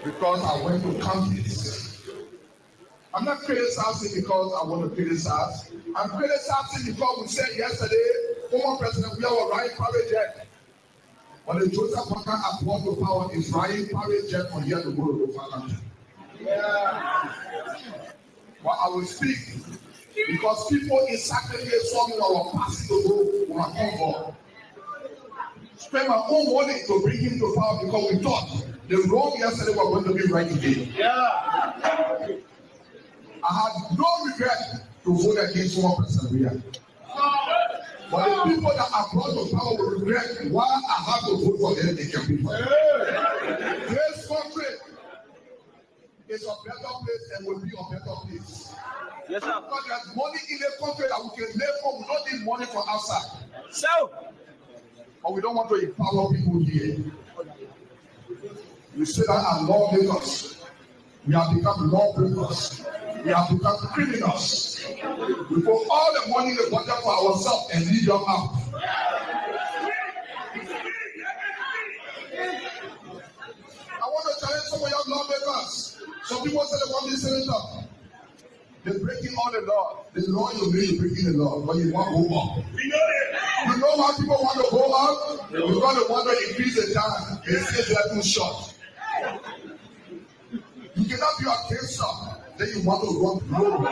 because I went to countries. I'm not criticizing because I want to criticize. I'm criticizing because we said yesterday, former President we are riding private jet. But the Joseph Parker has brought to power is riding private jet from here to go to the country. Yeah. But I will speak because people in sacrifice saw me while passing to go on a convoy. Spend my own money to bring him to power because we thought the wrong yesterday was going to be right today. Yeah. I had no regret to vote against one person here. But the people that are brought to power will regret why I have to vote for them. They can be. This country is a better place and will be a better place. Yes, sir. Because there's money in the country that we can live for. We don't need money from outside. So, but we don't want to empower people here. We say that our lawmakers, we have become lawbreakers. We have become criminals. We put all the money in the budget for ourselves and leave them out. I want to challenge some of your lawmakers. Some people say they want this senator. They're breaking all the law. The law you mean you're breaking the law, but you want to go up. You know why people want to go up? Because they want to increase the time. They say they are too short. You cannot be a gangster. Then you want to run global.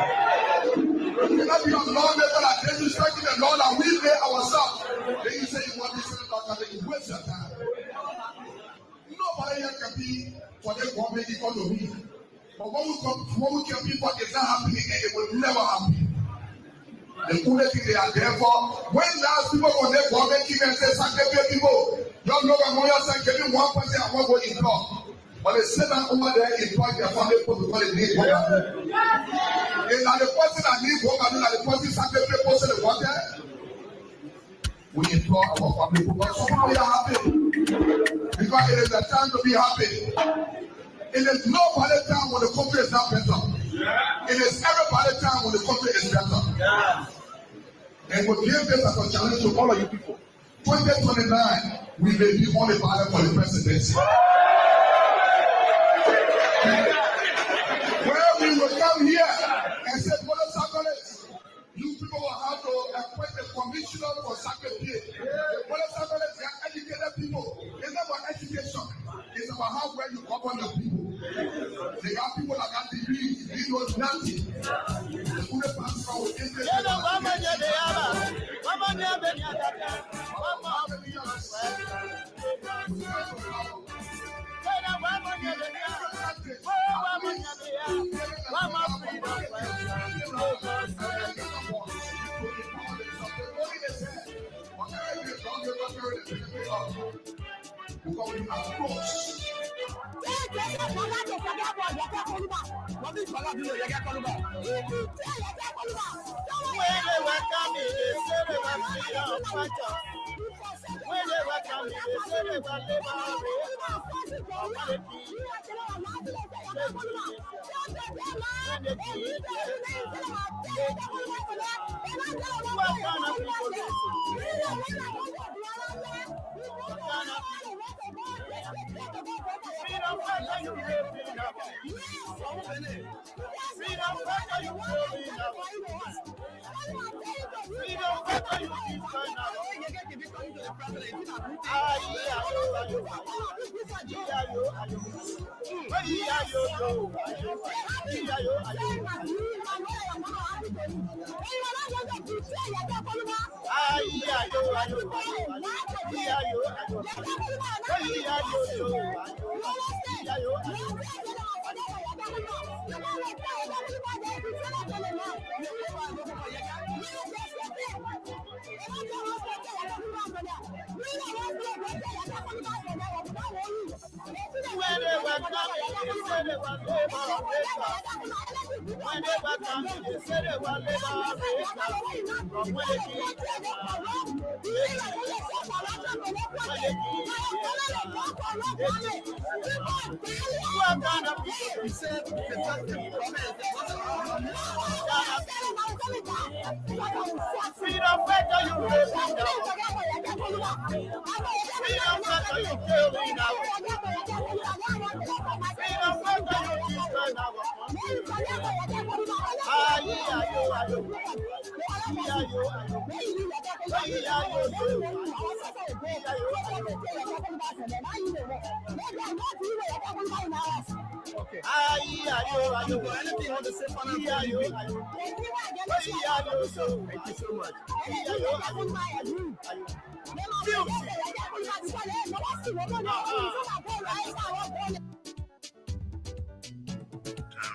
You cannot be a lawmaker that then you strike the law that we lay ourselves. Then you say you want this senator, then you waste your time. Nobody here can be for the government economy. But when we can be for it's not happening and it will never happen. The only thing they are there for, when last people on their government came and said, Sanctuary people, don't know what you're saying, give me 1% and one go in law. But they sit down over there in point their family protocol they need work and do. And now the person that needs work and do, now the person Sanctuary people say they want there. We implore our family because some people are happy. Because it is a time to be happy. It is no other time when the country is not better. It is every other time when the country is better. And we give this as a challenge to all of you people. 2029, we may be on the ballot for the presidency. Where we will come here and say, Brother Sacraments, you people will have to appoint a commissioner for Sacraments. Brother Sacraments, they are educated people. It's not about education. It's about how well you govern your people. They got people that got degrees. They know nothing. The only pastor will interest because we are close. When they were coming, they said they were freedom fighter, you living up. Freedom fighter, you living up. Freedom fighter, you defend up. When they were coming, they said they were labor. When they were coming, they said they were labor. From when they came, what kind of people said freedom fighter, you living now. Freedom fighter, you killing now. Freedom Anything you want to say, thank you so much. I'm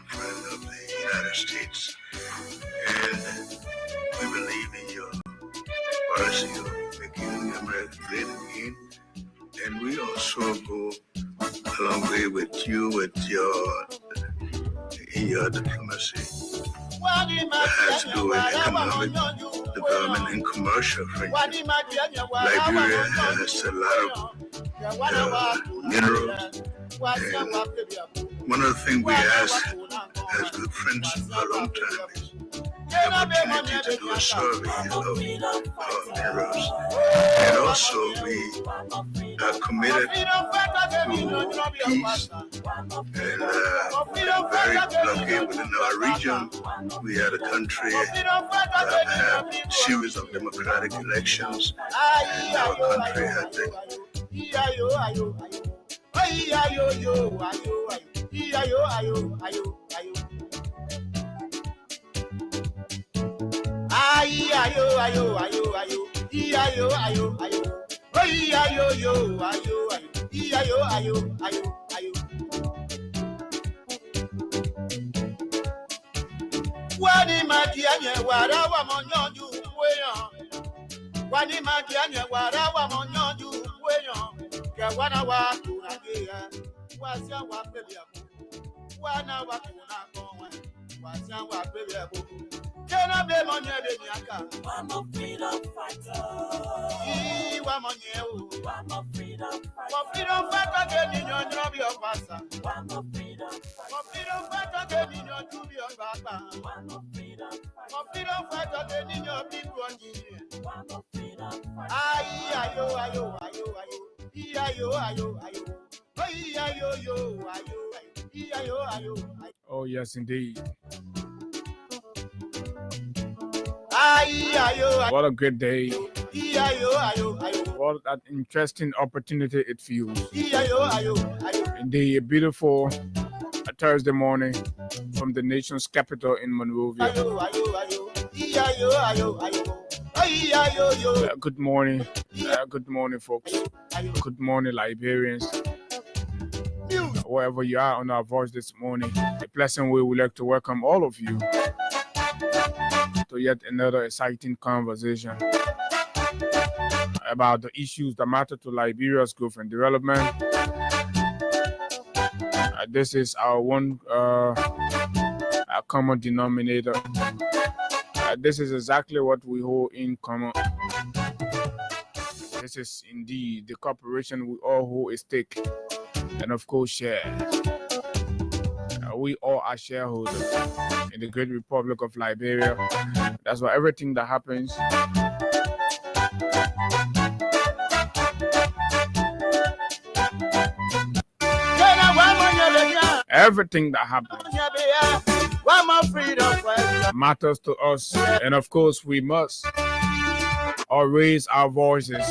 friend of the United States, and we believe in your policy of making America great again. And we also go a long way with you with your diplomacy that has to do with economic development and commercial friendship. Liberia has a lot of minerals. And one of the things we ask as good friends for a long time is the opportunity to do a survey of minerals. And also we are committed to peace. And we are very lucky within our region. We had a country that had a series of democratic elections. And our country had the I'm a freedom fighter. I'm a freedom fighter. I'm a freedom fighter. I'm a freedom Oh, yes, indeed. What a great day. What an interesting opportunity it feels. Indeed, a beautiful Thursday morning from the nation's capital in Monrovia. Good morning. Good morning, folks. Good morning, Liberians. Wherever you are on our voice this morning, a pleasant way we'd like to welcome all of you to yet another exciting conversation about the issues that matter to Liberia's growth and development. This is our one common denominator. This is exactly what we hold in common. This is indeed the cooperation we all hold a stake and of course share. We all are shareholders in the great Republic of Liberia. That's why everything that happens matters to us, and of course we must all raise our voices.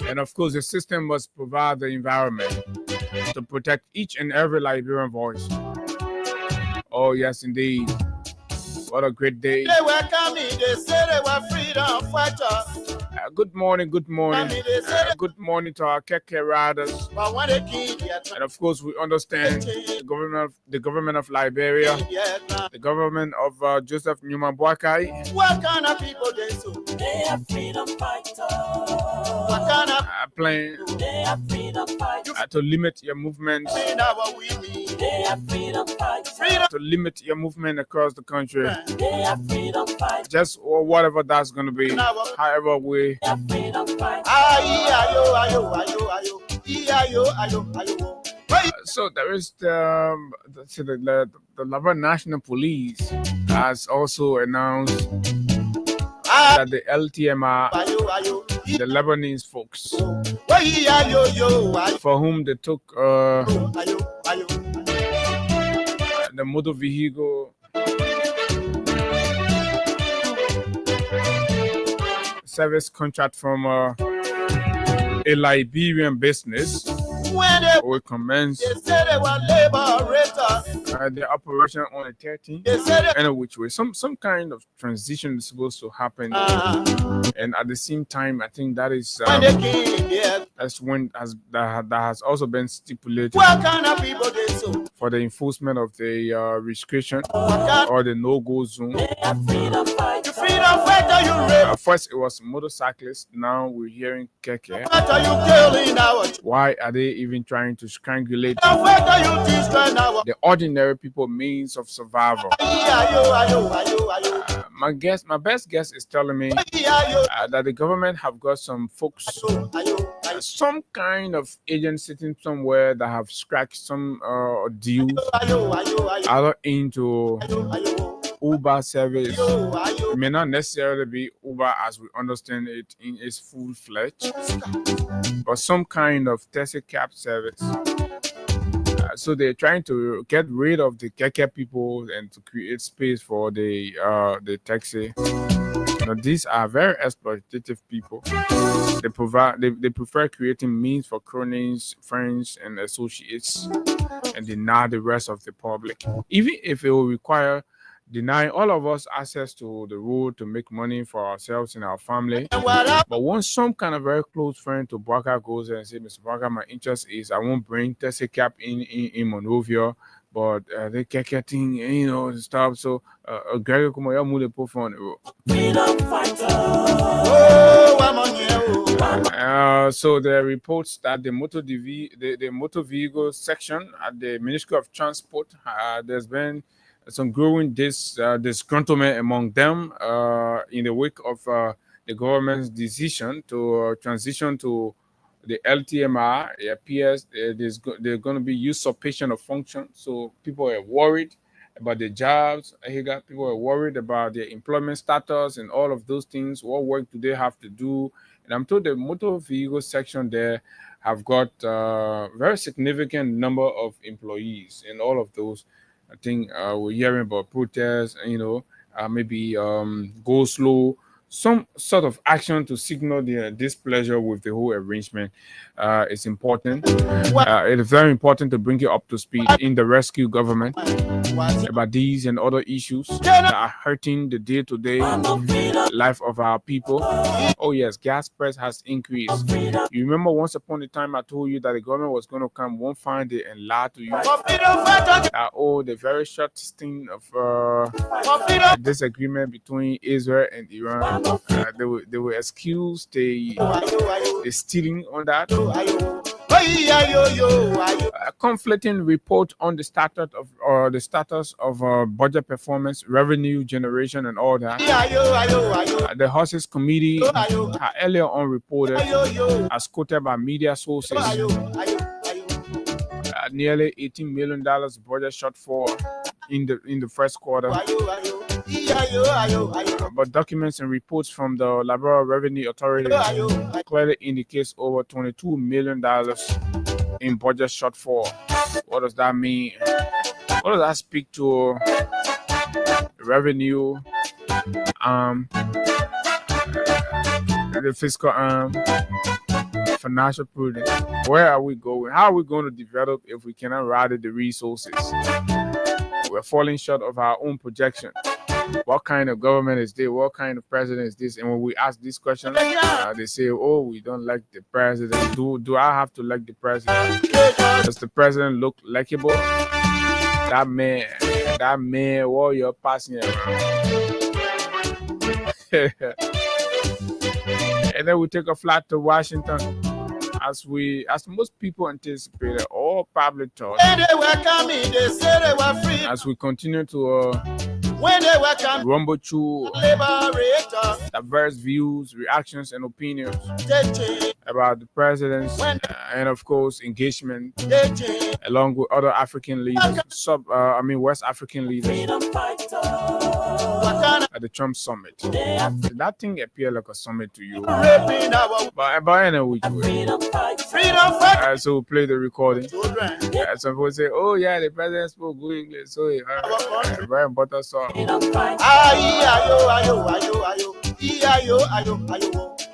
And of course the system must provide the environment to protect each and every Liberian voice. Oh yes, indeed. What a great day. They were coming, they said they were freedom fighters. Good morning. Good morning to our Keke riders. And of course, we understand the government of Liberia, the government of Joseph Newman Boakai. What kind of people they so? They are freedom fighters. What kind of plan? They are freedom fighters. To limit your movements. They are freedom fighters. To limit your movement across the country. They are freedom fighters. Just whatever that's going to be. However we. So there is the Liberia National Police has also announced that the LTMR, the Lebanese folks, for whom they took the motor vehicle service contract from a Liberian business. When they We commence say they were liberators, the operation on the 13th. they say they In which way some kind of transition is supposed to happen, and at the same time, I think that is when they came there. that's when that has also been stipulated What kind of people they so? for the enforcement of the restriction What kind or the no-go zone. of freedom fighter you rape? First, it was motorcyclists. Now we're hearing keke. Fighter you killing our Why are they even trying to strangulate fighter you destroy our. the ordinary people means of survival? My best guess is telling me that the government have got some folks, some kind of agent sitting somewhere that have scratched some deals either into Uber service. It may not necessarily be Uber as we understand it in its full-fledged, but some kind of taxi cab service. So they're trying to get rid of the keke people and to create space for the taxi. Now, these are very exploitative people. They prefer creating means for cronies, friends, and associates, and deny the rest of the public. Even if it will require denying all of us access to the road to make money for ourselves and our family. But once some kind of very close friend to Bwaka goes there and say, Mr. Bwaka, my interest is I won't bring taxi cab in Monrovia, but they can't get thing, stuff. So Gregor Kumoya move the put on the road. So there are reports that the motor vehicle section at the Ministry of Transport, there's been some growing disgruntlement among them in the wake of the government's decision to transition to the LTMR. It appears there's going to be usurpation of function. So people are worried about their jobs. People are worried about their employment status and all of those things. What work do they have to do? And I'm told the motor vehicle section there have got a very significant number of employees, and all of those. I think we're hearing about protests, maybe go slow, some sort of action to signal their displeasure with the whole arrangement. It's important. It is very important to bring it up to speed in the rescue government about these and other issues that are hurting the day-to-day life of our people. Oh yes, gas price has increased. You remember once upon a time I told you that the government was going to come one fine day and lie to you. The very short stint of disagreement between Israel and Iran, they will excuse the stealing on that. A conflicting report on the status of budget performance, revenue generation, and all that. The Horses Committee earlier on reported, as quoted by media sources, nearly $18 million budget shortfall in the first quarter. But documents and reports from the Liberal Revenue Authority clearly indicates over $22 million in budget shortfall. What does that mean? What does that speak to revenue, the fiscal financial prudence? Where are we going? How are we going to develop if we cannot rally the resources? We're falling short of our own projection. What kind of government is this? What kind of president is this? And when we ask these questions, they say, "Oh, we don't like the president." Do I have to like the president? Does the president look likable? That man, what you're passing around. And then we take a flight to Washington, as most people anticipated, or probably thought. As we continue to rumble through diverse views, reactions, and opinions about the president's and of course engagement along with other African leaders, West African leaders at the Trump summit. That thing appeared like a summit to you, but anyway, so we'll play the recording. Some people say, "Oh yeah, the president spoke good English, so very important song." Ayo, ayo, ayo, ayo. Ayo, ayo, ayo.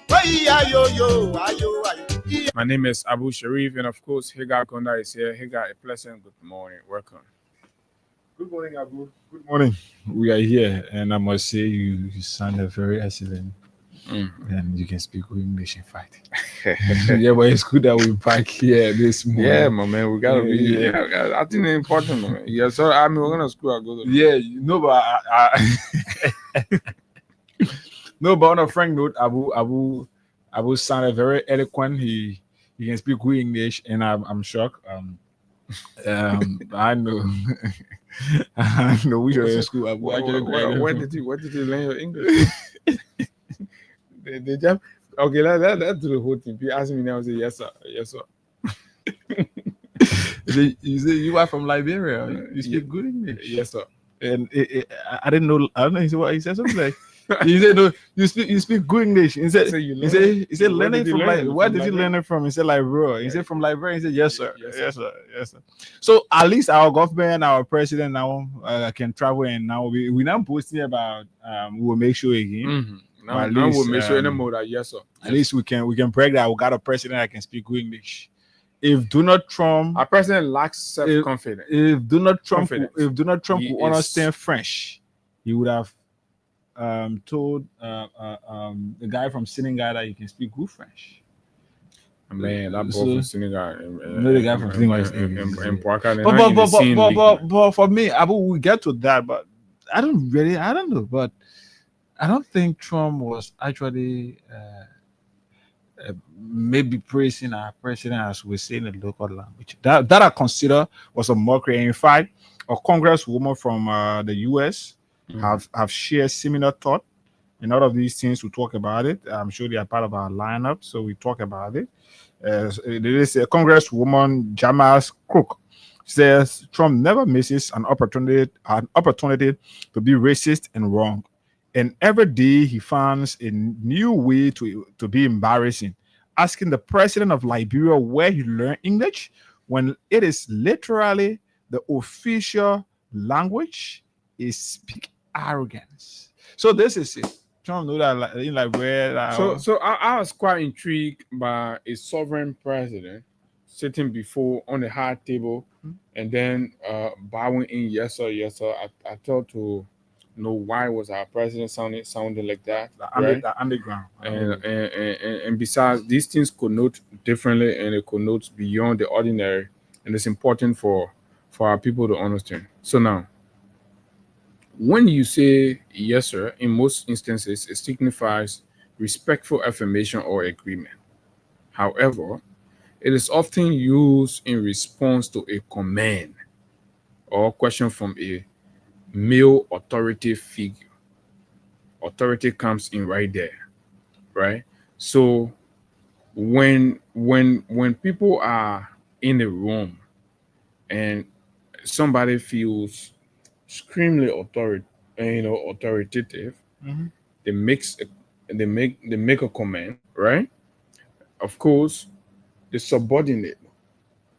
Ayo, yo, ayo, ayo. My name is Abu Sharif, and of course, Higa Konda is here. Higa, a pleasant good morning. Welcome. Good morning, Abu. Good morning. We are here, and I must say you sounded very excellent. And you can speak good English, in fact. Yeah, but it's good that we're back here this morning. Yeah, my man, we gotta be. Yeah, I think it's important, man. Yeah, so I mean, we're gonna school. I go to. Yeah, no, but no, but on a frank note, Abu sounded very eloquent. He can speak good English, and I'm shocked. I know. I know we were in school. Abu. Where did you learn your English? they just okay. Let's do the whole thing. If you ask me now, I say yes, sir. Yes, sir. You say you are from Liberia. You speak good English. Yes, sir. And I didn't know. I don't know. He said what he said. Something like he said no. You speak good English. He said learning from Liberia. Where did you learn it from? He said Liberia. He said from Liberia. He said yes, sir. Yes, sir. So at least our government, our president now can travel, and now we now posting about we will make sure again. Mm-hmm. Now we'll make sure anymore that yes, sir. At least we can brag that we got a president that can speak good English. If Donald Trump, our president lacks self-confidence. If Donald Trump would understand French, he would have told the guy from Senegal that he can speak good French. Man, that boy from Senegal. No, the guy from Senegal is but for me, Abu, we get to that, but I don't know, but I don't think Trump was actually maybe praising our president as we say in the local language. That I consider was a mockery. In fact, a congresswoman from the US have shared similar thought. And all of these things, we talk about it. I'm sure they are part of our lineup, so we talk about it. There is a congresswoman, Jamal Crook, says Trump never misses an opportunity to be racist and wrong. And every day he finds a new way to be embarrassing, asking the president of Liberia where he learned English when it is literally the official language. Is speak arrogance. So this is it. Trump know that in Liberia. So I was quite intrigued by a sovereign president sitting before on the hard table and then bowing in yes sir. I thought to know why was our president sounding like that, right? The underground. And besides, these things connote differently and it connotes beyond the ordinary, and it's important for our people to understand. So now, when you say yes sir, in most instances it signifies respectful affirmation or agreement. However, it is often used in response to a command or question from a male authority figure. Authority comes in right there, right? So when people are in a room and somebody feels extremely authoritative, they make a comment, right? Of course, the subordinate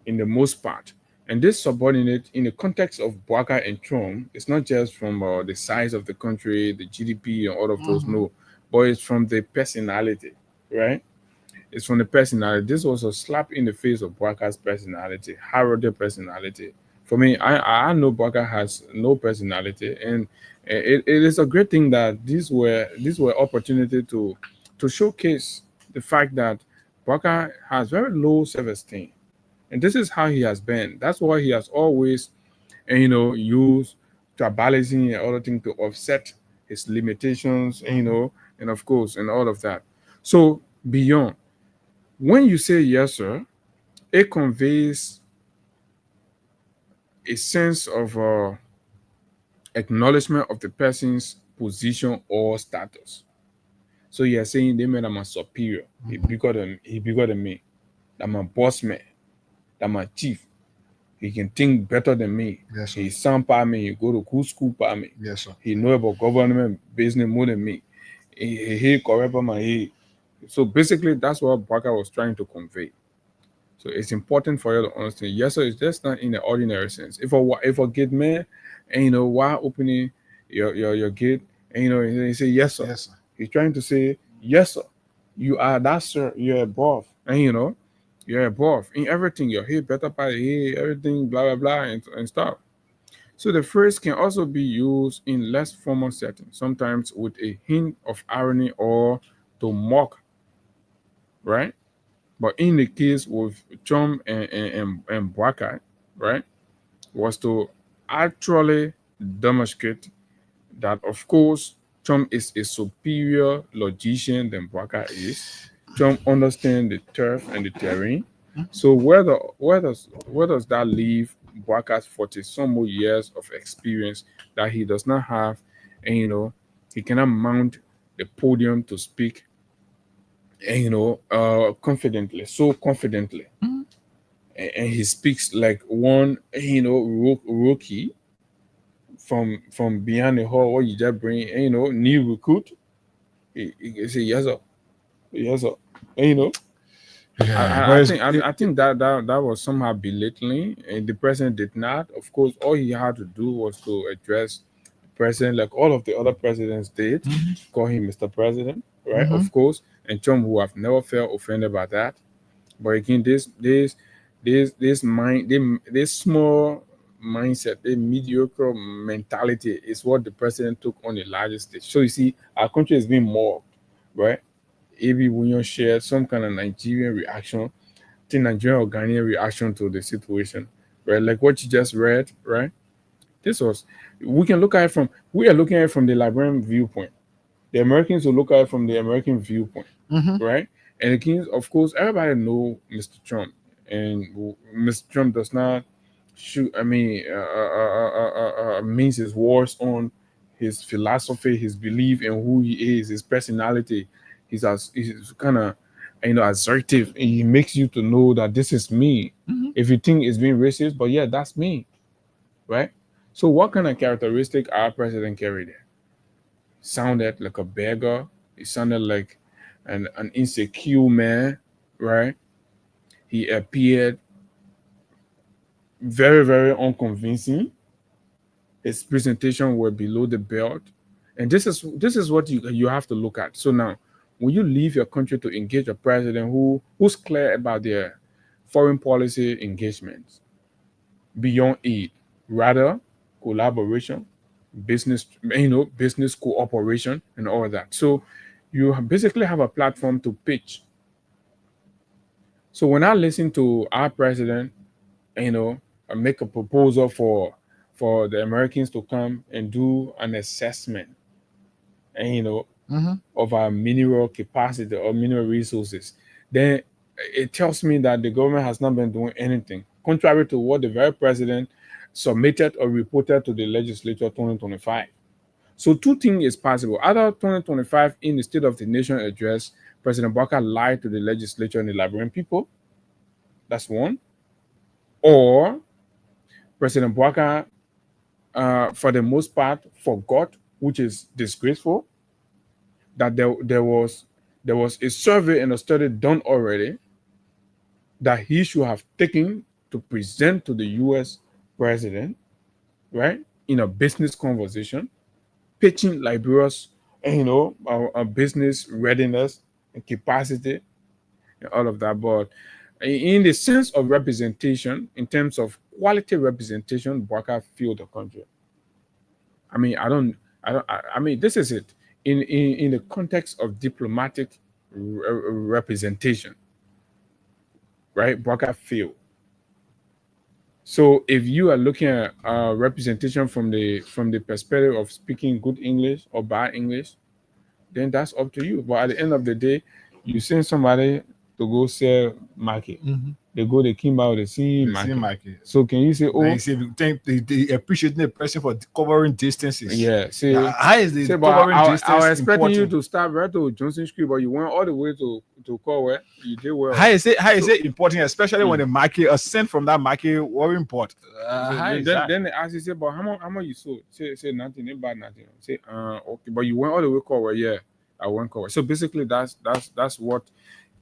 in the most part. And this subordinate, in the context of Bouaka and Trump, it's not just from the size of the country, the GDP, and all of those, no, but it's from the personality, right? It's from the personality. This was a slap in the face of Bouaka's personality, heralded personality. For me, I know Bouaka has no personality, and it is a great thing that these were opportunity to showcase the fact that Bouaka has very low self-esteem. And this is how he has been. That's why he has always, used tribalism and other things to offset his limitations, and of course, and all of that. So beyond, when you say yes, sir, it conveys a sense of acknowledgement of the person's position or status. So you're saying they made him a superior. He bigger than me. I'm a boss man. I'm a chief. He can think better than me. Yes, sir. He sound by me. He go to cool school by me. Yes, sir. He know about government business more than me. He correct my head. So basically, that's what Bouaka was trying to convey. So it's important for you to understand. Yes, sir, it's just not in the ordinary sense. If a good man, and while opening your gate, and and he say yes sir. Yes, sir. He's trying to say yes sir. You are that sir. You're above, and you're above in everything. Your head better by here, everything, blah blah blah, and stuff. So the phrase can also be used in less formal settings, sometimes with a hint of irony or to mock, right? But in the case with Chom and Bwaka, right, was to actually demonstrate that, of course, Chom is a superior logician than Bwaka is. Chom understands the turf and the terrain. So where does that leave Bwaka's 40 some more years of experience that he does not have, and he cannot mount the podium to speak, and confidently, so confidently, and he speaks like one rookie from behind the hall, what you just bring, and new recruit. He say yes sir, yes sir, and Yeah, I think that was somehow belittling, and the president did not. Of course, all he had to do was to address the president like all of the other presidents did, call him Mr. President, right? Of course, and Trump who have never felt offended by that. But again, this small mindset, this mediocre mentality is what the president took on the largest stage. So you see, our country is being mobbed, right? AB Williams shared some kind of Nigerian reaction, Nigerian or Ghanaian reaction to the situation, right? Like what you just read, right? This was we are looking at it from the Liberian viewpoint. The Americans will look at it from the American viewpoint, right? And again, of course, everybody know Mr. Trump, and Mr. Trump does not shoot. I mean, means his words on his philosophy, his belief in who he is, his personality. He's kind of assertive, and he makes you to know that this is me. If you think it's being racist, but yeah, that's me, right? So, what kind of characteristic our president carried there? Sounded like a beggar. He sounded like an insecure man, right? He appeared very, very unconvincing. His presentation were below the belt, and this is what you have to look at. So now, when you leave your country to engage a president who's clear about their foreign policy engagements beyond aid, rather collaboration, business cooperation, and all that. So you basically have a platform to pitch. So when I listen to our president, make a proposal for the Americans to come and do an assessment, and of our mineral capacity or mineral resources, then it tells me that the government has not been doing anything, contrary to what the very president submitted or reported to the legislature 2025. So two things is possible. Either 2025 in the State of the Nation address, President Baka lied to the legislature and the Liberian people. That's one. Or President Baka, for the most part, forgot, which is disgraceful, that there was a survey and a study done already that he should have taken to present to the U.S. president, right, in a business conversation, pitching Liberia's, a business readiness and capacity and all of that. But in the sense of representation, in terms of quality representation, Bwaka failed the country. I mean, this is it. In the context of diplomatic representation, right? Bwaka failed. So if you are looking at representation from the perspective of speaking good English or bad English, then that's up to you. But at the end of the day, you send somebody to go sell market. They came out the same market. So can you say, they appreciate the person for covering distances? Yeah. See, how is the covering distance? I was expecting important? you to start right to Johnson Street, but you went all the way to Corwell. You did well. How is it important, especially when the market, a cent from that market were important? Then they ask you, say, but how much you sold? Say nothing, ain't bad nothing. Say, okay, but you went all the way Corwell. Yeah, I went Corwell. So basically, that's what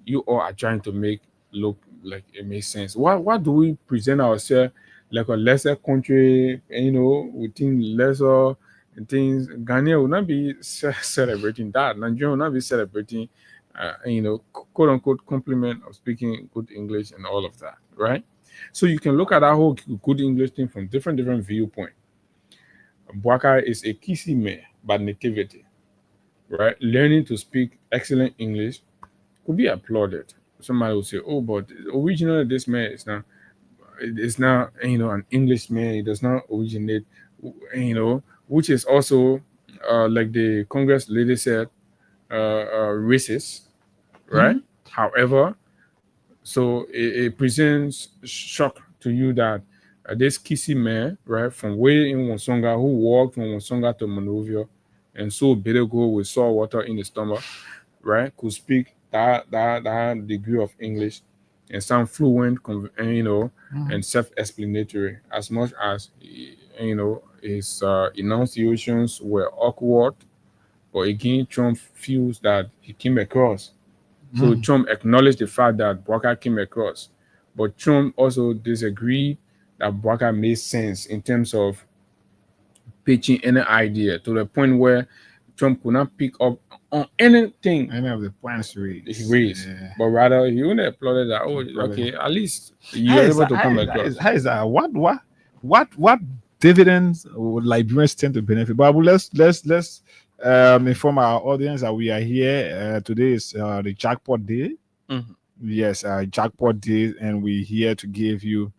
you all are trying to make look like it makes sense. Why do we present ourselves like a lesser country, within lesser things. Ghanaian will not be celebrating that. Nigeria will not be celebrating, quote unquote compliment of speaking good English and all of that, right? So you can look at that whole good English thing from different viewpoint. Bwaka is a kissy man by nativity, right? Learning to speak excellent English could be applauded. Somebody will say, "Oh, but originally this man is not. It's not, an Englishman. He does not originate, which is also, like the Congress lady said, racist, right? However, so it presents shock to you that this kissy man, right, from way in Wonsonga, who walked from Wonsonga to Monrovia and so Bidego with salt water in the stomach, right, could speak that degree of English and sound fluent, and self-explanatory, as much as his enunciations were awkward. But again, Trump feels that he came across. So Trump acknowledged the fact that Bwaka came across, but Trump also disagreed that Bwaka made sense in terms of pitching any idea, to the point where Trump could not pick up on anything Any of the points he raised. raised, Yeah. but rather he only applauded that. Oh, Applauded. okay, at least you're able to come across. How is that? What dividends would Liberians tend to benefit? But let's inform our audience that we are here. Today is the jackpot day. Mhm. Yes, jackpot day, and we're here to give you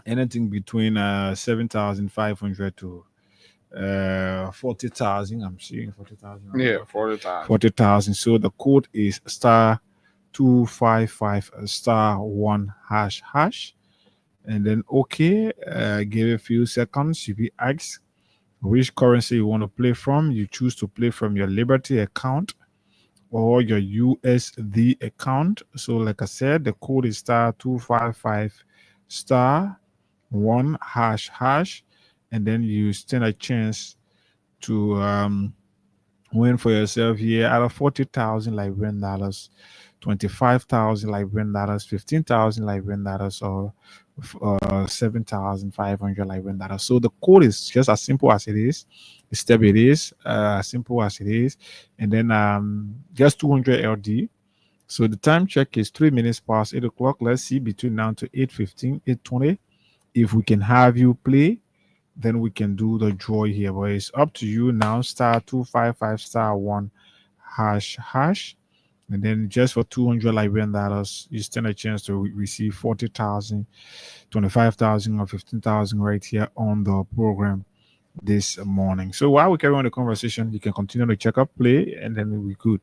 anything between 7,500 to 40,000. I'm seeing 40,000. Yeah, for the time. 40,000. So the code is star 255 star 1 hash, and then okay. Give a few seconds. You be asked which currency you want to play from. You choose to play from your Liberty account or your USD account. So like I said, the code is star 255 star 1 hash, and then you stand a chance to win for yourself here out of 40,000 Liberian dollars, 25,000 Liberian dollars, 15,000 Liberian dollars, or 7,500 Liberian dollars. So the code is just as simple as it is. The step it is as simple as it is, and then just 200 LD. So the time check is 3 minutes past 8 o'clock. Let's see between now to 8:15, 8:20. If we can have you play, then we can do the draw here. But it's up to you now. Star 255 star 1 hash. And then just for 200 Liberian dollars, you stand a chance to receive 40,000, 25,000, or 15,000 right here on the program this morning. So while we carry on the conversation, you can continue to check up, play, and then we'll be good.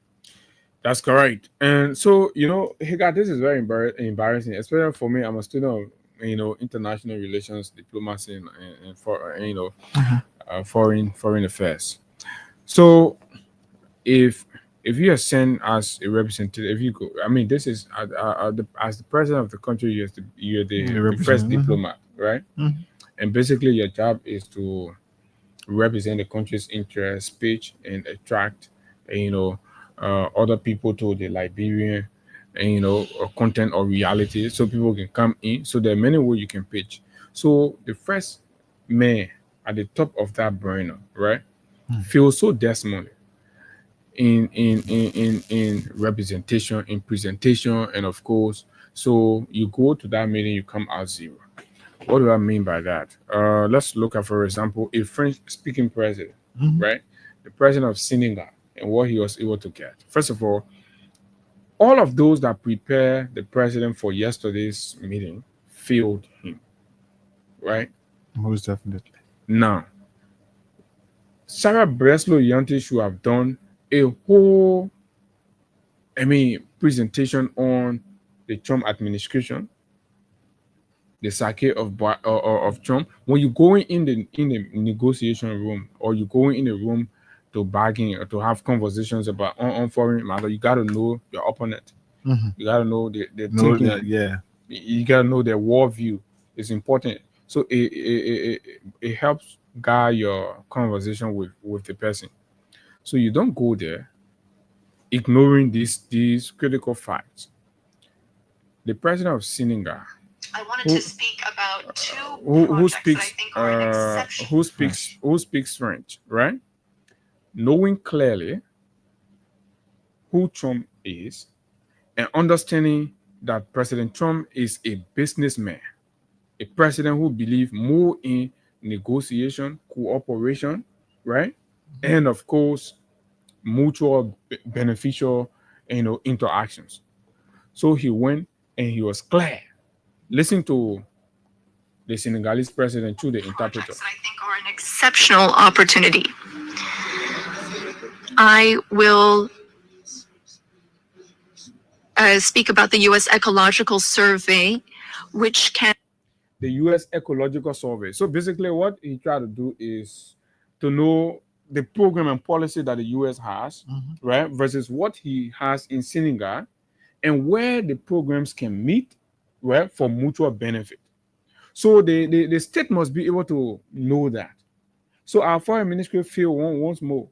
That's correct. And so, Higa, this is very embarrassing, especially for me. I'm a student of, international relations, diplomacy, and foreign affairs. So, if you are sent as a representative, if you go, I mean, this is as the president of the country, you're the first diplomat, right? Mhm. And basically, your job is to represent the country's interest, speech, and attract, other people to the Liberian, content or reality, so people can come in. So there are many ways you can pitch. So the first man at the top of that burner, right, feels so desperately in representation, in presentation, and of course, so you go to that meeting, you come out zero. What do I mean by that? Let's look at, for example, a French-speaking president, right? The president of Senegal, and what he was able to get. First of all of those that prepare the president for yesterday's meeting failed him, right? Most definitely. Now, Sarah Breslow Yanti should have done a whole, presentation on the Trump administration, the psyche of Trump. When you go in the negotiation room, or you go in the room to bargain or to have conversations about on foreign matter, you got to know your opponent. You got to know the thinking. Yeah. You got to know their worldview. It's important. So it helps guide your conversation with the person. So you don't go there ignoring these critical facts. The president of Senegal I wanted to speak about two who projects that I speaks think are an exception. who speaks French, right? Knowing clearly who Trump is and understanding that President Trump is a businessman, a president who believes more in negotiation, cooperation, right? And of course, mutual beneficial, interactions. So he went and he was clear. Listen to the Senegalese president through the interpreter. Projects that I think are an exceptional opportunity. I will speak about the U.S. Ecological Survey, which can The U.S. Ecological Survey. So basically, what he tried to do is to know the program and policy that the U.S. has, right, versus what he has in Senegal, and where the programs can meet, right, for mutual benefit. So the state must be able to know that. So our foreign ministry feel once more.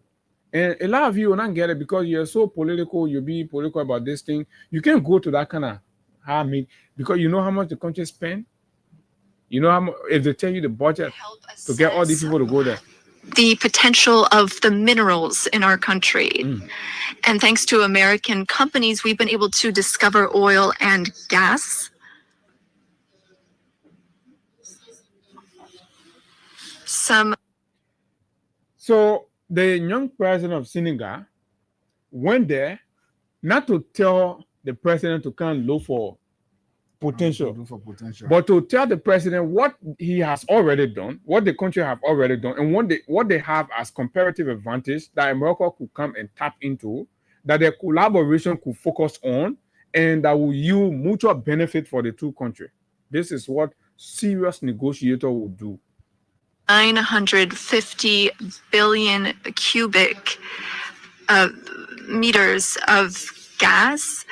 And a lot of you will not get it because you're so political, you'll be political about this thing. You can't go to that kind of because you know how much the country spend. You know how much, if they tell you the budget to get all these people to go there. The potential of the minerals in our country. And thanks to American companies, we've been able to discover oil and gas. So the young president of Senegal went there not to tell the president to come look for potential, but to tell the president what he has already done, what the country have already done, and what they have as comparative advantage that America could come and tap into, that their collaboration could focus on, and that will yield mutual benefit for the two countries. This is what serious negotiator will do. 950 billion cubic meters of gas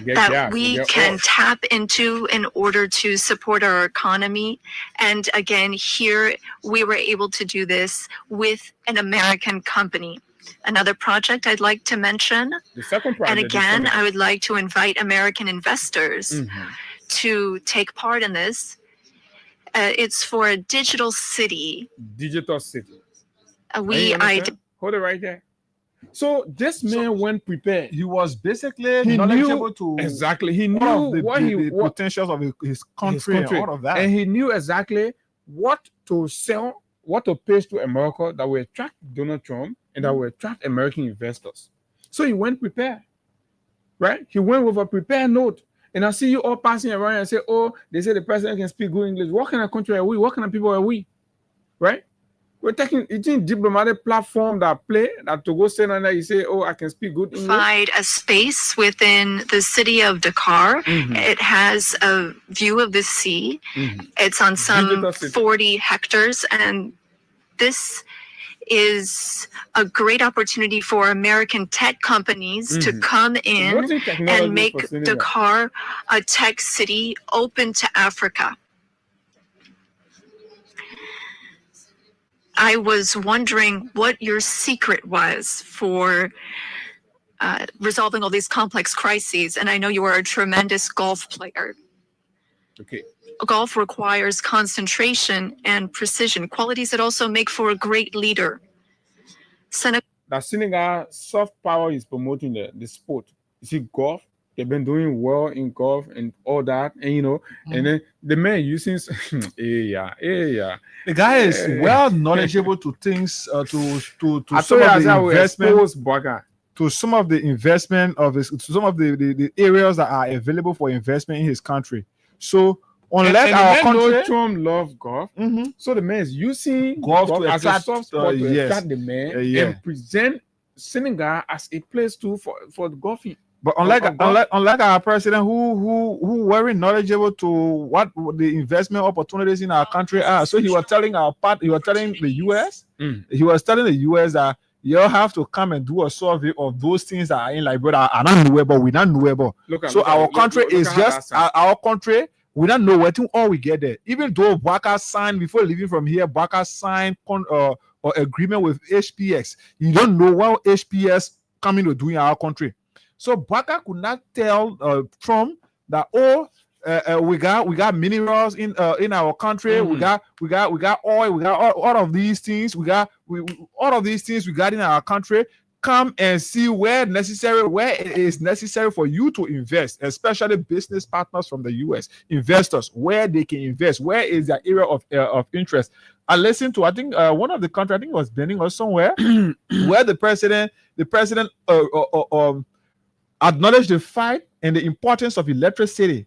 that we can tap into in order to support our economy. And again, here we were able to do this with an American company. Another project I'd like to mention, the second project, and again, I would like to invite American investors to take part in this. It's for a digital city. Digital city. Hold it right there. So this man went prepared. He was basically knowledgeable to exactly. He knew the potentials of his country and all of that, and he knew exactly what to sell, what to pitch to America that will attract Donald Trump and that will attract American investors. So he went prepared, right? He went with a prepared note. And I see you all passing around and say, "Oh, they say the president can speak good English. What kind of country are we? What kind of people are we?" Right? We're taking it's a diplomatic platform that play that to go stand on there. You say, "Oh, I can speak good English." Provide a space within the city of Dakar. It has a view of the sea. It's on some 40 hectares, and this is a great opportunity for American tech companies to come in and make Dakar a tech city open to Africa. I was wondering what your secret was for resolving all these complex crises, and I know you are a tremendous golf player. Okay. Golf requires concentration and precision, qualities that also make for a great leader. Senegal soft power is promoting the sport. You see, golf, they've been doing well in golf and all that, and and then the man using the guy is well knowledgeable to things to some of the investment, to some of the investment of his, to some of the areas that are available for investment in his country. So unless our country, Trump love golf, so the man is using golf to as attract, a soft spot to attract the man and present Senegal as a place for the golfing. But unlike our president, who very knowledgeable to what the investment opportunities in our country are, so he was telling the U.S. He was telling the U.S. that you have to come and do a survey of those things that are in Liberia are not knowable. We not knowable. So our country is just our country. We don't know where to all we get there. Even though Baka signed before leaving from here, Baka signed or agreement with HPX. You don't know what HPX coming to do in our country. So Baka could not tell Trump that we got minerals in our country. We got oil. We got all of these things. All of these things we got in our country. Come and see where it is necessary for you to invest, especially business partners from the US, investors, where they can invest, where is their area of interest. I listened to, I think one of the countries, I think it was Benin or somewhere, where the president acknowledged the fight and the importance of electricity.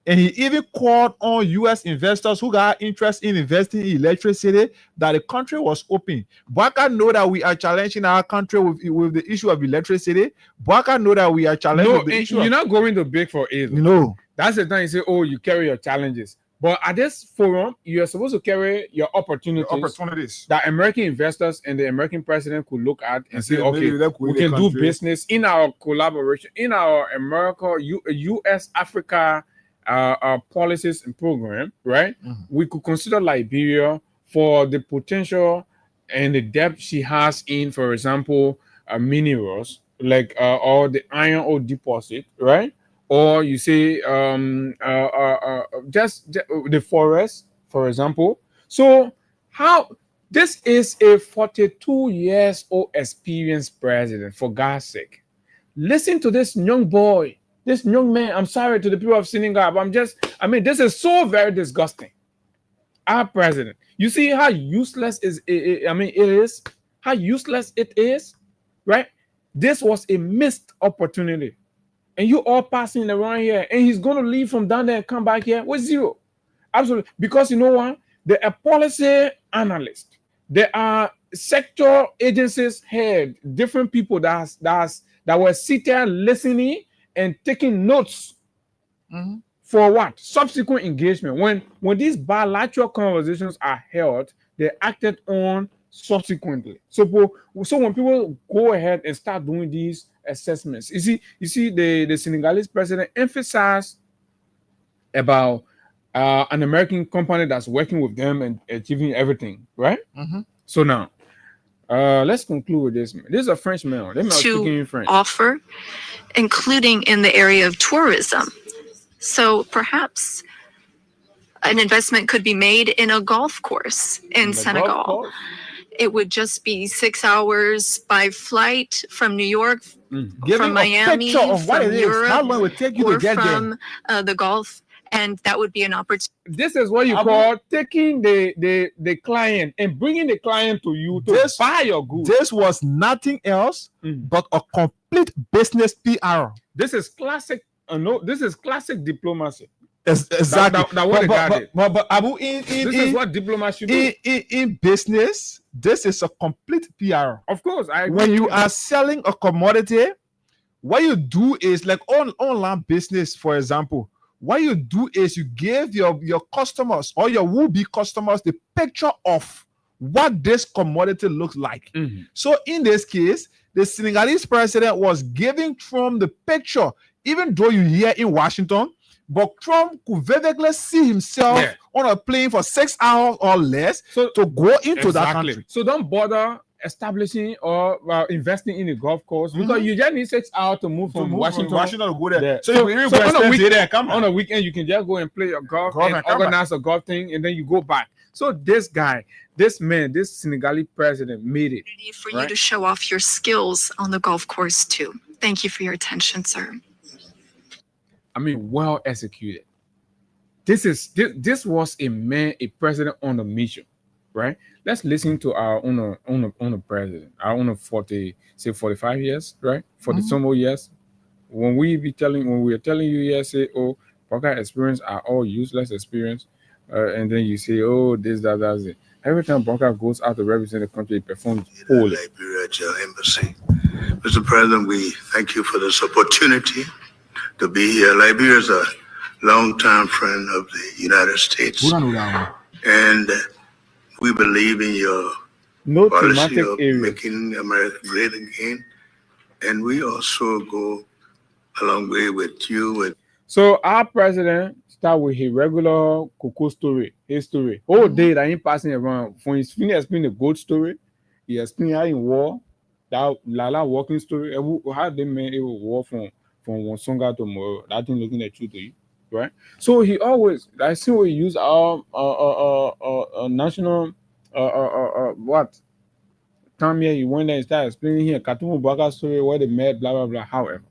And he even called on US investors who got interest in investing in electricity that the country was open. Baka know that we are challenging our country with the issue of electricity. Baka know that we are challenging with the issue. You're not going to beg for aid. No. That's the time you say, oh, you carry your challenges. But at this forum, you're supposed to carry your opportunities that American investors and the American president could look at and say, okay, we can do business in our collaboration, in our US Africa policies and program, right? We could consider Liberia for the potential and the depth she has in, for example, minerals like or the iron ore deposit, right? Or you say just the forest, for example. So how this is a 42 years old experienced president, for God's sake. Listen to this young boy. This young man, I'm sorry to the people of Senegal, but this is so very disgusting. Our president, you see how useless it is, how useless it is, right? This was a missed opportunity. And you all passing around here, and he's going to leave from down there and come back here with zero. Absolutely. Because you know what? There are policy analysts. There are sector agencies head, different people that were sitting listening and taking notes for what? Subsequent engagement. When these bilateral conversations are held, they're acted on subsequently. So when people go ahead and start doing these assessments, you see the Senegalese president emphasized about an American company that's working with them and achieving everything, right? So now, let's conclude with this. This is a French man. They are speaking in French. Offer, including in the area of tourism. So perhaps an investment could be made in a golf course in Senegal. It would just be 6 hours by flight from New York, from Miami, from Europe, how long it would take you to get from the Gulf, and that would be an opportunity. This is what you call taking the client and bringing the client to you to buy your goods. This was nothing else but a complete business PR. This is classic. This is classic diplomacy. Exactly. But Abu, this is what diplomacy do. In business, this is a complete PR. Of course, I agree. When you are selling a commodity, what you do is like online business, for example. What you do is you give your customers or your would-be customers the picture of what this commodity looks like. So in this case, the Senegalese president was giving Trump the picture, even though you're here in Washington. But Trump could vividly see himself on a plane for 6 hours or less to go into that country. So don't bother establishing or investing in a golf course because you just need 6 hours to move from Washington to go there. So on a weekend, you can just go and play your golf and organize a golf thing, and then you go back. So this guy, this man, this Senegalese president made it. For you to show off your skills on the golf course too. Thank you for your attention, sir. Well executed. This was a president on a mission, right? Let's listen to our own president. Our own 45 years, right? 40 some more years. When we are telling you here, say, oh, Baka experience are all useless experience, and then you say, oh, this, that's it. Every time Baka goes out to represent the country, he performs poorly. Liberia Embassy. Mr. President, we thank you for this opportunity to be here. Liberia is a longtime friend of the United States. And we believe in your policy of making America great again. And we also go a long way with you. So our president start with his regular Coco story, his story. All day that he passing around. When he's finished explaining the gold story, he explained how in war, that Lala walking story, how they made a war from Wonsonga to Moro. That thing looking at you to you. right? So he always, I see we use our national what time here he went there and started explaining here Katumu Baka story where they met, blah blah blah. However,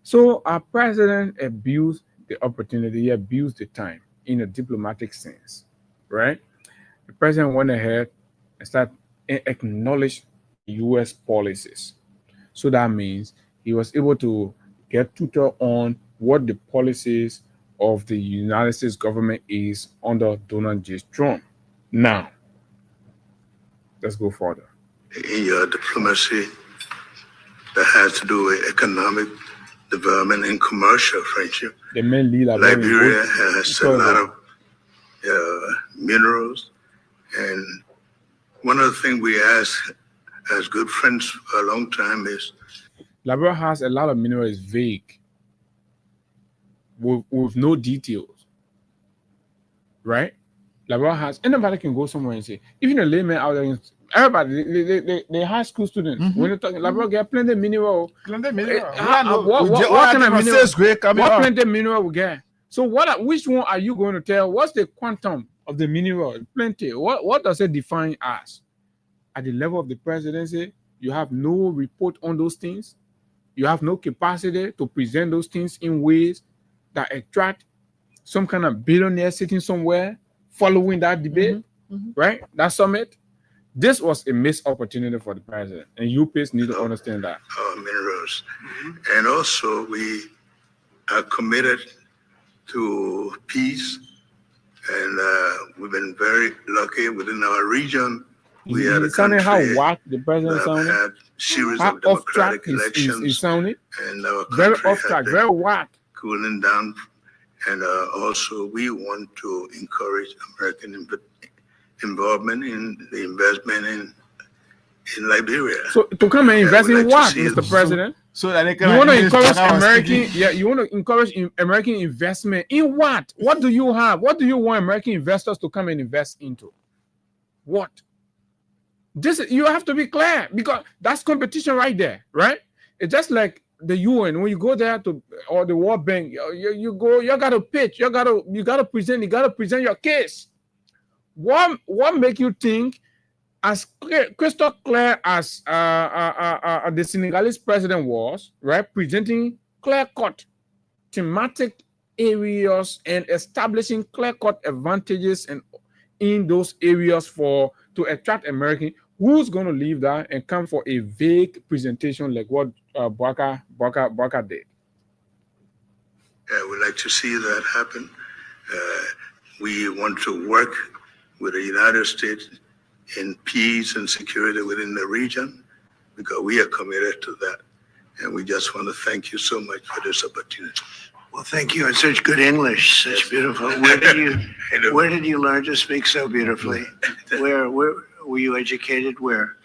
so our president abused the opportunity, he abused the time in a diplomatic sense, right? The president went ahead and started acknowledge U.S. policies. So that means he was able to get tutor on what the policies of the United States government is under Donald J. Trump. Now, let's go further. In your diplomacy that has to do with economic development and commercial friendship, The main leader, Liberia has a lot of minerals. And one of the things we ask as good friends for a long time is, Liberia has a lot of minerals vague with no details, right? Liberia has, anybody can go somewhere and say, even a layman out there, everybody, they high school students, when they're talking, Liberia get plenty of mineral. What What kind of mineral? What up? plenty of mineral we get? So which one are you going to tell? What's the quantum of the mineral? Plenty. What does it define as? At the level of the presidency, you have no report on those things. You have no capacity to present those things in ways that attract some kind of billionaire sitting somewhere following that debate, right? That summit. This was a missed opportunity for the president, and UPS need to understand that. minerals. And also we are committed to peace, and we've been very lucky within our region. We had a sounding how country whack the president that sounded. had series How of off track democratic elections, is sounding. and our Very country off had track, been very whack. cooling down. And also we want to encourage American involvement in the investment in Liberia. So to come and invest we'd in like to what, see it. Mr. President? So that they can You want to invest encourage Ghana was American, thinking- you want to encourage American investment in what? What do you have? What do you want American investors to come and invest into? What? You have to be clear, because that's competition right there, right? It's just like the UN. When you go there or the World Bank, you gotta pitch, you gotta present your case. What make you think, as crystal clear as the Senegalese president was, right, presenting clear-cut thematic areas and establishing clear-cut advantages and in those areas to attract American, who's going to leave that and come for a vague presentation like what Baka did? We'd like to see that happen. We want to work with the United States in peace and security within the region, because we are committed to that. And we just want to thank you so much for this opportunity. Well, thank you in such good English, such beautiful. Where did you learn to speak so beautifully? Where were you educated? Where?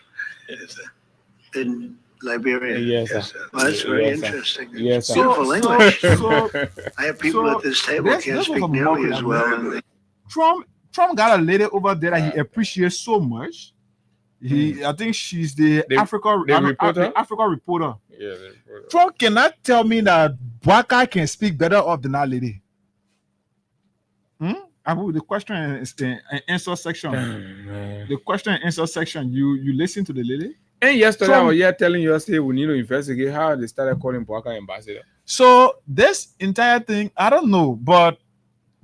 In Liberia. Yes, sir. Yes, Well, that's very Yes, sir. interesting. Yes, sir. Beautiful English. So I have people so at this table this- can't this was speak a nearly moment as of well. very Trump got a lady over there that he appreciates so much. I think she's the Africa reporter? Africa reporter. Yeah, Trump cannot tell me that Baka can speak better off than that lady. I mean, the question is the answer section. The question and answer section. You listen to the lady. And yesterday I Trump- was here telling you, I say we need to investigate how they started calling Baka ambassador. So this entire thing, I don't know, but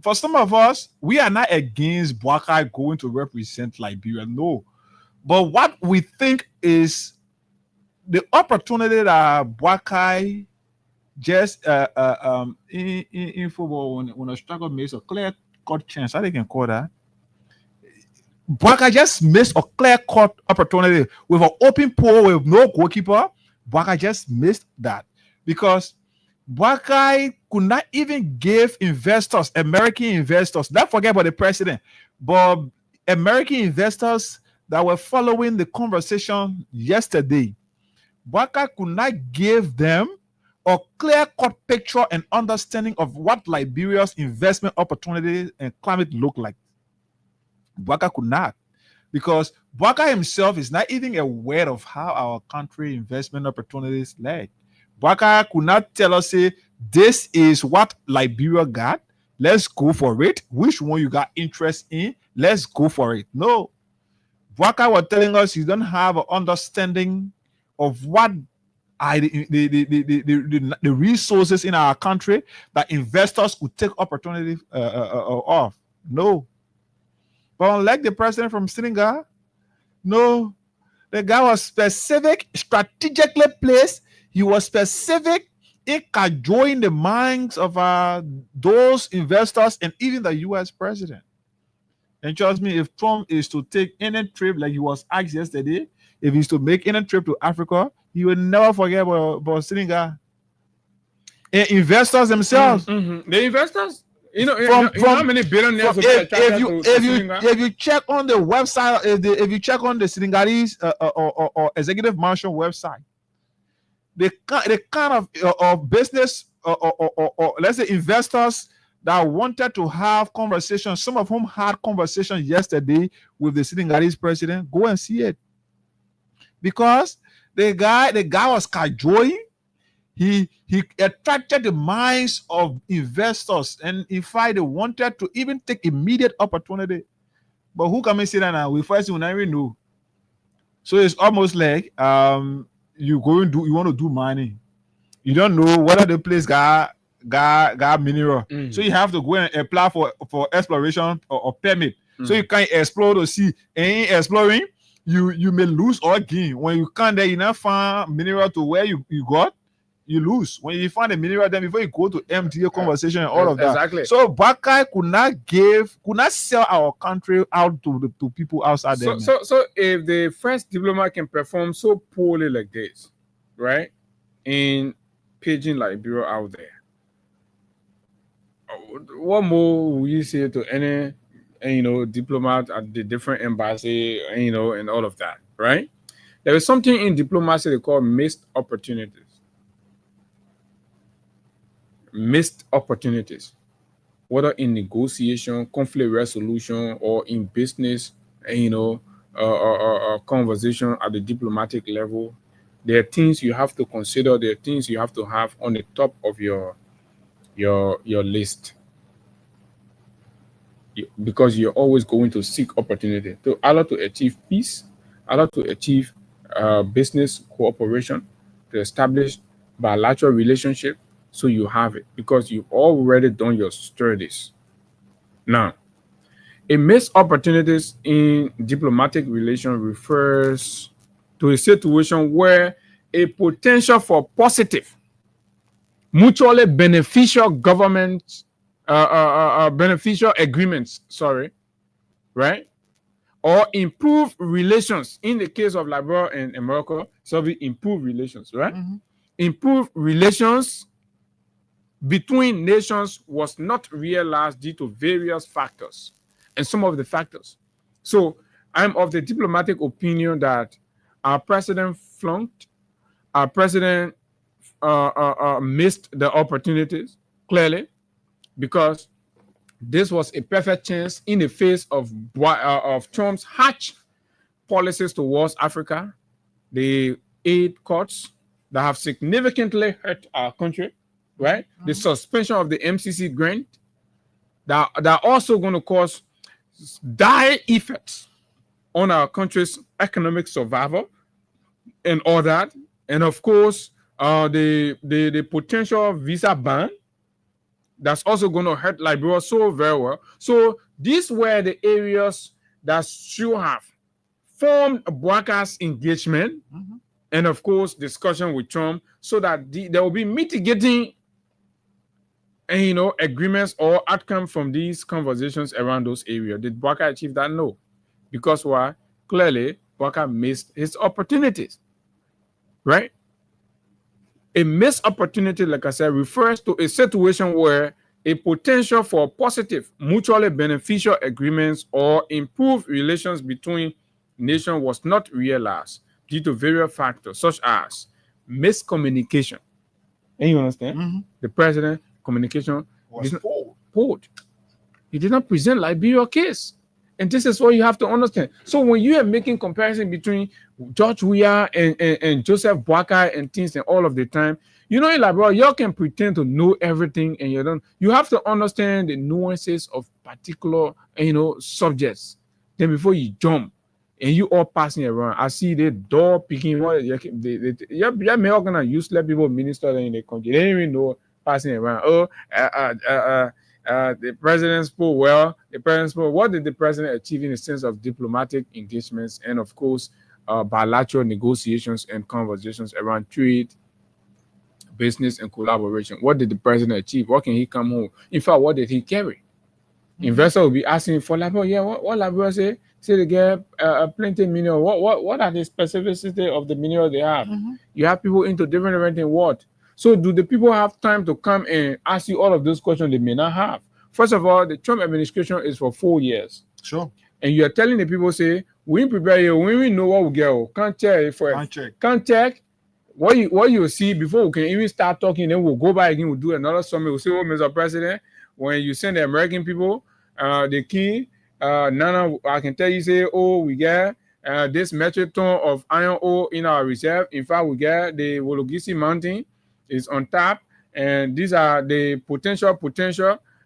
for some of us, we are not against Baka going to represent Liberia. No, but what we think is the opportunity that Baka just in football when a struggle makes a clear-cut chance, how they can call that. Baka just missed a clear-cut opportunity with an open pool with no goalkeeper. Baka just missed that because Baka could not even give investors, American investors, not forget about the president, but American investors that were following the conversation yesterday. Baka could not give them a clear-cut picture and understanding of what Liberia's investment opportunities and climate look like. Baka could not, because Baka himself is not even aware of how our country investment opportunities like. Baka could not tell us, say, this is what Liberia got, Let's go for it. Which one you got interest in? Let's go for it. No. Boakai was telling us you don't have an understanding of what are the resources in our country that investors could take opportunity of. No. But unlike the president from Senegal, no, the guy was specific, strategically placed. He was specific in cajoling the minds of those investors and even the U.S. president. And trust me, if Trump is to take any trip, like he was asked yesterday, if he's to make any trip to Africa, he will never forget about Senegal. And investors themselves. The investors, you know how many billionaires if you check on the website, if you check on the Senegalese or executive mansion website, the kind of business or let's say investors that wanted to have conversations, some of whom had conversations yesterday with the Senegalese president, go and see it. Because the guy was cajoling. He attracted the minds of investors, and in fact, they wanted to even take immediate opportunity. But who can say that now? We first will never know. So it's almost like you want to do mining. You don't know whether the place got mineral. So you have to go and apply for exploration or permit. So you can't explore to see. And exploring, you may lose or gain. When you can't there, you not find mineral to where you got, you lose. When you find a mineral, then before you go to MTA conversation and all of that. Exactly. So Boakai could not sell our country out to people outside there. So if the French diplomat can perform so poorly like this, right, in paging Liberia out there, what more will you say to any diplomat at the different embassy, and all of that, right? There is something in diplomacy they call missed opportunities. Missed opportunities, whether in negotiation, conflict resolution, or in business, conversation at the diplomatic level. There are things you have to consider. There are things you have to have on the top of your list, because you're always going to seek opportunity to allow to achieve peace, allow to achieve business cooperation, to establish bilateral relationship. So you have it because you've already done your studies. Now, a missed opportunities in diplomatic relations refers to a situation where a potential for positive, mutually beneficial beneficial agreements, right? Or improve relations. In the case of Liberia and Morocco, so we improve relations, right? Improve relations between nations was not realized due to various factors, and some of the factors. So I'm of the diplomatic opinion that our president flunked, our president missed the opportunities clearly, because this was a perfect chance in the face of Trump's harsh policies towards Africa, the aid cuts that have significantly hurt our country, right? The suspension of the MCC grant that are also going to cause dire effects on our country's economic survival and all that. And of course, the potential visa ban that's also going to hurt Liberia so very well. So these were the areas that should have formed Boakai's engagement and of course discussion with Trump, so that there will be mitigating agreements or outcome from these conversations around those areas. Did Boakai achieve that? No. Because why? Clearly, Boakai missed his opportunities, right? A missed opportunity, like I said, refers to a situation where a potential for positive, mutually beneficial agreements or improved relations between nations was not realized due to various factors, such as miscommunication. And you understand? The president communication was poor. He did not present Liberia case. And this is what you have to understand. So when you are making comparison between George Weah and Joseph Boakai and things and all of the time, You know, like, bro, y'all can pretend to know everything and you don't. You have to understand the nuances of particular, subjects. Then before you jump, and you all passing around, I see the door picking. What you're gonna useless people minister in the country. They didn't even know passing around. Oh, the president spoke well. The president spoke. What did the president achieve in the sense of diplomatic engagements and, of course, bilateral negotiations and conversations around trade, business, and collaboration? What did the president achieve? What can he come home? In fact, what did he carry? Investor will be asking for labor. Yeah, what labor say? Say they get plenty mineral. What are the specificity of the mineral they have? You have people into different things. What? So do the people have time to come and ask you all of those questions they may not have? First of all, the Trump administration is for 4 years. Sure. And you're telling the people, say, we prepare you, we know what we get. Can't check. What you see before we can even start talking, then we'll go back again, we'll do another summit. We'll say, oh, Mr. President, when you send the American people, the key, Nana, I can tell you, say, oh, we get this metric ton of iron ore in our reserve. In fact, we get the Wologisi Mountain is on top, and these are the potential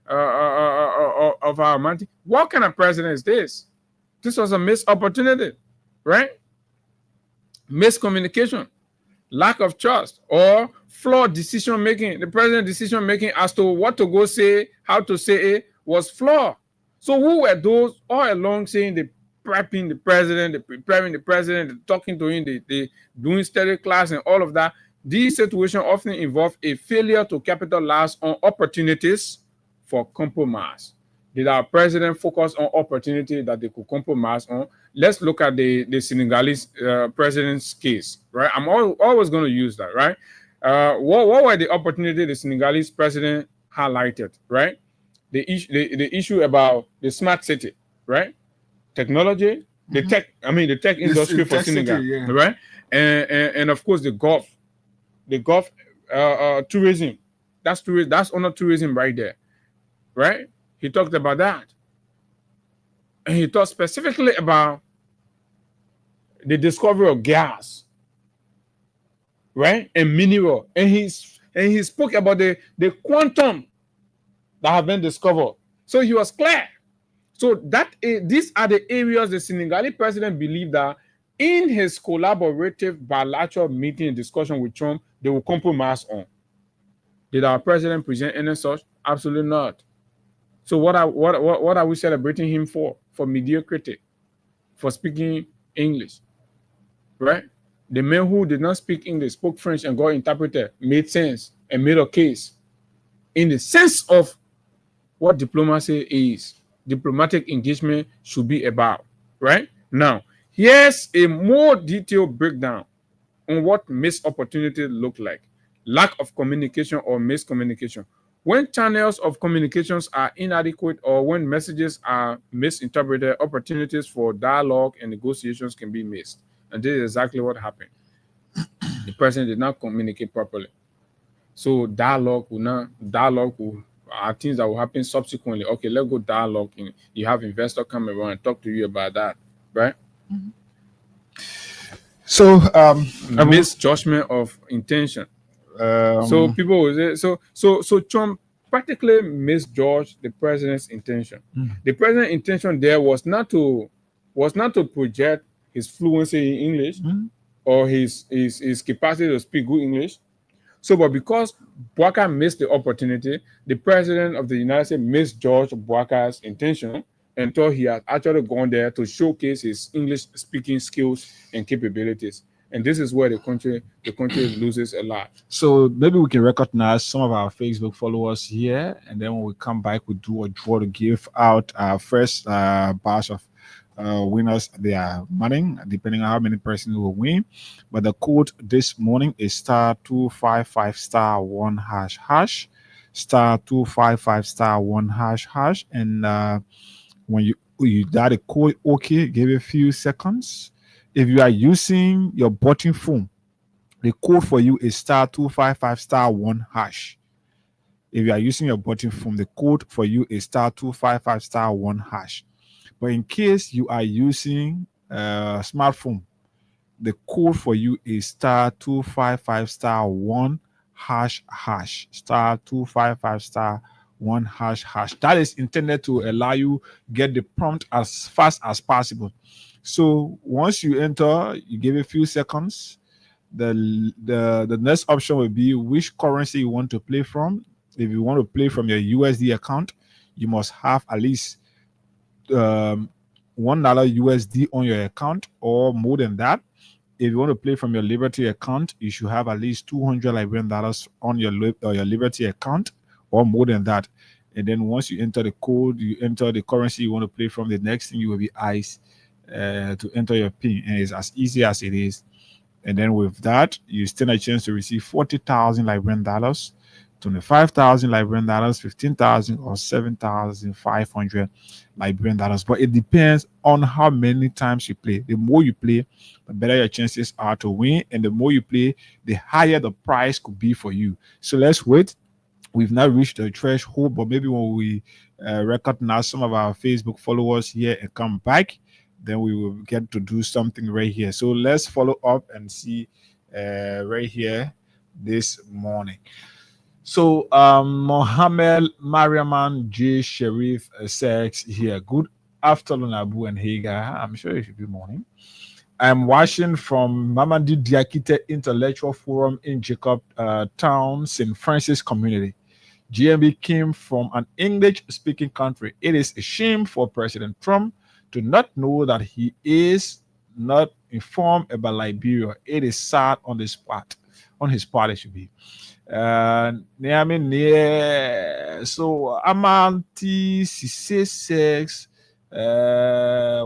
of our mountain. What kind of president is this? This was a missed opportunity, right? Miscommunication, lack of trust, or flawed decision making. The president's decision making as to what to go say, how to say it, was flawed. So who were those all along saying the prepping the president, the preparing the president, the talking to him, the doing study class and all of that? These situations often involve a failure to capitalize on opportunities for compromise. Did our president focus on opportunity that they could compromise on? Let's look at the Senegalese president's case, right? I'm always going to use that, right? What were the opportunities the Senegalese president highlighted, right? The issue about the smart city, right? Technology, the tech industry for Senegal, right? And of course the Gulf tourism. That's under tourism right there, right? He talked about that. And he talked specifically about the discovery of gas, right? And mineral. And he spoke about the quantum that have been discovered. So he was clear. So these are the areas the Senegalese president believed that in his collaborative bilateral meeting and discussion with Trump, they will compromise on. Did our president present any such? Absolutely not. So what are we celebrating him for? For mediocrity, for speaking English, right? The man who did not speak English, spoke French and got interpreted, made sense and made a case in the sense of what diplomacy is, diplomatic engagement should be about, right? Now, here's a more detailed breakdown on what missed opportunity look like. Lack of communication or miscommunication. When channels of communications are inadequate or when messages are misinterpreted, opportunities for dialogue and negotiations can be missed. And this is exactly what happened. The president did not communicate properly. So dialogue are things that will happen subsequently. Okay, let's go dialogue. You have investor come around and talk to you about that, right? Mm-hmm. So misjudgment of intention. So people will say, so Trump practically misjudged the president's intention. The president's intention there was not to project his fluency in English or his capacity to speak good English. So, but because Bouacar missed the opportunity, the president of the United States misjudged Bouacar's intention and thought he had actually gone there to showcase his English speaking skills and capabilities. And this is where the country loses a lot. So maybe we can recognize some of our Facebook followers here, and then when we come back, we do a draw to give out our first batch of winners their money, depending on how many persons will win. But the code this morning is *255*1#, *255*1#, and when you dial the code, okay, give it a few seconds. If you are using your button phone, the code for you is *255*1#. If you are using your button phone, the code for you is *255*1#. But in case you are using a smartphone, the code for you is *255*1#. hash hash star 255 star 1 hash hash. That is intended to allow you get the prompt as fast as possible. So once you enter, you give a few seconds. The next option will be which currency you want to play from. If you want to play from your USD account, you must have at least $1 USD on your account or more than that. If you want to play from your Liberty account, you should have at least $200 Liberian dollars on your Liberty account or more than that. And then once you enter the code, you enter the currency you want to play from. The next thing you will be asked to enter your PIN, and it's as easy as it is. And then with that, you stand a chance to receive 40,000 Liberian dollars, 25,000 Liberian dollars, 15,000 or 7,500 Liberian dollars. But it depends on how many times you play. The more you play, the better your chances are to win. And the more you play, the higher the price could be for you. So let's wait. We've not reached the threshold, but maybe when we recognize some of our Facebook followers here and come back, then we will get to do something right here. So let's follow up and see right here this morning. So Mohammed Mariaman J. Sharif says here, good afternoon, Abu and Hagar. I'm sure it should be morning. I'm watching from Mamadi Diakite Intellectual Forum in Jacob Town, St. Francis community. GMB came from an English-speaking country. It is a shame for President Trump to not know that he is not informed about Liberia. It is sad on his part. On his part, it should be. So Amanti C6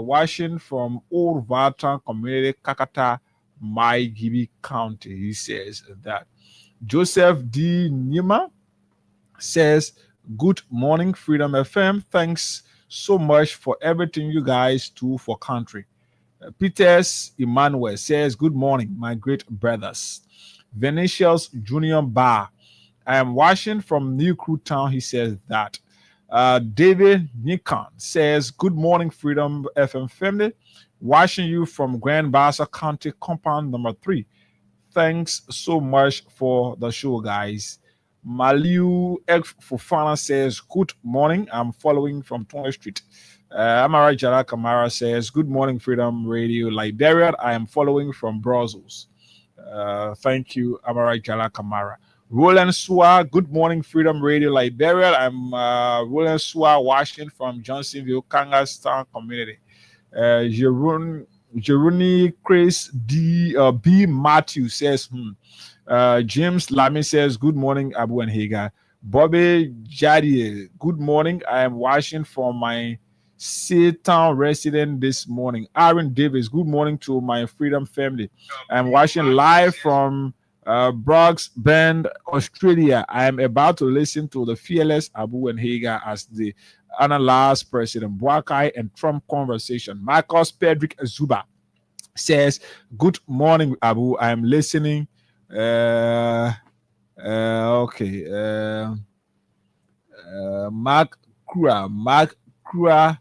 watching from Old Vartan Community, Kakata, Maigibi County. He says that. Joseph D. Nima says, good morning, Freedom FM. Thanks so much for everything you guys do for country. Peters Emmanuel says, good morning, my great brothers. Venetius Junior Bar, I am watching from New Crew Town. He says that. David Nikon says, good morning, Freedom FM family. Watching you from Grand Bassa County Compound number 3. Thanks so much for the show, guys. Maliu F. Fufana says, good morning. I'm following from 20th Street. Amara Jara Kamara says, good morning, Freedom Radio Liberia. I am following from Brussels. Thank you, Amara Jara Kamara. Roland Sua, good morning, Freedom Radio Liberia. I'm Roland Sua, watching from Johnsonville, Kangastown community. Jeruni Chris B. Matthew says, James Lamy says, good morning, Abu and Hagar. Bobby Jadie, good morning. I am watching from my Town resident this morning. Aaron Davis, good morning to my Freedom family. I'm watching live from Brogs Bend, Australia. I am about to listen to the fearless Abu and Hagar as the analyze President Boakai and Trump conversation. Marcus Pedrick Zuba says, good morning, Abu. I am listening. Mark Krua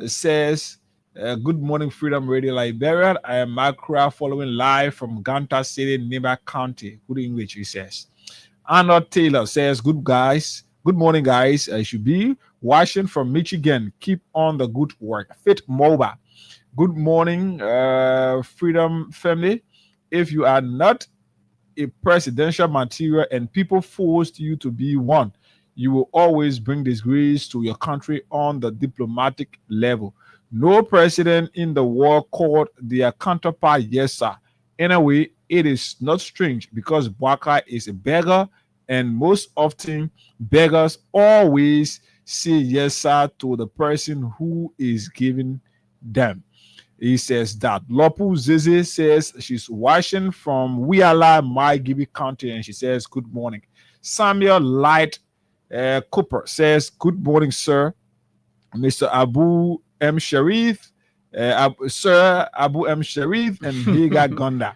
says, good morning, Freedom Radio Liberia. I am Mark Krua, following live from Ganta City, Neba County. Good English, he says. Arnold Taylor says, good morning, guys. I should be watching from Michigan. Keep on the good work. Fit Moba, good morning, Freedom family. If you are not a presidential material and people forced you to be one, you will always bring disgrace to your country on the diplomatic level. No president in the world called their counterpart yes, sir. In a way, it is not strange because Boakai is a beggar, and most often beggars always say yes, sir, to the person who is giving them. He says that. Lopu Zizi says she's watching from Wiala, Maigibi County, and she says, good morning. Samuel Light Cooper says, good morning, sir. Mr. Abu M. Sharif, Sir Abu M. Sharif, and Higa Gonda.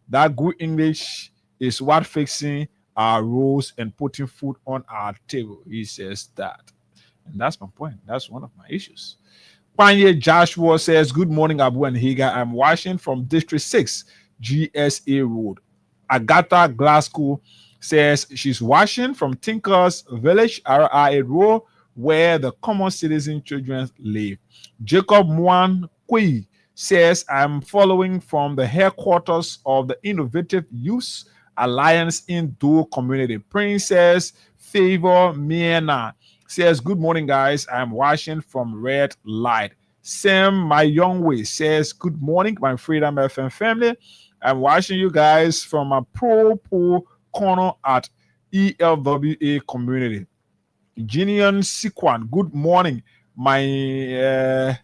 That good English is what fixing our roles and putting food on our table. He says that. And that's my point. That's one of my issues. Panye Joshua says, good morning, Abu and Higa. I'm watching from District 6, GSA Road. Agatha Glasgow says she's watching from Tinkers Village, RRA Road, where the common citizen children live. Jacob Mwan Kui says, I'm following from the headquarters of the Innovative Youth Alliance in Dual Community. Princess Favor Miena says, good morning, guys. I'm watching from Red Light. Sam Mayongwe says, good morning, my Freedom FM family. I'm watching you guys from a pro pool corner at ELWA community. Ginian Sikwan, good morning, my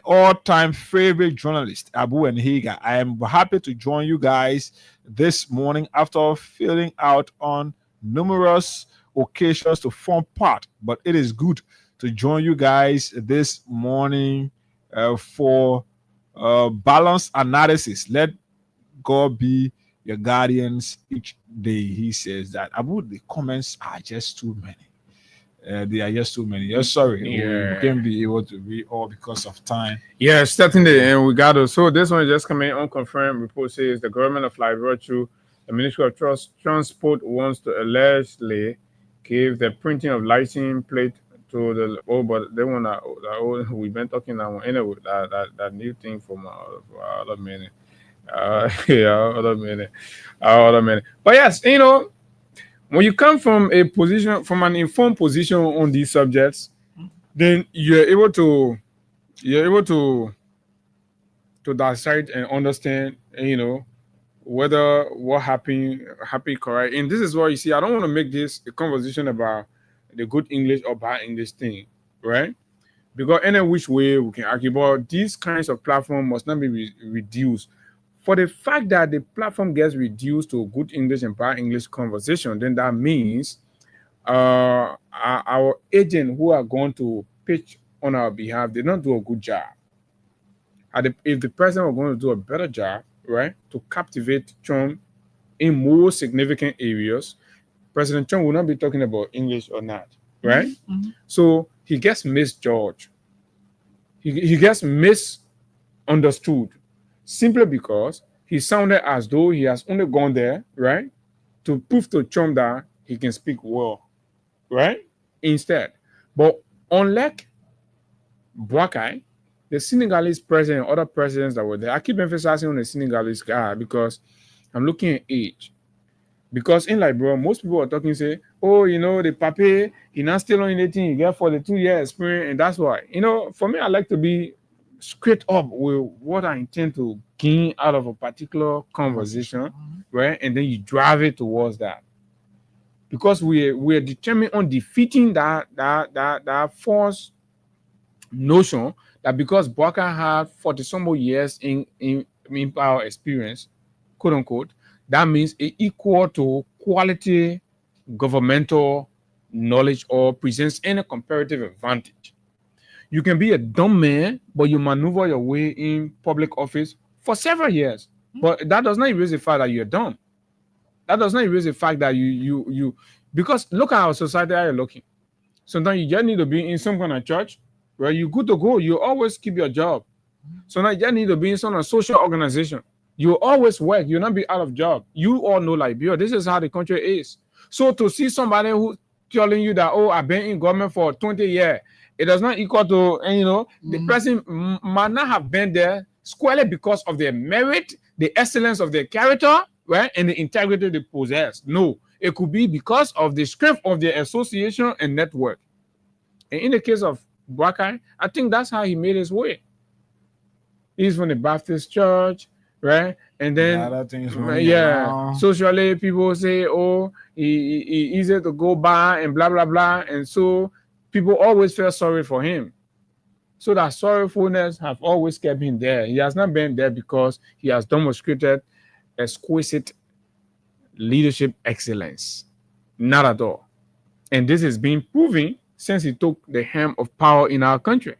all-time favorite journalist, Abu Enhiga. I am happy to join you guys this morning after filling out on numerous occasions to form part, but it is good to join you guys this morning for balanced analysis. Let God be your guardians each day. He says that. Abu, the comments are just too many. They are just too many. Yes, sorry. We can't be able to read all because of time. Yeah, certainly. And we got to. So this one is just coming unconfirmed. Report says the government of Liberia, through the Ministry of Transport, wants to allegedly give the printing of license plate to the but they want that. We've been talking that one anyway. That new thing from other minute. Other minute. But yes, you know, when you come from a position, from an informed position on these subjects, then you're able to dissect and understand, you know, whether what happened correct. And this is what you see. I don't want to make this a conversation about the good English or bad English thing, right? Because any which way we can argue, but these kinds of platforms must not be reduced. For the fact that the platform gets reduced to good English and bad English conversation, then that means our agent who are going to pitch on our behalf, they don't do a good job. If the president were going to do a better job, right, to captivate Trump in more significant areas, President Trump will not be talking about English or not, right? Mm-hmm. So he gets misjudged. He gets misunderstood simply because he sounded as though he has only gone there, right, to prove to Trump that he can speak well, right? Instead. But unlike Boakai, the Senegalese president and other presidents that were there, I keep emphasizing on the Senegalese guy because I'm looking at age. Because in Liberia, most people are talking, say, oh, you know, the papi, he not still only 18, he get 42-year experience, and that's why. You know, for me, I like to be straight up with what I intend to gain out of a particular conversation, right? And then you drive it towards that. Because we're determined on defeating that false notion that because Boakai had 40-some more years in power experience, quote unquote, that means it equal to quality governmental knowledge or presents any comparative advantage. You can be a dumb man, but you maneuver your way in public office for several years. But that does not erase the fact that you're dumb. That does not erase the fact that you because look at our society how you're looking. Sometimes you just need to be in some kind of church where you're good to go. You always keep your job. Sometimes you just need to be in some social organization. You always work. You'll not be out of job. You all know Liberia. This is how the country is. So to see somebody who telling you that, oh, I've been in government for 20 years, it does not equal to, and you know, the person might not have been there squarely because of their merit, the excellence of their character, right, and the integrity they possess. No, it could be because of the strength of their association and network. And in the case of Boakai, I think that's how he made his way. He's from the Baptist church, right? And then, socially, people say, oh, he easy to go by and blah, blah, blah. And so people always feel sorry for him. So that sorrowfulness have always kept him there. He has not been there because he has demonstrated exquisite leadership excellence. Not at all. And this is being proven since he took the helm of power in our country.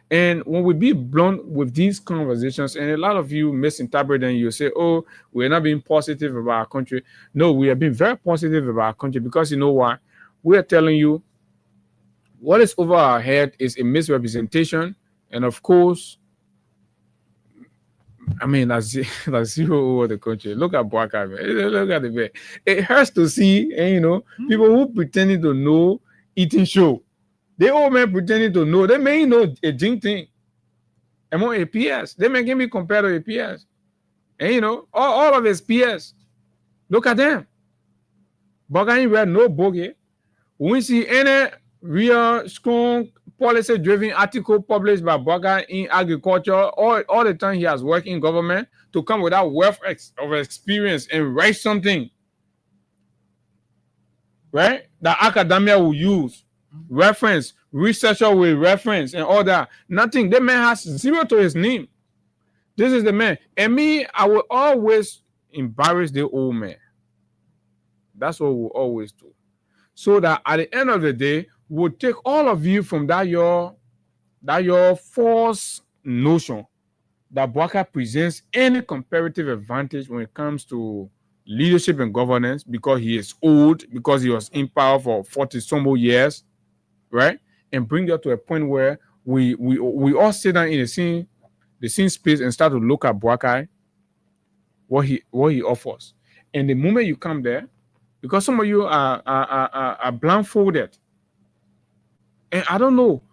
And when we be blunt with these conversations, and a lot of you misinterpret and you say, oh, we're not being positive about our country. No, we are being very positive about our country because you know what? We're telling you what is over our head is a misrepresentation. And of course, I mean, that's zero over the country. Look at Boakai, man. Look at the man. It hurts to see, and people who pretending to know eating show. They all men pretending to know. They may know a jing thing. Among APS, they may give me compared to APS. And all of his PS. Look at them. Boakai read no bogey. We see any real strong policy-driven article published by Boakai in agriculture. All the time he has worked in government to come with that wealth of experience and write something, right? That academia will use, reference, researcher will reference, and all that. Nothing. The man has zero to his name. This is the man. And me, I will always embarrass the old man. That's what we'll always do. So that at the end of the day, we'll take all of you from that your false notion that Boakai presents any comparative advantage when it comes to leadership and governance because he is old, because he was in power for 40-some years, right? And bring you to a point where we all sit down in the same space and start to look at Boakai, what he offers. And the moment you come there, because some of you are blindfolded. And I don't know,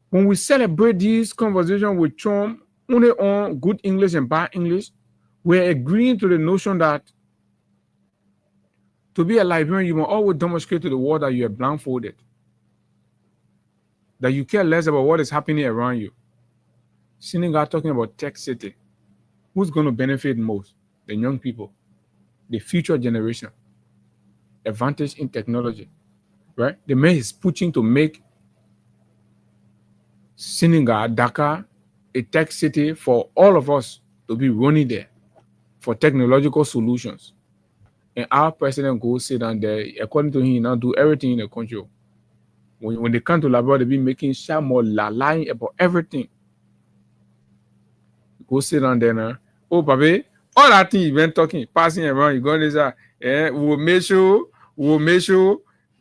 when we celebrate these conversations with Trump, only on good English and bad English, we're agreeing to the notion that to be a Liberian, you must always demonstrate to the world that you are blindfolded, that you care less about what is happening around you. Senegal talking about tech city. Who's going to benefit most? The young people, the future generation. Advantage in technology, right? The man is pushing to make Senegal, Dakar, a tech city for all of us to be running there for technological solutions. And our president goes sit down there, according to him, now do everything in the country. When they come to Liberia, they be making shamor, lying about everything. Go sit down there now. Oh, baby, all that thing you've been talking, passing around, you go this, we'll make sure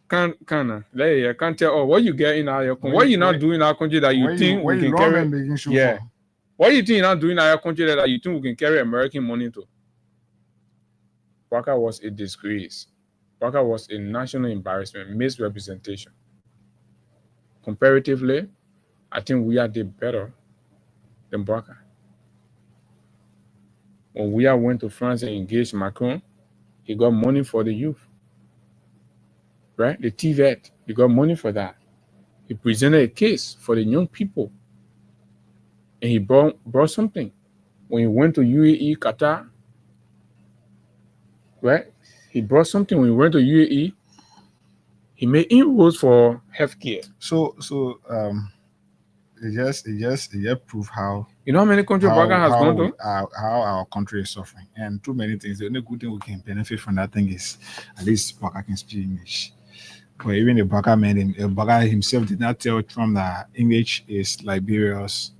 can't tell what you get in our country. What you not doing in our country that you think we can carry? Yeah. What do you think you're not doing in our country that you think we can carry American money to? Boakai was a disgrace. Boakai was a national embarrassment, misrepresentation. Comparatively, I think we did better than Boakai. When we went to France and engaged Macron, he got money for the youth. Right? The TVET, he got money for that. He presented a case for the young people. And he brought something. When he went to UAE, Qatar, right? He brought something when he went to UAE. He made inroads for healthcare. So it just prove how how many countries Boakai has gone to? How our country is suffering. And too many things. The only good thing we can benefit from that thing is at least Boakai can speak English. But even the Boakai himself did not tell Trump that English is Liberia's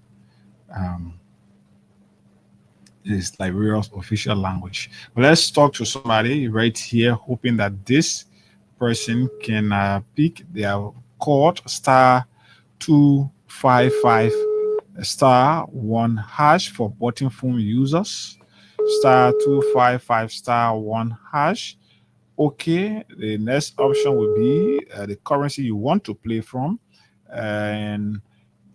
official language. But let's talk to somebody right here, hoping that this person can pick their code *255*1# for button phone users. *255*1#. Okay, the next option will be the currency you want to play from, and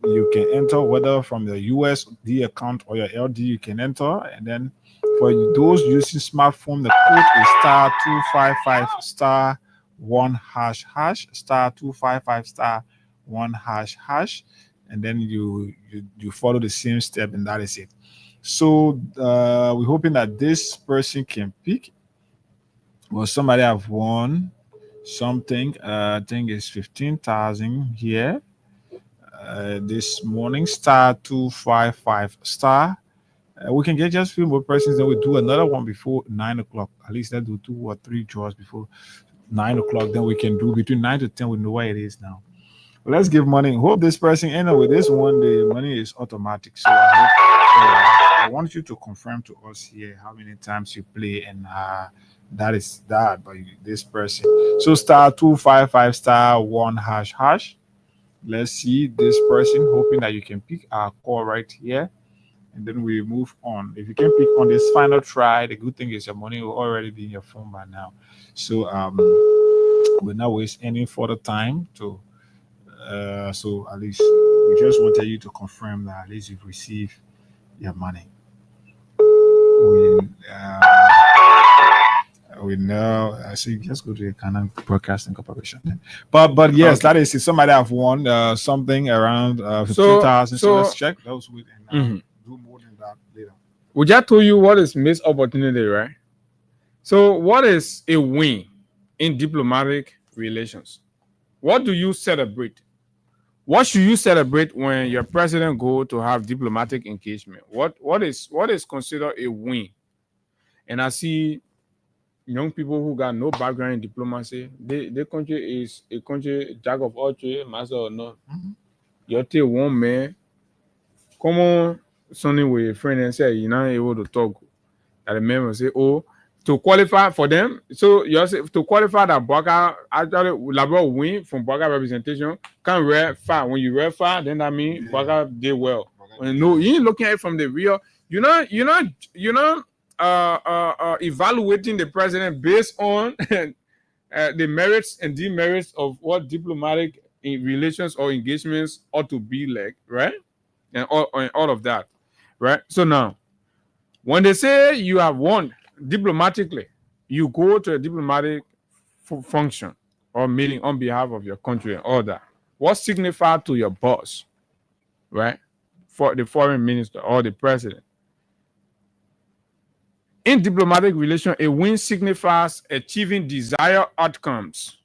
you can enter whether from the USD account or your LD. You can enter, and then for those using smartphone, the code is *255*1#, *255*1#, and then you follow the same step, and that is it. So we're hoping that this person can pick. Well, somebody have won something. I think it's 15,000 here this morning. *255*. We can get just a few more persons, then we do another one before 9 o'clock. At least let's do 2 or 3 draws before 9 o'clock. Then we can do between 9 to 10. We know where it is now. Well, let's give money. Hope this person with this one. The money is automatic. So I want you to confirm to us here how many times you play, and that is that by this person. So *255*1#. Let's see this person, hoping that you can pick our call right here, and then we move on. If you can pick on this final try, the good thing is your money will already be in your phone by now. So we're not waste any further time to. So at least we just wanted you to confirm that at least you've received your money. We know. So you just go to the Canon Broadcasting Corporation. Then. But yes, that is if somebody have won something around 15,000. So let's check those with and do more than that later. We just told you what is missed opportunity, right? So what is a win in diplomatic relations? What do you celebrate? What should you celebrate when your president go to have diplomatic engagement? What is considered a win? And I see young people who got no background in diplomacy. Their country is a country jack of all trades, master or not. You take one man, come on, something with a friend and say you're not able to talk. And the man will say, "Oh, to qualify for them." So you say to qualify that Bwaka actually Labor win from Bwaka representation can read far. When you read far, then that means Bwaka did well. No, you ain't looking at it from the real. You're not evaluating the president based on the merits and demerits of what diplomatic relations or engagements ought to be like, right? And all of that, right? So now, when they say you have won diplomatically, you go to a diplomatic function or meeting on behalf of your country and all that. What signifies to your boss, right? For the foreign minister or the president. In diplomatic relations, a win signifies achieving desired outcomes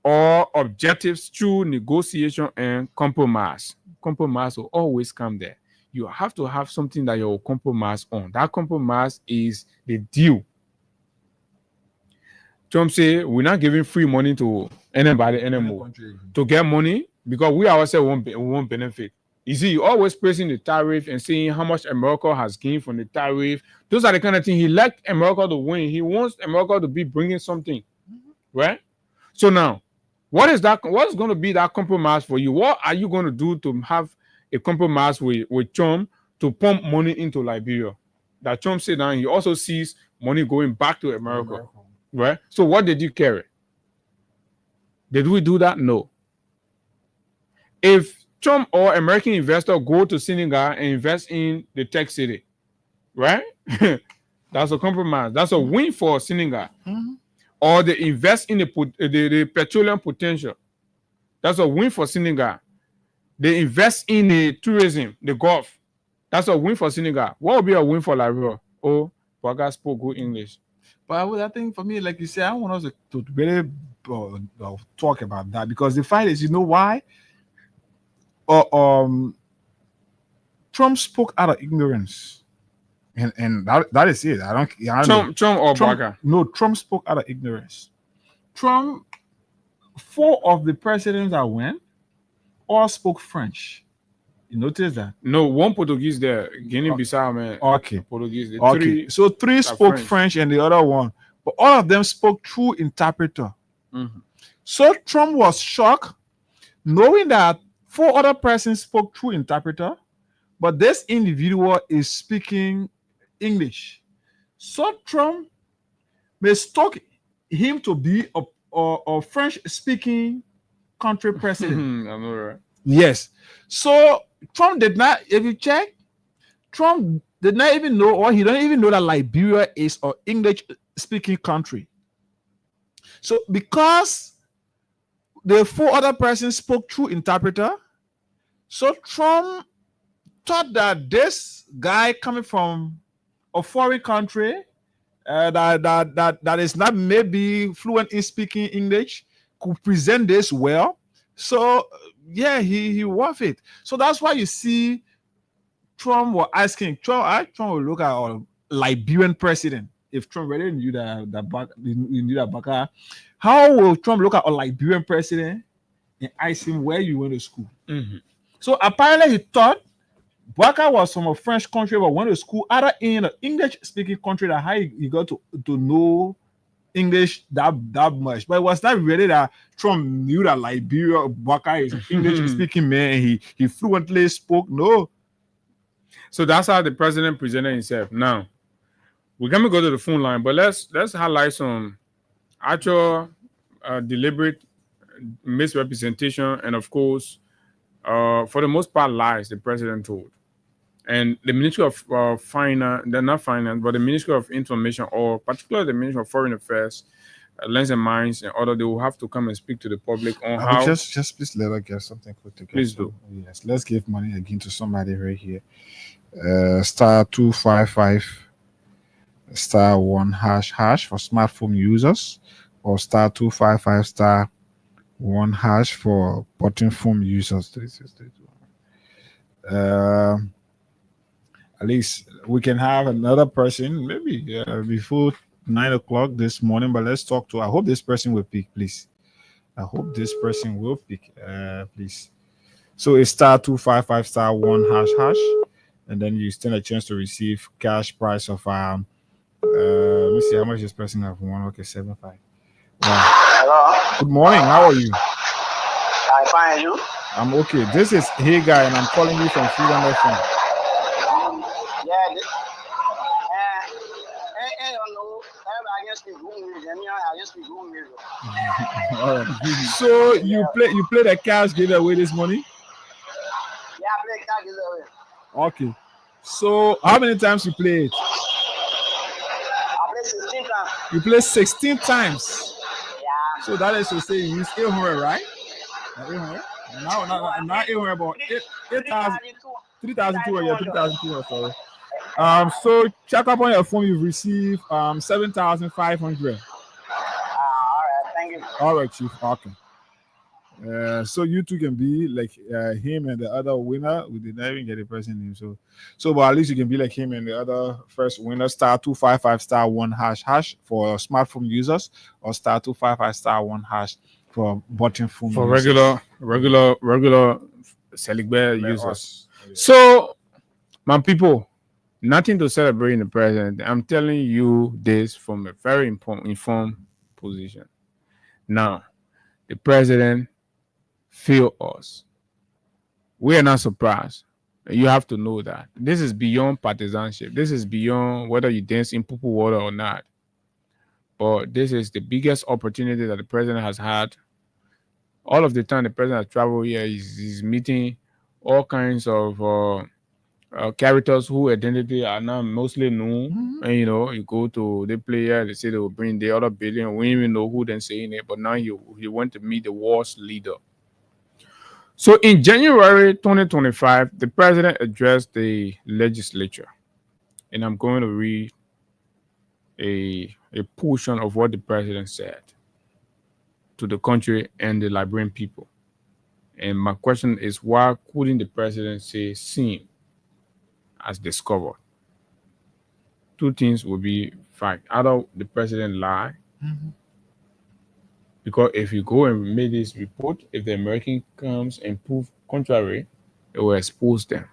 or objectives through negotiation and compromise. Compromise will always come there. You have to have something that you will compromise on. That compromise is the deal. Trump say we're not giving free money to anybody anymore to get money because we ourselves won't benefit. You see, you always praising the tariff and saying how much America has gained from the tariff. Those are the kind of things he likes America to win. He wants America to be bringing something, right? So now, what is going to be that compromise for you? What are you going to do to have a compromise with Trump to pump money into Liberia? That Trump said now he also sees money going back to America, right? So what did you carry? Did we do that? No. If Trump or American investor go to Senegal and invest in the tech city, right? That's a compromise. That's a win for Senegal. Or they invest in the petroleum potential. That's a win for Senegal. They invest in the tourism, the Gulf. That's a win for Senegal. What would be a win for Liberia? Oh, Bwaka spoke good English. But I think for me, like you said, I want us to really talk about that because the fact is, you know why? Trump spoke out of ignorance, and that is it. I don't Trump or Bwaka? No, Trump spoke out of ignorance. Trump, 4 of the presidents that went all spoke French. You notice that? No, one Portuguese there, Guinea-Bissau, man. Okay, Portuguese. Okay, so 3 spoke French and the other one, but all of them spoke through interpreter. So Trump was shocked knowing that 4 other persons spoke through interpreter, but this individual is speaking English. So Trump mistook him to be a French-speaking country president. I know, right? Yes. So Trump did not, if you check, Trump did not even know, or he don't even know that Liberia is an English-speaking country. So because the 4 other persons spoke through interpreter, so Trump thought that this guy coming from a foreign country that is not maybe fluent in speaking English could present this well. So yeah, he worth it. So that's why you see Trump was asking Trump will look at a Liberian president. If Trump really knew that Bwaka, how will Trump look at a Liberian president and ask him where you went to school? So apparently he thought Bwaka was from a French country but went to school either in an English-speaking country that how he got to know English that much. But it was not really that Trump knew that Liberia Bwaka is an English-speaking man and he fluently spoke. No. So that's how the president presented himself. Now, we're going to go to the phone line, but let's highlight some actual deliberate misrepresentation and, of course, for the most part, lies the president told. And the Ministry of Finance, they're not finance, but the Ministry of Information, or particularly the Ministry of Foreign Affairs, Lands and Mines, and other, they will have to come and speak to the public on how. Just please let us get something quick to get. Please do. Yes, let's give money again to somebody right here. Star 255 star 1 hash for smartphone users, or star 255 star 1 hash for button phone users. At least we can have another person maybe before 9 o'clock this morning, but let's talk to. I hope this person will pick, please. I hope this person will pick, please. So it's star 255 star 1 hash, and then you stand a chance to receive cash price of let me see how much this person have won. Okay, 75. Wow. Hello. Good morning. How are you? I'm fine. You? I'm okay. This is Hey Guy, and I'm calling you from Freedom FM. Yeah. You know, I just speak good music. I just speak good music. All right. So you play the cash giveaway this morning? Yeah, I play cash giveaway. Okay. So how many times you play it? I play 16 times. You play 16 times. Yeah. So that is to say you use 800, right? 800? Not 800, but 8,000. 3,200, yeah, 3,200, sorry. So check up on your phone, you've received 7,500. All right, thank you. All right, Chief. Okay. So you two can be like him and the other winner. We did not even get the person name, so but at least you can be like him and the other first winner. Star 255 star 1 hash for smartphone users, or star 255 star 1 hash for button phone for users. regular Seligbe users. So, my people, nothing to celebrate in the president. I'm telling you this from a very informed position. Now, the president failed us. We are not surprised. You have to know that. This is beyond partisanship. This is beyond whether you dance in poo water or not. But this is the biggest opportunity that the president has had. All of the time the president has traveled here, he's meeting all kinds of characters whose identity are now mostly known. Mm-hmm. And you go to the player, they say they will bring the other billion. We don't even know who they're saying it, but now he went to meet the war's leader. So in January 2025, the president addressed the legislature, and I'm going to read a portion of what the president said to the country and the Liberian people. And my question is, why couldn't the president say seen as discovered? Two things will be fact. Either the president lie, mm-hmm. because if you go and make this report, if the American comes and prove contrary, it will expose them.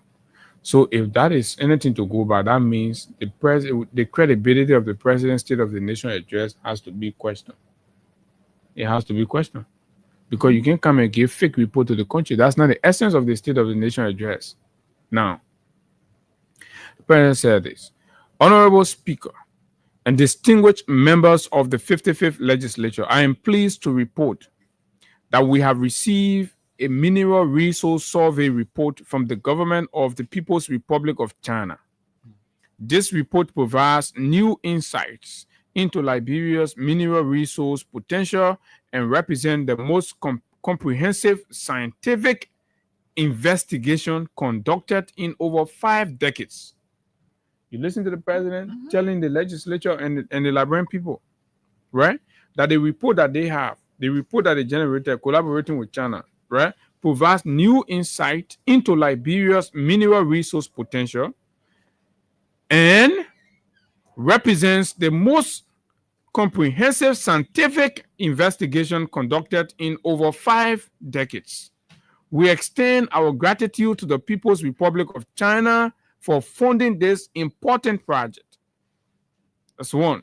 So if that is anything to go by, that means the credibility of the president's State of the Nation address has to be questioned. It has to be questioned. Because you can come and give fake report to the country. That's not the essence of the State of the Nation address. Now, the president said this: Honorable Speaker and distinguished members of the 55th Legislature, I am pleased to report that we have received a mineral resource survey report from the government of the People's Republic of China. This report provides new insights into Liberia's mineral resource potential and represent the most comprehensive scientific investigation conducted in over 5 decades. You listen to the president mm-hmm. telling the legislature and the Liberian people, right, that the report that they have, the report that they generated collaborating with China, right, provides new insight into Liberia's mineral resource potential and represents the most comprehensive scientific investigation conducted in over 5 decades. We extend our gratitude to the People's Republic of China for funding this important project. That's one.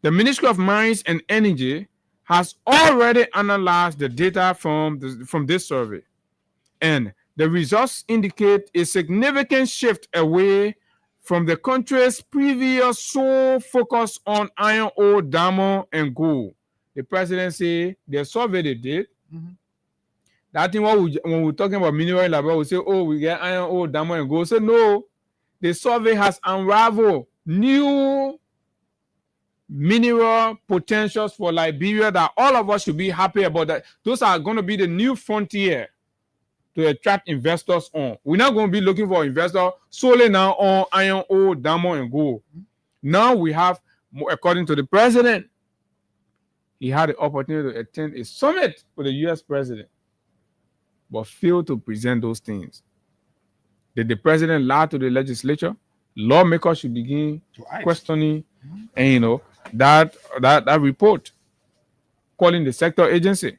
The Ministry of Mines and Energy has already analyzed the data from this survey, and The results indicate a significant shift away from the country's previous sole focus on iron ore, diamond, and gold. The president said the survey they did. That thing when we're talking about mineral in Liberia, we say, oh, we get iron ore, diamond, and gold. So no, the survey has unraveled new mineral potentials for Liberia that all of us should be happy about. That those are going to be the new frontier to attract investors on. We're not going to be looking for investors solely now on iron ore, diamond, and gold. Now we have, according to the president, he had the opportunity to attend a summit with the U.S. president, but failed to present those things. Did the president lie to the legislature? Lawmakers should begin questioning, and that report, calling the sector agency.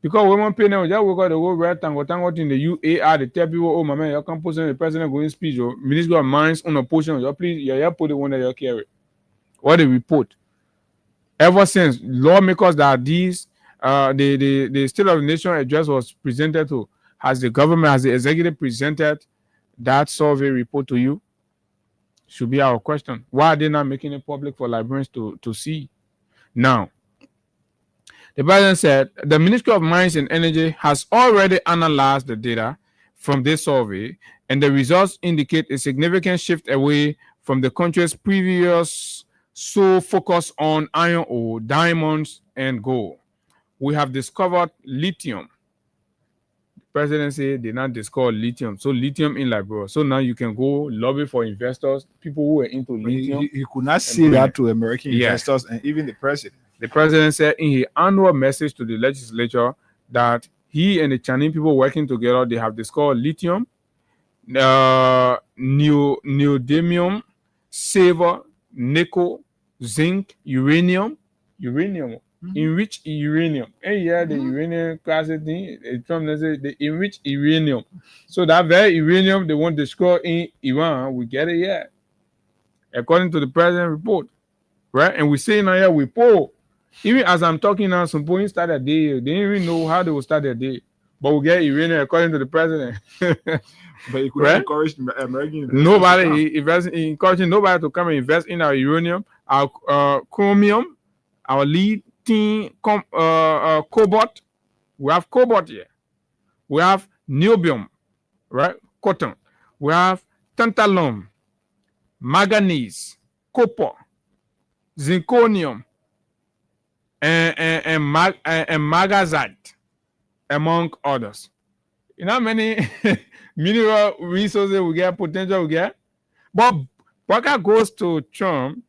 Because we want to pay now, we got the whole red tango in the UAR, they tell people, oh my man, you can't post the president going speech, your Ministry of Mines on a portion, you please, you put the one that you carry. What the report? Ever since lawmakers that these the State of the Nation address was presented to, has the government, has the executive presented that survey report to you? Should be our question. Why are they not making it public for Liberians to see? Now, the president said the Ministry of Mines and Energy has already analyzed the data from this survey, and the results indicate a significant shift away from the country's previous sole focus on iron ore, diamonds, and gold. We have discovered lithium. The president said they not discover lithium. So lithium in Liberia. So now you can go lobby for investors, people who are into lithium. He could not say that to American investors and even the president. The president said in his annual message to the legislature that he and the Chinese people working together, they have discovered lithium, neodymium, silver, nickel, zinc, uranium, enriched uranium. And yeah, the uranium class thing, Trump says the enriched uranium. So that very uranium they want to score in Iran, we get it yet. According to the president report. Right? And we say now here we poll. Even as I'm talking now, some people start a day. They didn't even know how they will start their day. But we get uranium according to the president. But he could encourage American investors. Encouraging nobody to come and invest in our uranium, our chromium, our lead, tin, cobalt. We have cobalt here. We have niobium, right? Cotton. We have tantalum, manganese, copper, zirconium, and magazite, among others. You know how many mineral resources we get, potential we get? But Baka goes to Trump.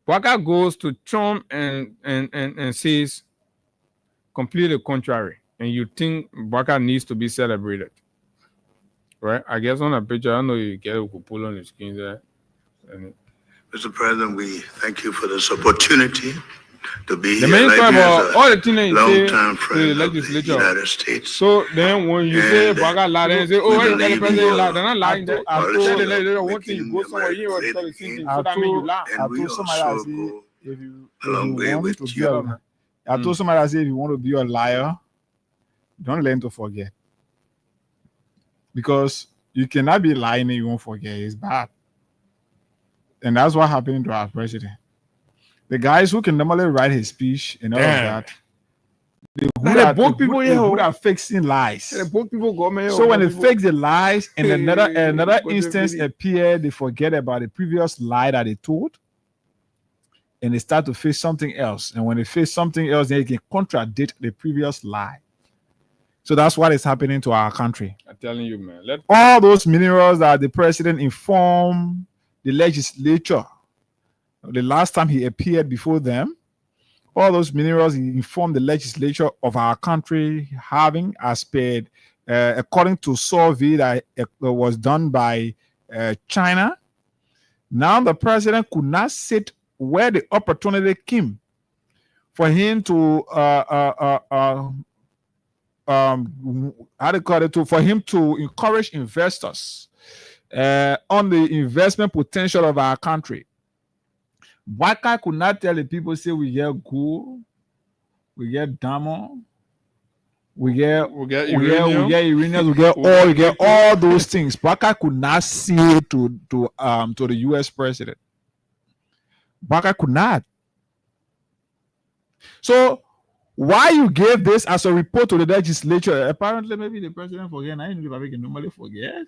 Baka goes to Trump and says completely the contrary. And you think Baka needs to be celebrated. Right? I guess on a picture, I know you get a pull on the screen there. Mr. President, we thank you for this opportunity to be the here. main time all the things long-time friend of the legislature. United States. So then when you say Baga lie, they say, oh, wait, the president lie. They're not lying. I told one thing, you go somewhere, you want to tell the same thing. So that means you lie. I told somebody I say, if you want to be I told somebody I say, if you want to be a liar, don't learn to forget. Because you cannot be lying and you won't forget. It's bad. And that's what happened to our president. The guys who can normally write his speech and all of that, they good at fixing lies. So when they fix the lies and another instance appear, they forget about the previous lie that they told, and they start to face something else. And when they face something else, they can contradict the previous lie. So that's what is happening to our country. I'm telling you, man. All those minerals that the president informed the legislature the last time he appeared before them, all those minerals he informed the legislature of our country having as per according to survey that was done by China. Now the president could not sit where the opportunity came for him to for him to encourage investors on the investment potential of our country. Waka could not tell the people, say we get gold, we get diamond, we get uranium. we get uranium, we get oil, we get all those things. Baka could not say to the US president. Baka could not. So why you gave this as a report to the legislature? Apparently, maybe the president forget. I didn't know if I can normally forget.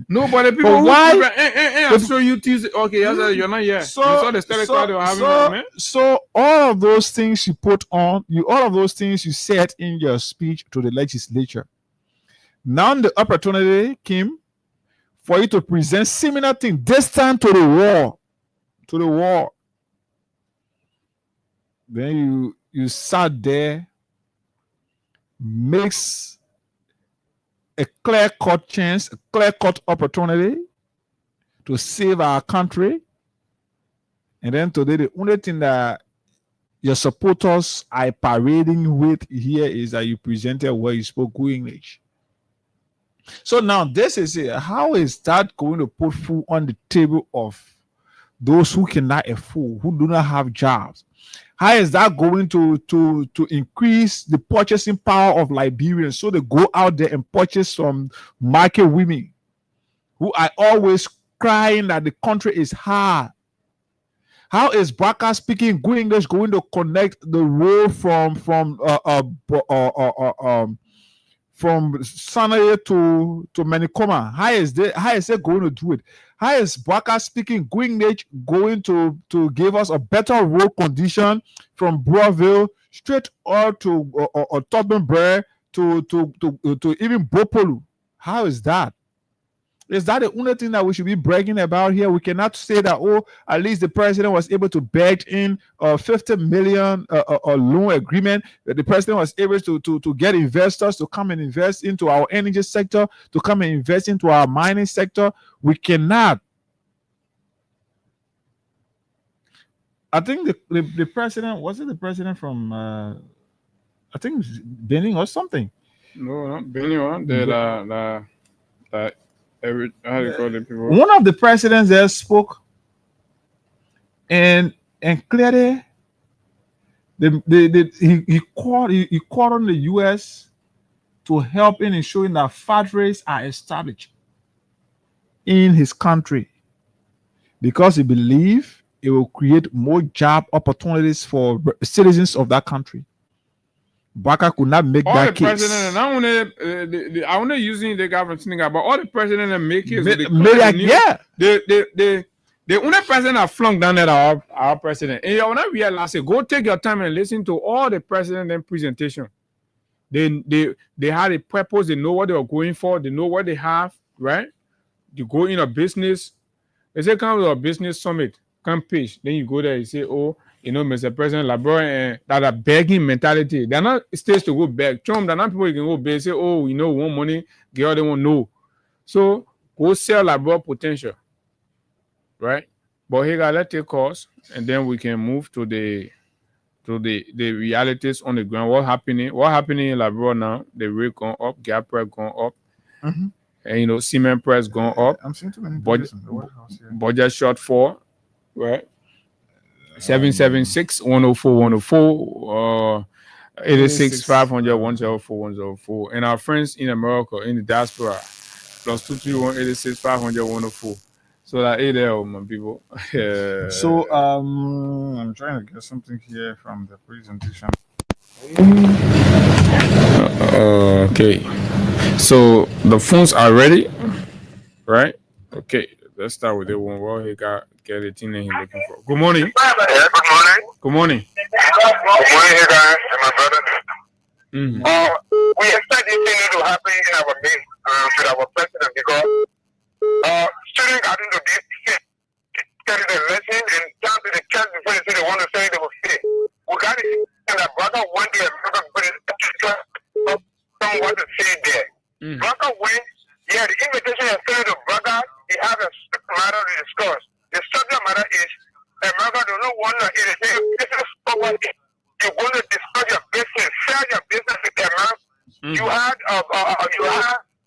No, but the people why? So you tease. Okay, yes, you're not here. So, you saw the telecard they were having. So all of those things you put on, all of those things you said in your speech to the legislature. Now the opportunity came for you to present similar thing, this time to the war. To the war. Then you sat there, makes a clear-cut chance, a clear-cut opportunity to save our country. And then today, the only thing that your supporters are parading with here is that you presented where you spoke good English. So now this is it. How is that going to put food on the table of those who cannot afford, who do not have jobs? How is that going to increase the purchasing power of Liberians so they go out there and purchase from market women who are always crying that the country is hard? How is Baka speaking good English going to connect the road from Sanaye to Manikoma? How is it going to do it? How is Baka speaking good English going to give us a better road condition from Broadville straight up to Tottenham Bray to even Bopolu? How is that? Is that the only thing that we should be bragging about here? We cannot say that, oh, at least the president was able to beg in a 50 million loan agreement. That the president was able to get investors to come and invest into our energy sector, to come and invest into our mining sector. We cannot. I think the president, was it the president from, I think Benin or something? No, not Benin. How do you call it, people? One of the presidents there spoke and clearly he called on the US to help in ensuring that factories are established in his country because he believes it will create more job opportunities for citizens of that country. Baka could not make all that the case. President, and I want to using the government thing about all the president and make it. The only president that flung down at our president. And you want to realize it. Go take your time and listen to all the president and presentation. They had a purpose. They know what they were going for. They know what they have. Right? You go in a business. They say come to a business summit. Come pitch. Then you go there. You say, oh. You know, Mr. President, Labrador, that are begging mentality. They're not states to go beg. Trump, they're not people you can go beg. Say, oh, you know, we want money. Get all they want no. So go sell Labrador potential, right? But here, let's take course, and then we can move to the realities on the ground. What happening in Labrador now? The rate going up, gas price going up, and you know, cement price going up. I'm seeing too many budget shortfall, right? 776 104 104 86 500 104 104 and our friends in America in the diaspora plus 231 86 500 104. So that is there, my people. So I'm trying to get something here from the presentation. Okay, so the phones are ready, right? Okay, let's start with the one. Well, he got get the thing that he's looking for. Good morning. Yeah, good morning. Good morning. Good morning, you guys, and my brother. Mm-hmm. We expect this thing to happen in our midst with our president because students are going to be study the lesson and down to the camp before they say they want to say they will stay. We got to see that brother one day everybody don't want to stay there. Brother went, yeah, the invitation is sent to brother. He has a matter to discuss. The subject matter is America do not want to say this is what you're going to discuss your business, share your business with America. You had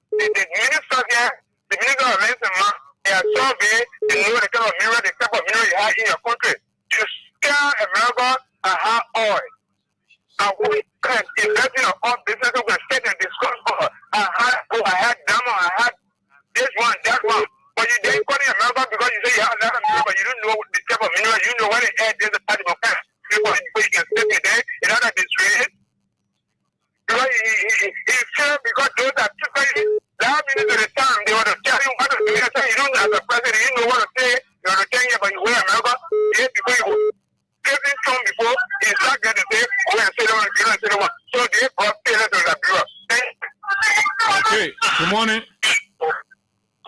the minister here, the minister of Lands and Mines, they are so big, they know the kind of mineral, the type of mineral you have in your country. You scare America and have oil. And we can invest in our own business, we can set the you have a lot of mineral, but you don't know the type of mineral. You know when it adds in the part of the people you can step in there in order to trade. Because he failed because those are typically that minutes at a time they want to tell you what to do. You don't as a president, you know what to say. You want to tell you, but you wear America. Yeah, before you getting Trump before, he's not going to say, oh, I say no one, you don't say no one. So they brought Taylor to the bureau. Okay, good morning.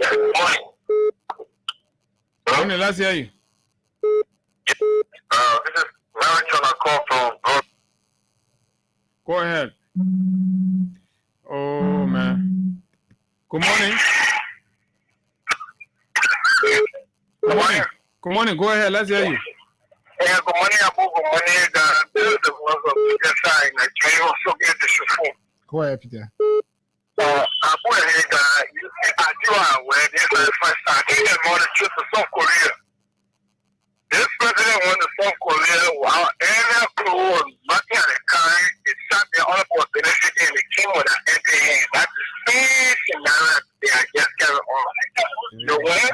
Good morning. Morning, let's hear you. This is Marathon. I call from. Go ahead. Oh man. Good morning. Good morning. Good morning. Go ahead. Let's hear you. Yeah, good morning. Good morning. The ones of the side. I also get the phone. Go ahead, Peter. Abu Hega, as you are aware, this is the first time he wanted to trip to South Korea. This president went to South Korea while any crew and nothing at the time is sat there all about benefiting the king with an NPA. That's the same scenario they are just carrying on. The way,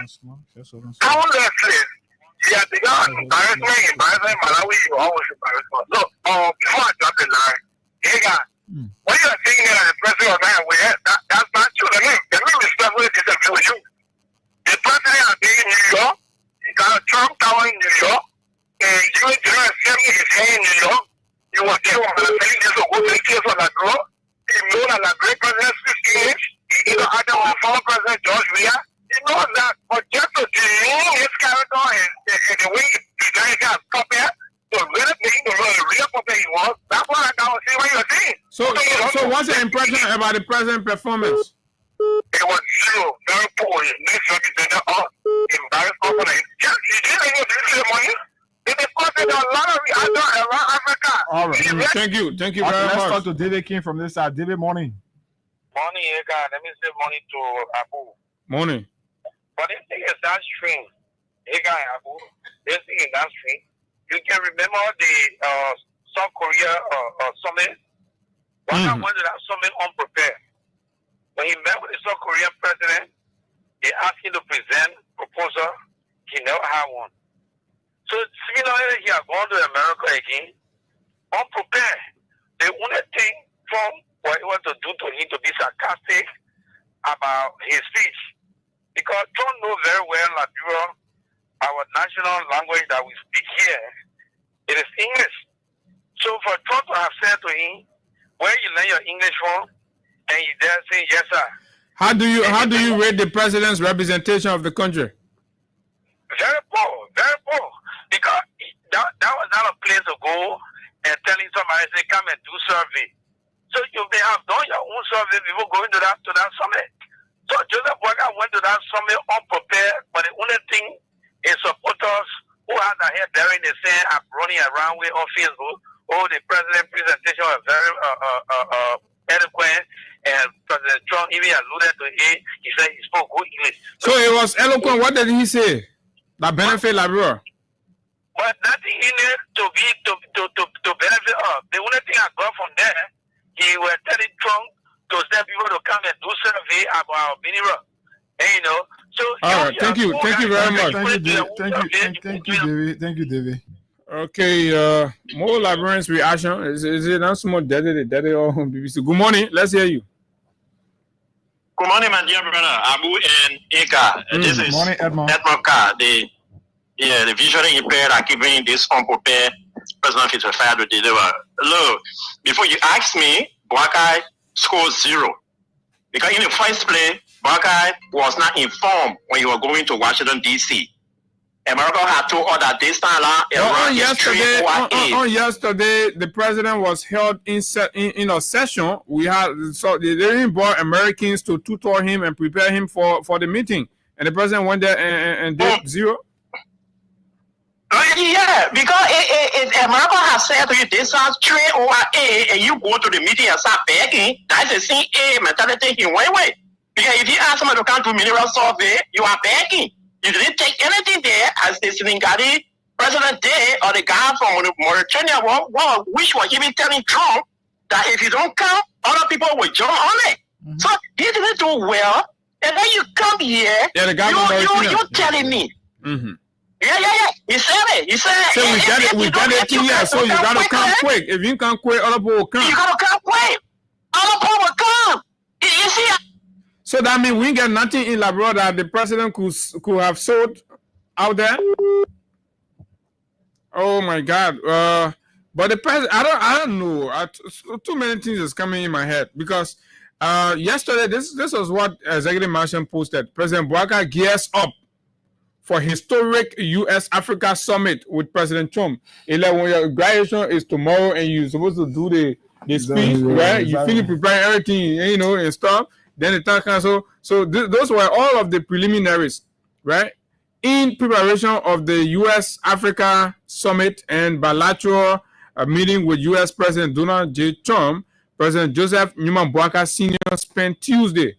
honestly, yeah, they got embarrassment, Malawi, you always embarrassment. Look, before I drop the line, Hega, what you are saying that the president of Nigeria, that's not true. Let me respectfully disagree with you. The president has been in New York. He got a Trump Tower in New York. And UN General Assembly is here in New York. He was there when the president just go to the case of that girl. He knows that the great president 16 inch. He had that with former president George Weah. He knows that. But just to demean his character and the way he got puppet, to really think the real puppet he was, that's what I don't see what you're saying. So what's your impression about the president's performance? It was zero, very poor. Next representative of embarrassed company. Yes, he didn't even do the money. It deposited a lot of around Africa. All right. Thank you. Thank you Okay, very let's much. talk to David King from this side. David, morning. Morning, Eka. Let me say morning to Abu. Morning. But this thing is that string. Eka and Abu. This thing is that string. You can remember the South Korea summit. Waka went to that summit unprepared. When he met with the South Korean president, they asked him to present proposal. He never had one. So similarly, he has gone to America again, unprepared. The only thing from what he wanted to do to him to be sarcastic about his speech, because Trump knows very well Liberia, our national language that we speak here, it is English. So for Trump to have said to him, where you learn your English from, and he there saying yes, sir. How do you rate the president's representation of the country? Very poor, very poor. Because that was not a place to go and telling somebody say come and do survey. So you may have done your own survey before going to that summit. So Joseph Boyka went to that summit unprepared, but the only thing is supporters who had their hair there in the sand are running around with on Facebook. Oh, the president's presentation was very eloquent, and President Trump even alluded to it. He said he spoke good English. So it was eloquent. What did he say that benefit Liberia? But nothing in it to benefit us. The only thing I got from there, he was telling Trump to send people to come and do survey about mineral. And, you know, so all right, thank you very much. Thank you, David. Okay, more Liberians reaction. Is it not small daddy or BBC? Good morning. Let's hear you. Good morning, my dear brother Abu and Eka. This is morning, Edmond Carr, the visually impaired are keeping this unprepared president is referred to deliver. Look, before you ask me, Boakai scored 0. Because in the first place, Boakai was not informed when you were going to Washington, D.C. America had told us that this time on yesterday, the president was held in a session. So they didn't brought Americans to tutor him and prepare him for the meeting. And the president went there and did 0. Yeah, because America has said to you, this sounds trade over A, and you go to the meeting and start begging. That's the same A mentality he went with. Because if you ask someone to come to mineral survey, you are begging. You didn't take anything there as the Senegalese president did, or the guy from Mauritania, which was even telling Trump that if you don't come, other people will jump on it. So he didn't do well. And then you come here, yeah, the guy you're telling me Mm-hmm. Yeah. He said it. He said. So we got it 2 years. So you gotta come quick. If you can't quit, other people will come. You gotta come quick. Other people will come. You see. So that means we get nothing in Labrador that the president could have sold out there. Oh my God. But the president, I don't know. Too many things is coming in my head because yesterday this was what Executive Mansion posted. President Bouaka gears up for historic U.S. Africa summit with President Trump. When your graduation is tomorrow and you're supposed to do the speech, right? You finish preparing everything, and stuff. Then the town council. So those were all of the preliminaries, right? In preparation of the U.S. Africa summit and bilateral meeting with U.S. President Donald J. Trump, President Joseph Newman Bouaka Sr. spent Tuesday,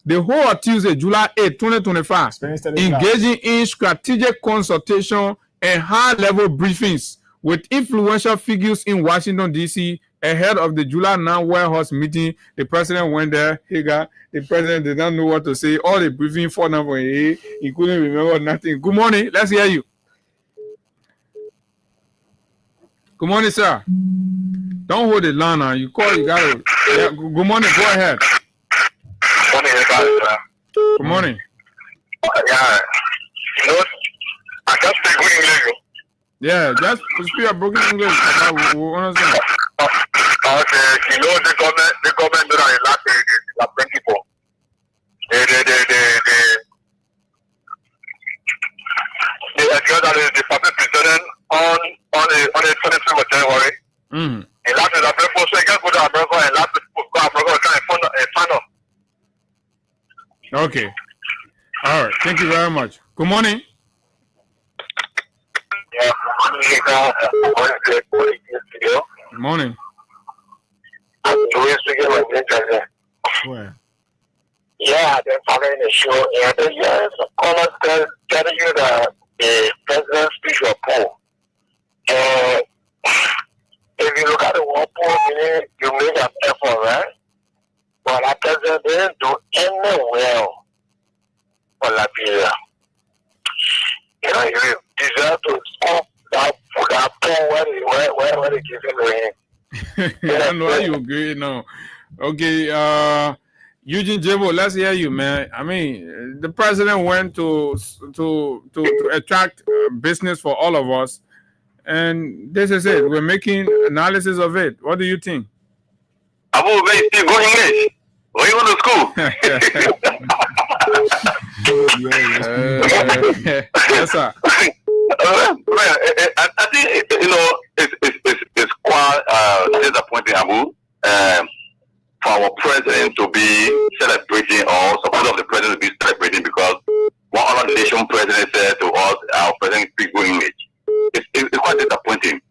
the whole of Tuesday, July 8, 2025, engaging in strategic consultation and high-level briefings with influential figures in Washington, D.C. ahead of the July 9 White House meeting. The president went there. The president did not know what to say. All the briefing for now, he couldn't remember nothing. Good morning. Let's hear you. Good morning, sir. Don't hold the line now. You got it. Yeah, good morning. Go ahead. Good morning, sir. Good morning. Yeah. I just speak good English. Yeah, just speak a broken English. We understand. Okay, the government do that last 24. The party president on the 23rd of January. Mm. And last is America, so you can go to America and last is go to America and find out. Okay. All right. Thank you very much. Good morning. Yeah, Good morning. Where? Yeah, I've been following the show, and there's some callers telling you the president's speech report. And if you look at the war pool, you made an effort, right? But that president didn't do any well for Liberia. You deserve to scoop that pool where they give him the ring. I know you agree now. Okay, Eugene Jebo, let's hear you, man. I mean, the president went to attract business for all of us, and this is it. We're making analysis of it. What do you think? I'm going to go English. Where you going to school? Yes, sir. I think it's quite disappointing, Abu, for our president to be celebrating, or support of the president to be celebrating, because one other nation president said to us, our president speaks good English. It's quite disappointing.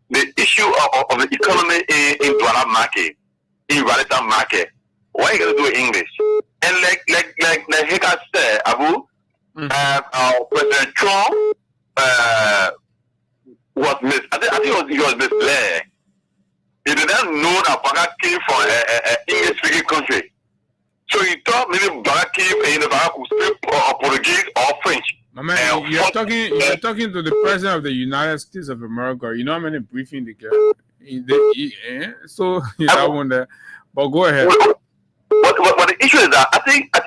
The issue of the economy in Douala market, in Raritan market, why are you going to do English? And like Heka said, Abu, President Trump was he was misled. He did not know that Bouaka came from an English-speaking country. So he thought maybe Bouaka came and Bouaka could speak Portuguese or French. My man, you're talking to the president of the United States of America. You know how many briefings they get? So that one there. But go ahead. But the issue is that I think the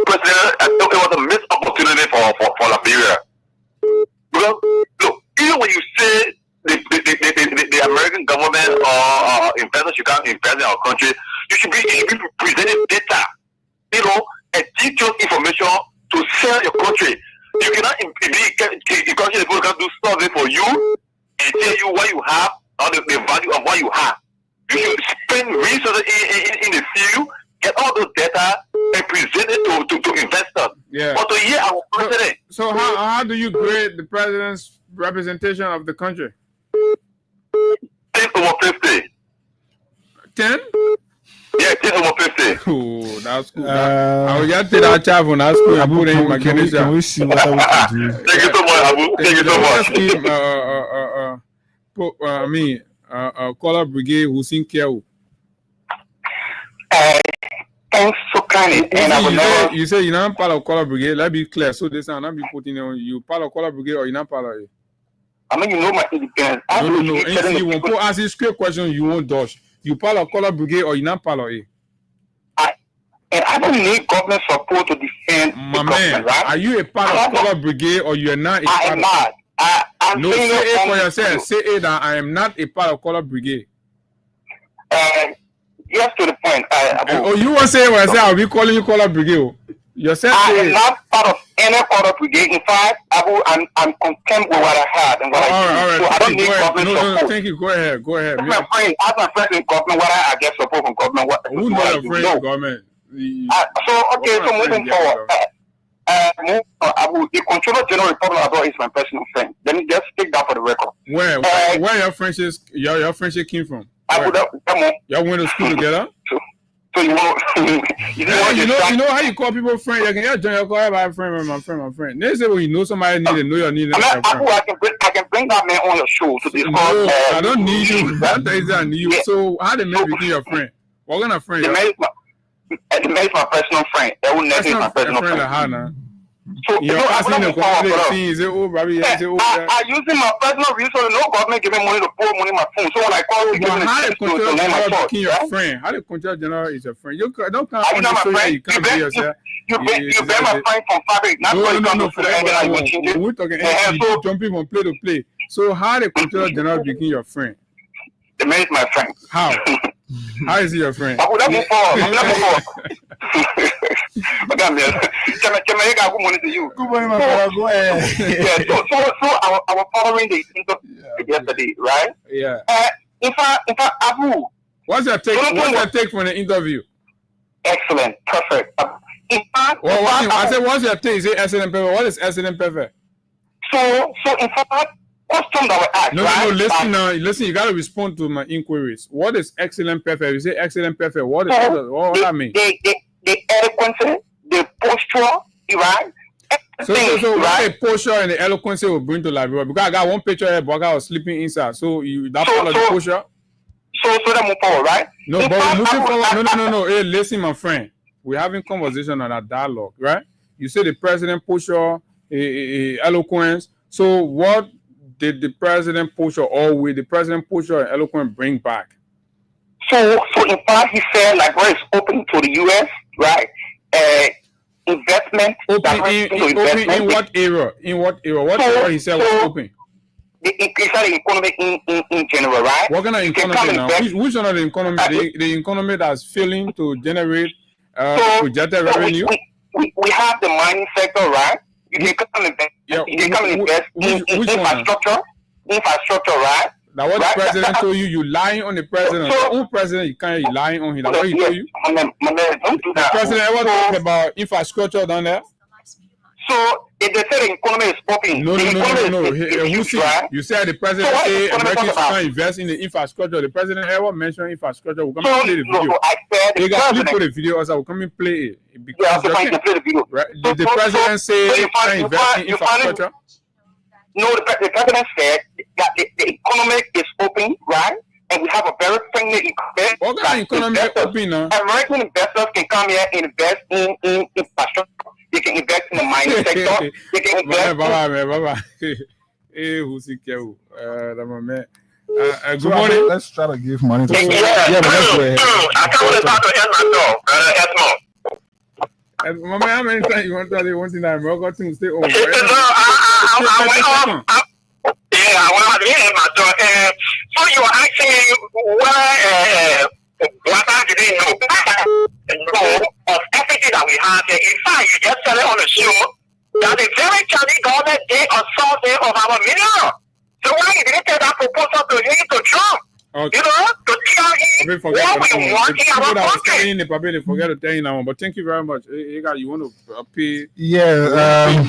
president, it was a missed opportunity for Liberia. Because look, even when you say the American government or investors should come invest in our country, you should be presenting data, and detailed information to sell your country. You cannot the country people can do survey for you and tell you what you have or the value of what you have. You should spend resources in the field, get all those data, and present it to investors. Yeah. But to hear our president. So how do you grade the president's representation of the country? 10 over 50. 10? Yeah, 10 over 50. Oh, that's cool. I will just take that child from that school and put it in my Can we see what we can do? Thank you so much, Abu. Thank you so much. Caller Brigade Hussein Kiao. Thanks so kindly, and I will never. You say you're not part of Color Brigade. Let's be clear. So this will not be putting on you part of Color Brigade or you're not part of it. I mean, you know my independence. No. You won't put ask this straight question. You won't dodge. You part of Color Brigade or you're not part of it. I don't need government support to defend my man. Right? Are you a part of Color Brigade or you are not? I am not. I'm no, say it for yourself. Say it that I am not a part of Color Brigade. Yes, to the point. You want to say what I say? I'll be calling you Color Brigade. Yourself. I am not part of any Color Brigade. In fact, I'm content with what I had and what I do. So I don't need government support. No, thank you. Go ahead. Ask my friends in government whether I get support from government. Who's not a friend in government? So moving forward. The Controller General Republic of Abroad is my personal friend. Let me just take that for the record. Where your friendship came from? Y'all went to school together? So you want you know how you call people friends? You can join your call my friend. They say when you know somebody need to know your need. I can bring that man on your show to discuss. No, I don't need you. I need you. So how the man become your friend? What kind of friend? The man is my personal friend. That will never be my personal friend. So you're asking the community, is it I using my personal resources. No government giving money to pour money in my phone. So when I call you, how the Controller General is your friend? How the Controller General is your friend? You don't come on the show. You can't be yourself. You bear my friend from fabric. Not no. We're talking jumping from play to play. So how the Controller General became your friend? The man is my friend. How? How is he your friend? I would have moved forward. Jamaica, good morning to you. Good morning, my brother. Go ahead. So I was following the interview yesterday, right? Yeah. In fact, Abu. What's your take? What's your take from the interview? Excellent, perfect. In fact, I said, what's your take? Is it excellent perfect? What is excellent perfect? So in fact. Question that we asked, no, listen, you got to respond to my inquiries. What is excellent perfect? You say excellent perfect. What does that mean? The eloquence, the posture, right? So what the posture and the eloquence will bring to Liberia? Because I got one picture here, but I was sleeping inside. So that's part of the posture? So that move forward, right? No, but we're moving forward. No. Hey, listen, my friend. We're having conversation on that dialogue, right? You say the president posture, eloquence. So what did the president posture and eloquence bring back? So in fact, he said Liberia is open to the U.S., right? Investment. In what era? What era he said was open? The economy in general, right? What kind of economy now? Which one of the economy? The economy that's failing to generate projected revenue? We have the mining sector, right? You can come and invest in infrastructure, right? Now what the president told you lying on the president. Who president you can't lying on him? That's what he told you? My man, don't do that. The president ever talk about infrastructure down there? So if they say the economy is popping, no. Who see? Right? You said the president say Americans can't invest in the infrastructure. The president ever mentioned infrastructure. We'll come and play the video. No, I said you got to put the video also. We'll come and play it. Yeah, so I can play the video. Right? Did the president say you can't invest in infrastructure? No, the president said that the economy is open, right? And we have a very friendly economy. What kind of economy is open now? American investors can come here and invest in infrastructure. They can invest in the mining sector. They can invest. Baba. Hey, who's it? Good morning. Let's try to give money to but let's go ahead. I can't wait to end my my man, how many times you want to tell you one thing that Morocco things stay over? I went out here my door. So you were asking me why Wata didn't know of everything that we have here. In fact, you just said it on the show that the very Chinese government they assaulted of our mineral. So why you didn't take that proposal to him to Trump? Okay. You know, to tell him what we want in our country. They probably forget to tell you now, but thank you very much. You want to pay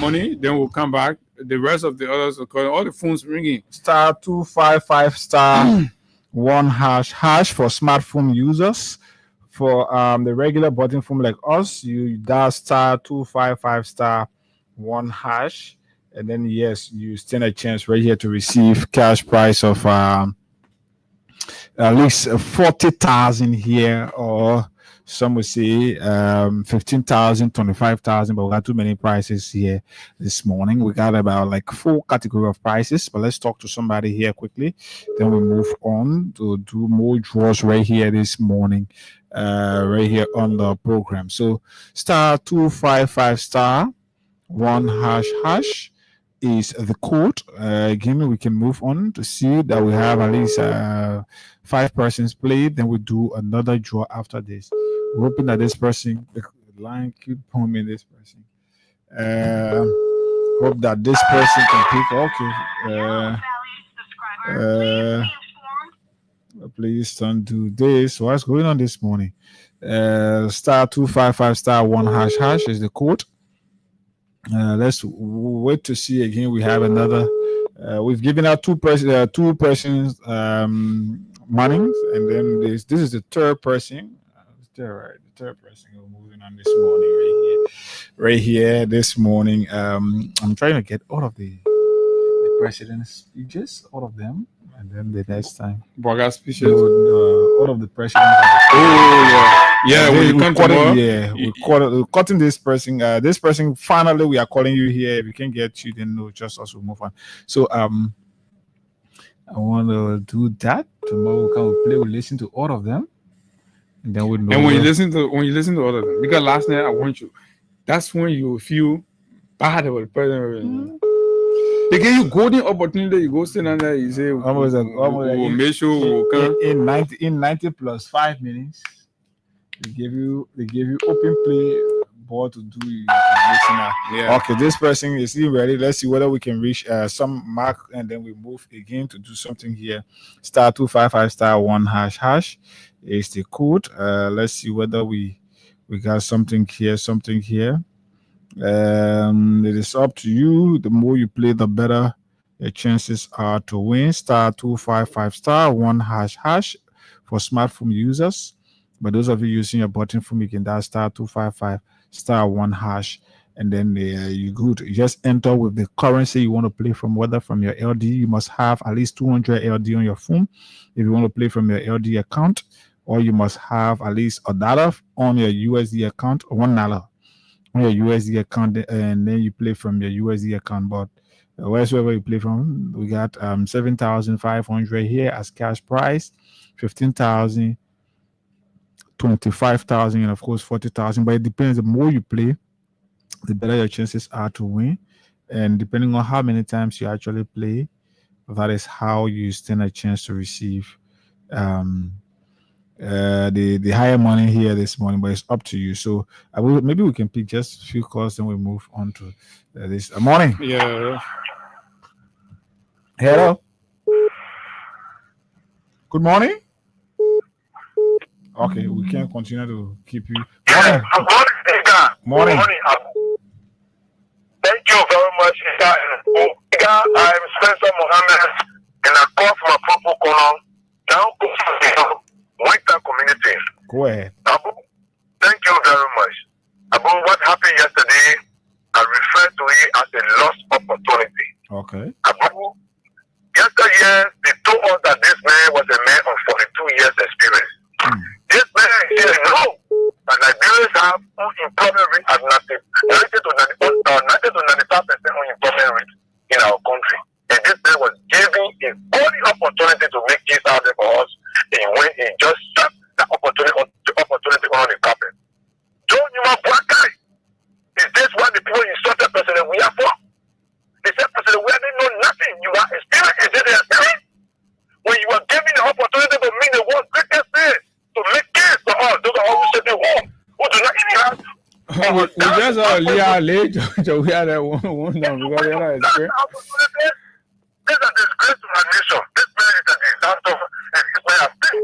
money, then we'll come back. The rest of the others, all the phones ringing. *255* 1# for smartphone users. For the regular button phone like us, you dial *255* 1#, and then yes, you stand a chance right here to receive cash prize of at least 40,000 here, or Some will say 15,000, 25,000, but we got too many prices here this morning. We got about like 4 category of prices, but let's talk to somebody here quickly. Then we move on to do more draws right here this morning, right here on the program. So *255 *1# is the code. Again, we can move on to see that we have at least 5 persons played. Then we do another draw after this. We're hoping that this person, the line keep booming this person. Hope that this person can pick. Okay. Please don't do this. What's going on this morning? *255 *1# is the code. Let's wait to see again. We have another. We've given out 2 persons money, and then this is the third person. The third person we're moving on this morning right here this morning. I'm trying to get all of the president's speeches, all of them, and then the next time. Boga speeches. All of the presidents. We're cutting this person. This person. Finally, we are calling you here. If you can't get you, then no, just us will move on. So I want to do that tomorrow. We'll listen to all of them. And then we know. And when you listen to all of them, because last night I want you, that's when you feel bad about the president. They give you golden opportunity. You go sit down there. You say, "We'll make sure we'll come." In 90 plus 5 minutes, they give you open play ball to do. Yeah. Okay, this person is ready. Let's see whether we can reach some mark, and then we move again to do something here. *255 *1# is the code. Let's see whether we got something here. It is up to you. The more you play, the better your chances are to win. *255 *1# for smartphone users. But those of you using your button phone, you can dial *255 *1#, and then you good. You just enter with the currency you want to play from, whether from your LD. You must have at least 200 LD on your phone if you want to play from your LD account, or you must have at least $1 on your USD account, or $1 on your USD account, and then you play from your USD account. But wherever you play from, we got 7,500 here as cash prize, 15,000, 25,000, and of course 40,000. But it depends. The more you play, the better your chances are to win. And depending on how many times you actually play, that is how you stand a chance to receive the higher money here this morning. But it's up to you. So maybe we can pick just a few calls, then we move on to this morning. Yeah. Hello. Good morning. Okay, we can't continue to keep you. Morning. Thank you very much, Ika. I'm Spencer Mohammed, and I call from a Popo Kono, down White community. Go ahead. Abu, thank you very much. Abu, what happened yesterday, I refer to it as a lost opportunity. Okay. Abu, yesterday, they told us that this man was a man of 42 years experience. This man said no, and Nigerians have unemployment rate at 90 to 95% unemployment rate in our country. And this man was giving a only opportunity to make this out there for us, and when he just shut the opportunity on the carpet. Don't you want black guy? Is this what the people insulted President we are for? They said President we didn't know nothing. You are experienced. Is it the experience? When you are given the opportunity to meet the world's greatest man, to make kids for us, those are always sitting home, who do not even have. We just are late to we are one down because they are experience. This is a disgrace to our nation. This man is a disaster, and this man has been.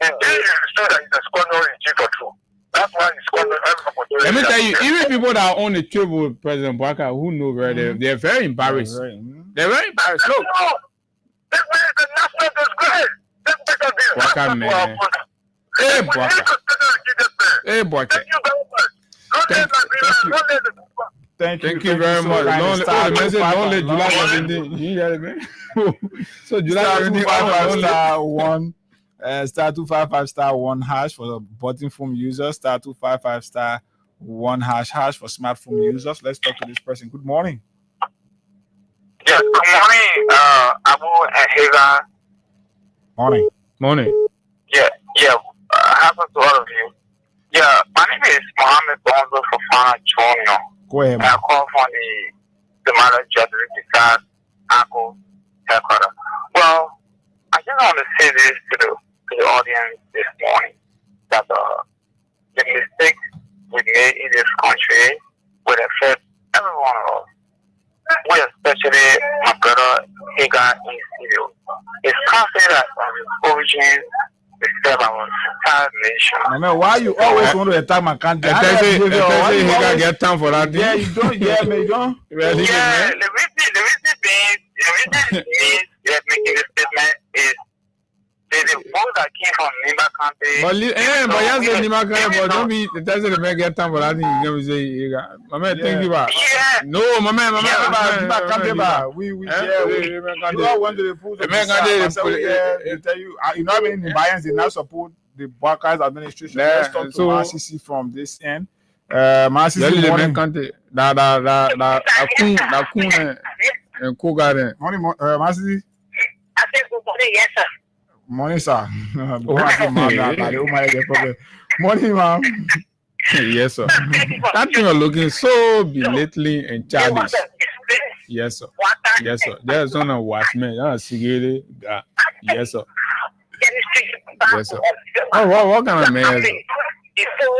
Indeed, it is true that he's a squander in chief of truth. That's why he's squandering every opportunity. Let me tell you, even people that are on the trip with President Baka who know they're very embarrassed. They're very embarrassed. Look. This man is a national disgrace. This man is a disaster to our country. Hey, Baka. Hey, Baka. Thank you very much. Thank you very much. Don't let July 17. So July 17 1 Star 255 star 1 hash for button phone users. Star 255 star 1 hash for smartphone users. Let's talk to this person. Good morning. Yeah, good morning, Abu and Hagar. Morning. Yeah. Happens to all of you. Yeah, my name is Mohammed Bonzo Fofana Jr. Go ahead, I call from the Mother Jadrika Apple headquarters. Well, I just want to say this to the audience this morning that the mistake we made in this country will affect every one of us. We especially my brother Hagar in Civil. It's constantly that on his origin we serve our entire nation. I mean, why you always want to attack my country? Hagar get time for that. Yeah, you don't. Yeah, man, you don't. Yeah, the reason they're making this statement is the vote that came from Nimba County. But yes, Nimba County, but don't be the person that may get time for that. You can say, my man, thank you, ba. No, my man, Nimba County, we all went to the food. They tell you, you know, I mean, the Bayans did not support the Barkers administration. Let's talk to RCC from this end. RCC morning. Morning, RCC. I said good morning, yes, sir. Morning, sir. Morning, ma'am. Yes, sir. That thing are looking so belittling and childish. Yes, sir. Yes, sir. There's no watchman. Yes, sir. Yes, sir. Oh, what kind of man is it? You tell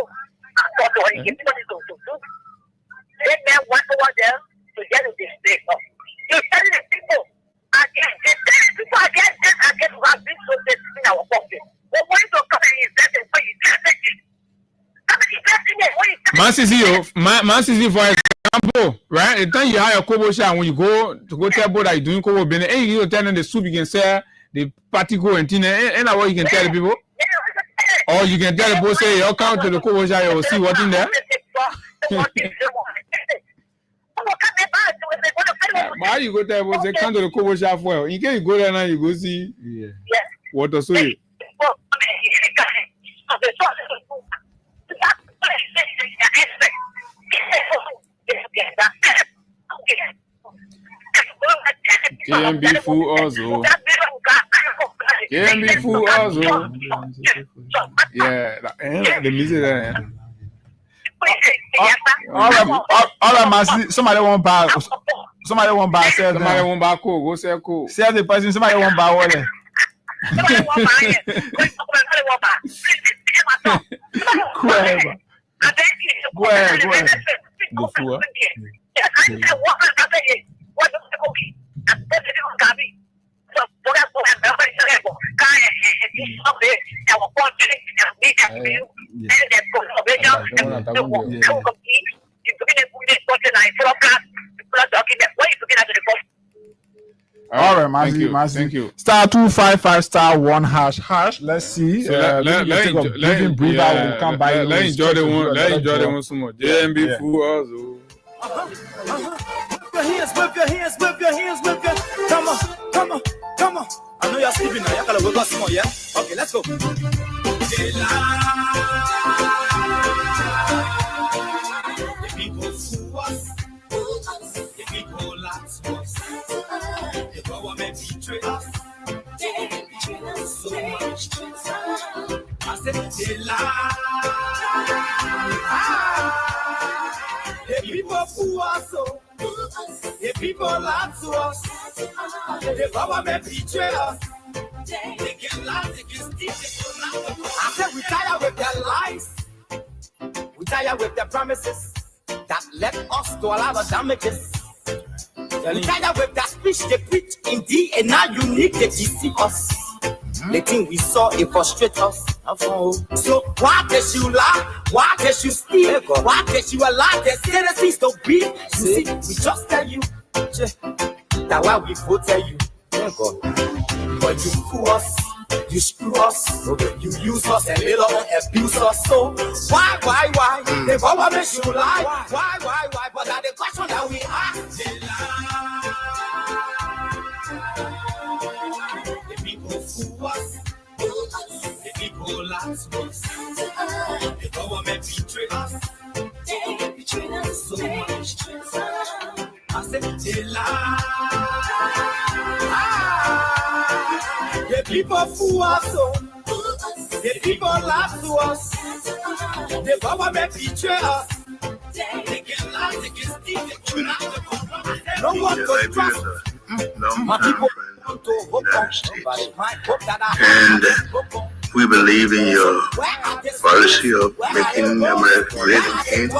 the people, I get this, I get what this so this in our pocket. But when you don't come and invest in what you take it. Come and invest in it. When you Man, for example, right? The time you hire a Kobo shop when you go to go tell boy that you're doing Kobo business, and you tell them the soup you can sell, the party go and tina, and what you can tell the people. Or you can tell the boss say, "I'll come to the Kobo shop, you'll see what's in there." Why you go there? They come to the Kobo shop well. In case you go there now, you go see what to say. Can be fool also. Can be fool also. Yeah, the music there. All right, somebody won't buy. Somebody won't buy. Somebody won't buy cool. Go sell cool. Sell the person. Somebody won't buy what? somebody won't buy it. Go ahead. Go ahead. The fool. All right, Mazi. Thank you. Star 255 star 1 hash. Let's see. So let will come by. Let's enjoy the one. Let's enjoy the one some more. JMB fool also. Whip your hands. Come on. I know you're sleeping now. You gotta wake up some more, yeah? Okay, let's go. The people fool us. The people lie to us. The government betray us. So much. I said they lie. The people fool us. The people lie to us. The government betray us. They can lie, they can steal, they can lie. I said we tired with their lies. We tired with their promises that led us to a lot of damages. We tired with that speech they preach indeed, and now you need to deceive us. The thing we saw, it frustrates us. So why did you lie? Why did you steal? Why did you allow the citizens to be? You see, we just tell you that why we voted you. But you fool us, you screw us, you use us and later on abuse us. So why? The government should lie. Why? But that's the question that we ask. They lie. The people fool us. said, the people fool us, so the people laugh to us, the government betray us. They can lie, they can steal, they can lie, no one to trust. My people want to hope on somebody. And we believe in your policy of making America great again.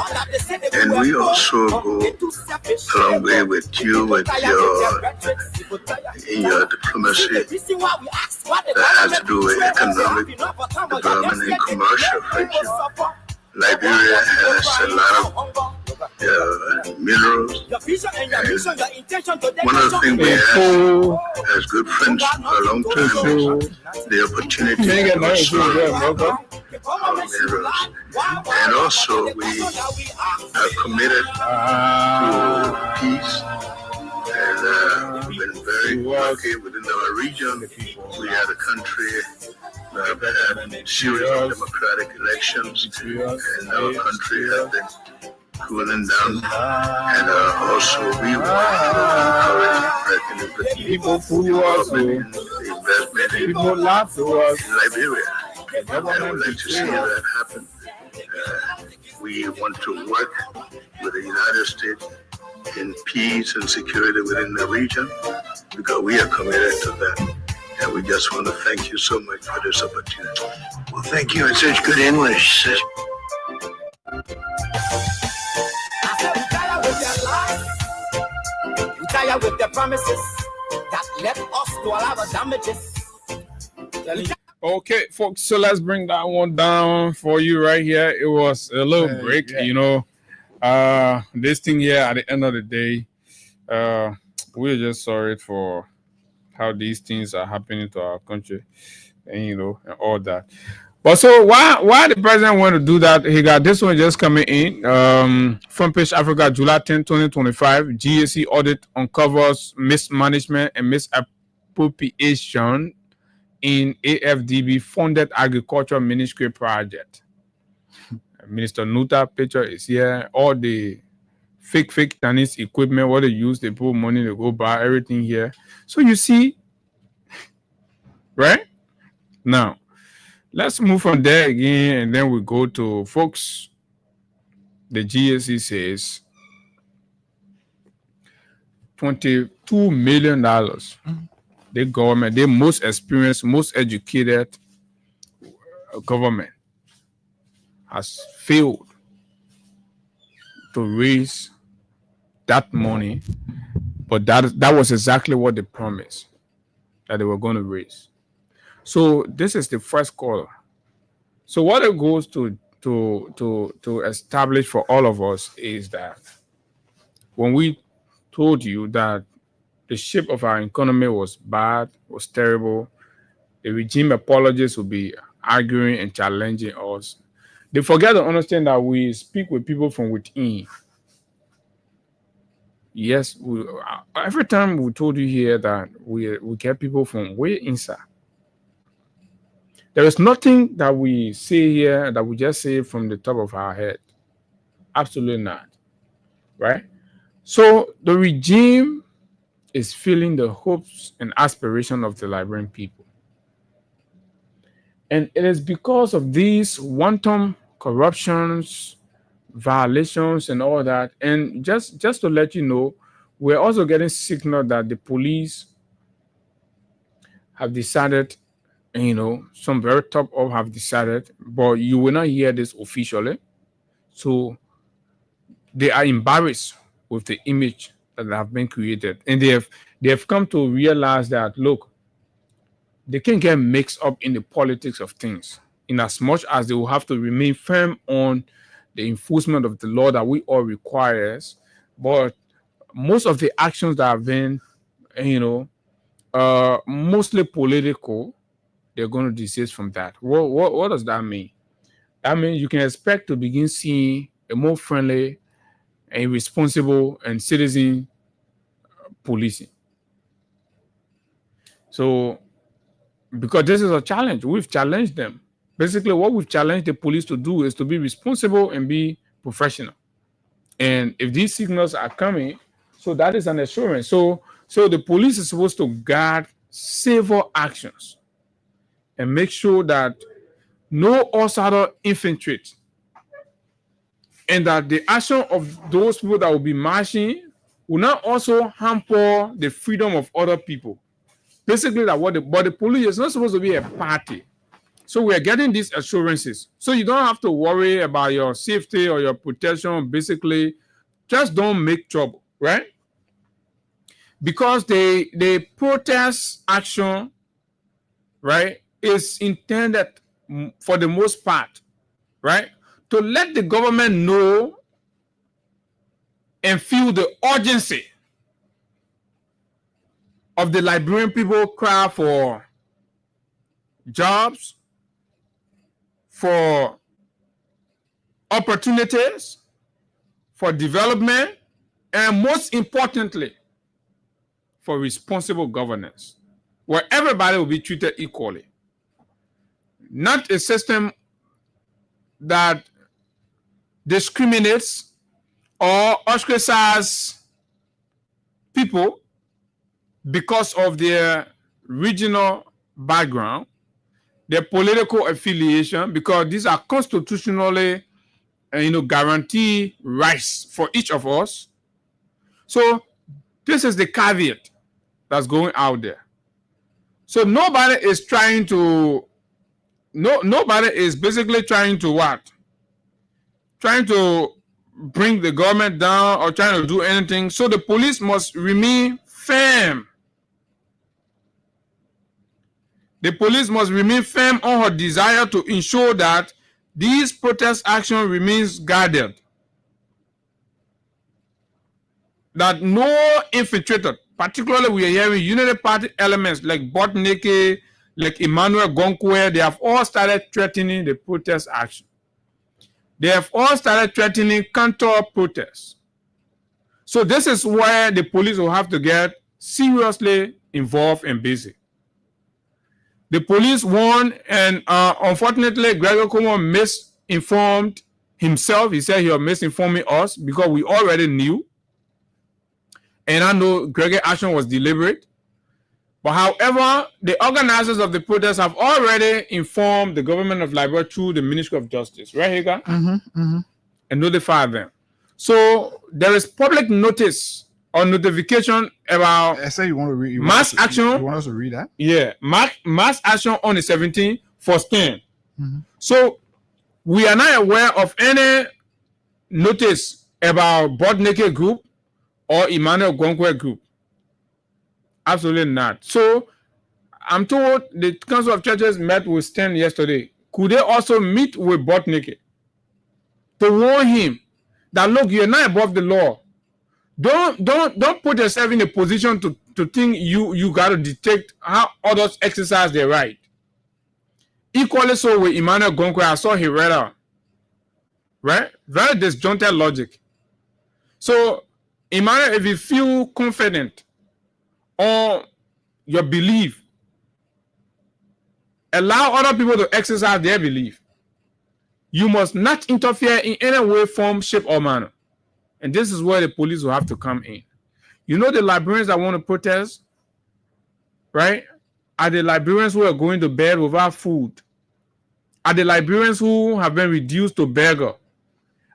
And we also go a long way with you with your diplomacy that has to do with economic development and commercial friendship. Liberia has a lot of minerals. And one of the things we have as good friends for a long time is the opportunity to explore our minerals. And also we are committed to peace. And we've been very lucky within our region. We are the country that have had a series of democratic elections, and our country has been cooling down. And also we want to encourage people who are investment in Liberia. And I would like to see that happen. We want to work with the United States in peace and security within the region, because we are committed to that. And we just want to thank you so much for this opportunity. Well, thank you in such good English. Retire with the promises that let us do all our damages. Okay, folks, so let's bring that one down for you right here. It was a little break, you know. This thing here at the end of the day, we're just sorry for how these things are happening to our country, and you know, and all that. But so why the president want to do that? He got this one just coming in. Front Page Africa, July 10, 2025. GSC audit uncovers mismanagement and misappropriation in AFDB funded agriculture ministry project. Minister Nuta picture is here. All the fake tennis equipment, what they use, they put money to go buy everything here. So you see, right? Now, let's move from there again, and then we go to folks. The GSC says $22 million. The government, the most experienced, most educated government, has failed to raise that money, but that was exactly what they promised that they were going to raise. So this is the first call. So what it goes to establish for all of us is that when we told you that the shape of our economy was bad, was terrible, the regime apologists will be arguing and challenging us. They forget to understand that we speak with people from within. Yes, every time we told you here that we get people from way inside. There is nothing that we say here that we just say from the top of our head. Absolutely not. Right? So the regime is feeling the hopes and aspirations of the Liberian people. And it is because of these wanton corruptions, violations, and all that. And just to let you know, we're also getting signal that the police have decided, and, you know, some very top up have decided, but you will not hear this officially. So they are embarrassed with the image that have been created, and they have come to realize that, look, they can get mixed up in the politics of things, in as much as they will have to remain firm on the enforcement of the law that we all requires. But most of the actions that have been, you know, mostly political, they're going to desist from that. What does that mean? That means you can expect to begin seeing a more friendly and responsible and citizen policing. So, because this is a challenge, we've challenged them. Basically, what we've challenged the police to do is to be responsible and be professional. And if these signals are coming, So that is an assurance. So the police is supposed to guard civil actions and make sure that no outsider infiltrate, and that the action of those people that will be marching will not also hamper the freedom of other people. Basically, but the police is not supposed to be a party. So we are getting these assurances. So you don't have to worry about your safety or your protection. Basically, just don't make trouble, right? Because the protest action, right, is intended for the most part, right, to let the government know and feel the urgency of the Liberian people cry for jobs, for opportunities, for development, and most importantly, for responsible governance, where everybody will be treated equally. Not a system that discriminates or ostracizes people because of their regional background, their political affiliation, because these are constitutionally, guaranteed rights for each of us. So this is the caveat that's going out there. So nobody is basically trying to what? Trying to bring the government down or trying to do anything. So the police must remain firm. The police must remain firm on her desire to ensure that these protest action remains guarded. That no infiltrator, particularly we are hearing Unity Party elements like Botneke, like Emmanuel Gonkwe, they have all started threatening the protest action. They have all started threatening counter protests. So this is where the police will have to get seriously involved and busy. The police won, and unfortunately, Gregor Cuomo misinformed himself. He said he was misinforming us because we already knew. And I know Gregor's action was deliberate. But however, the organizers of the protest have already informed the government of Liberia through the Ministry of Justice, right, Hagar? And notified them. So there is public notice or notification about I say you want to read mass action. You want us to read that? Yeah, mass action on the 17th for stand. So we are not aware of any notice about Botneke Group or Emmanuel Gonkwe Group. Absolutely not. So I'm told the Council of Churches met with Stan yesterday. Could they also meet with Botneke to warn him that, look, you're not above the law. Don't put yourself in a position to think you got to detect how others exercise their right. Equally so with Emmanuel Gonkwe, I saw he read out. Right? Very disjointed logic. So, Emmanuel, if you feel confident on your belief, allow other people to exercise their belief. You must not interfere in any way, form, shape, or manner. And this is where the police will have to come in. You know the Liberians that want to protest, right? Are the Liberians who are going to bed without food? Are the Liberians who have been reduced to beggar?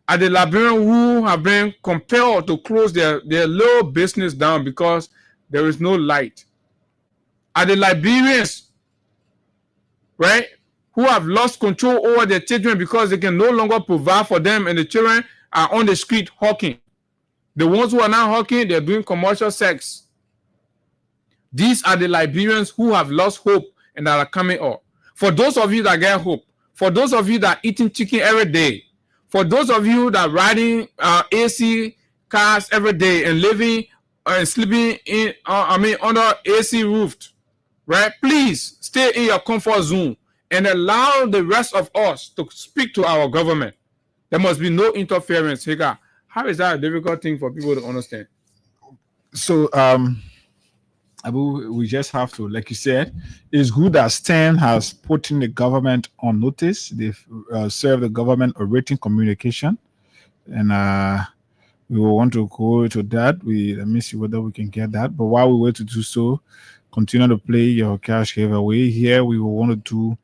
Are the Liberians who have been compelled to close their little business down because there is no light? Are the Liberians, right, who have lost control over their children because they can no longer provide for them and the children are on the street hawking? The ones who are not hawking, they're doing commercial sex. These are the Liberians who have lost hope and that are coming up. For those of you that get hope, for those of you that are eating chicken every day, for those of you that are riding AC cars every day and living and sleeping in, under AC roofed, right? Please stay in your comfort zone and allow the rest of us to speak to our government. There must be no interference. Hagar, how is that a difficult thing for people to understand? So, Abu, we just have to, like you said, it's good that Stan has put in the government on notice. They've served the government a written communication, and we will want to go to that. Let me see whether we can get that. But while we wait to do so, continue to play your cash giveaway. Here we will want to do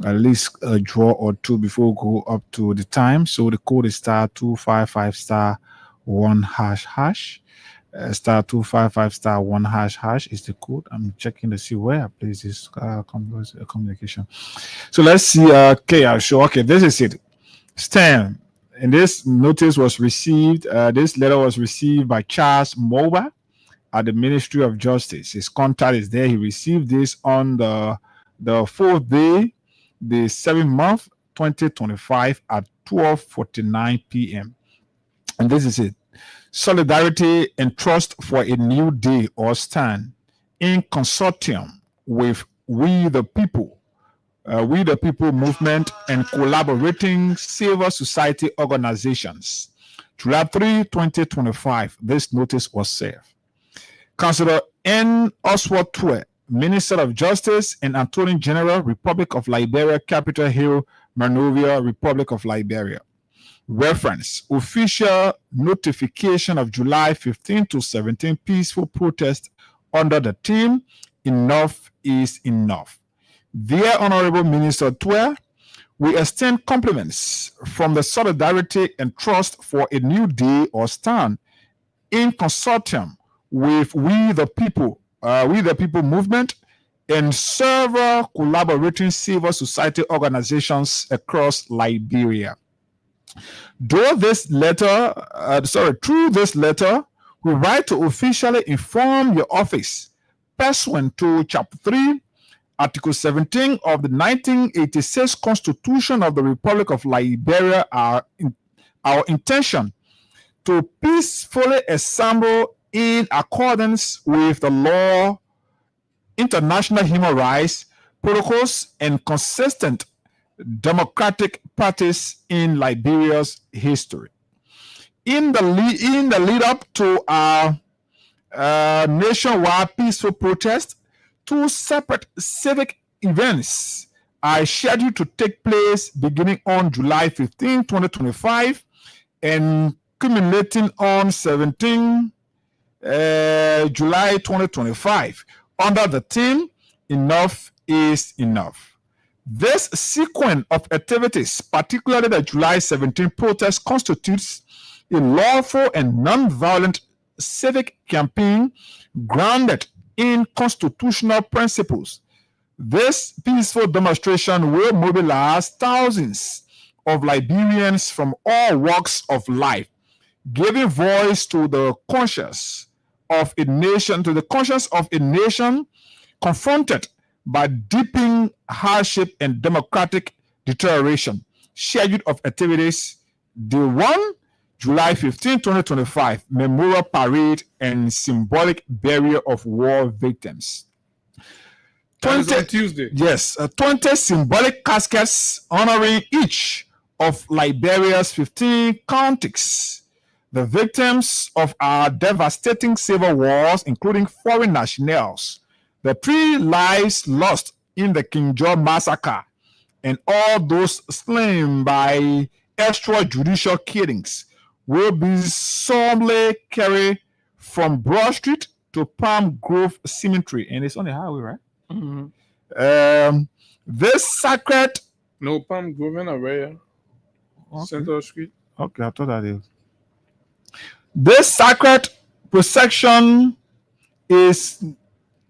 at least a draw or two before we go up to the time. So the code is *255*1##. *255*1# is the code. I'm checking to see where I place this communication. So let's see. Okay, I'll show. Okay, this is it. Stan. And this notice was received. This letter was received by Charles Moba at the Ministry of Justice. His contact is there. He received this on the 4th day, the 7th month, 2025 at 12:49 p.m. And this is it. Solidarity and Trust for a New Day or Stand in consortium with We the People movement and collaborating civil society organizations. July 3, 2025, this notice was served. Councillor N. Oswald Twe, Minister of Justice and Attorney General, Republic of Liberia, Capitol Hill, Monrovia, Republic of Liberia. Reference: official notification of July 15 to 17 peaceful protest under the theme Enough is Enough. Dear Honorable Minister Twe, we extend compliments from the Solidarity and Trust for a New Day or Stand in consortium with We the People movement and several collaborating civil society organizations across Liberia. Through this letter, we write to officially inform your office, pursuant to Chapter 3, Article 17 of the 1986 Constitution of the Republic of Liberia, our intention to peacefully assemble in accordance with the law, international human rights protocols, and consistent democratic practice in Liberia's history. In the lead up to our nationwide peaceful protest, 2 separate civic events are scheduled to take place beginning on July 15, 2025 and culminating on 17 July 2025 under the theme Enough is Enough. This sequence of activities, particularly the July 17 protest, constitutes a lawful and non-violent civic campaign grounded in constitutional principles. This peaceful demonstration will mobilize thousands of Liberians from all walks of life, giving voice to the conscience of a nation, confronted by deepening hardship and democratic deterioration. Schedule of activities: Day 1, July 15, 2025, Memorial Parade and Symbolic Burial of War Victims. 20 Tuesday. Yes, 20 symbolic caskets honoring each of Liberia's 15 counties, the victims of our devastating civil wars, including foreign nationals, the 3 lives lost in the King George massacre, and all those slain by extrajudicial killings, will be solemnly carried from Broad Street to Palm Grove Cemetery. And it's on the highway, right? Mm-hmm. This sacred... No, Palm Grove and Araya. Okay. Central Street. Okay, I thought that is. This sacred procession is...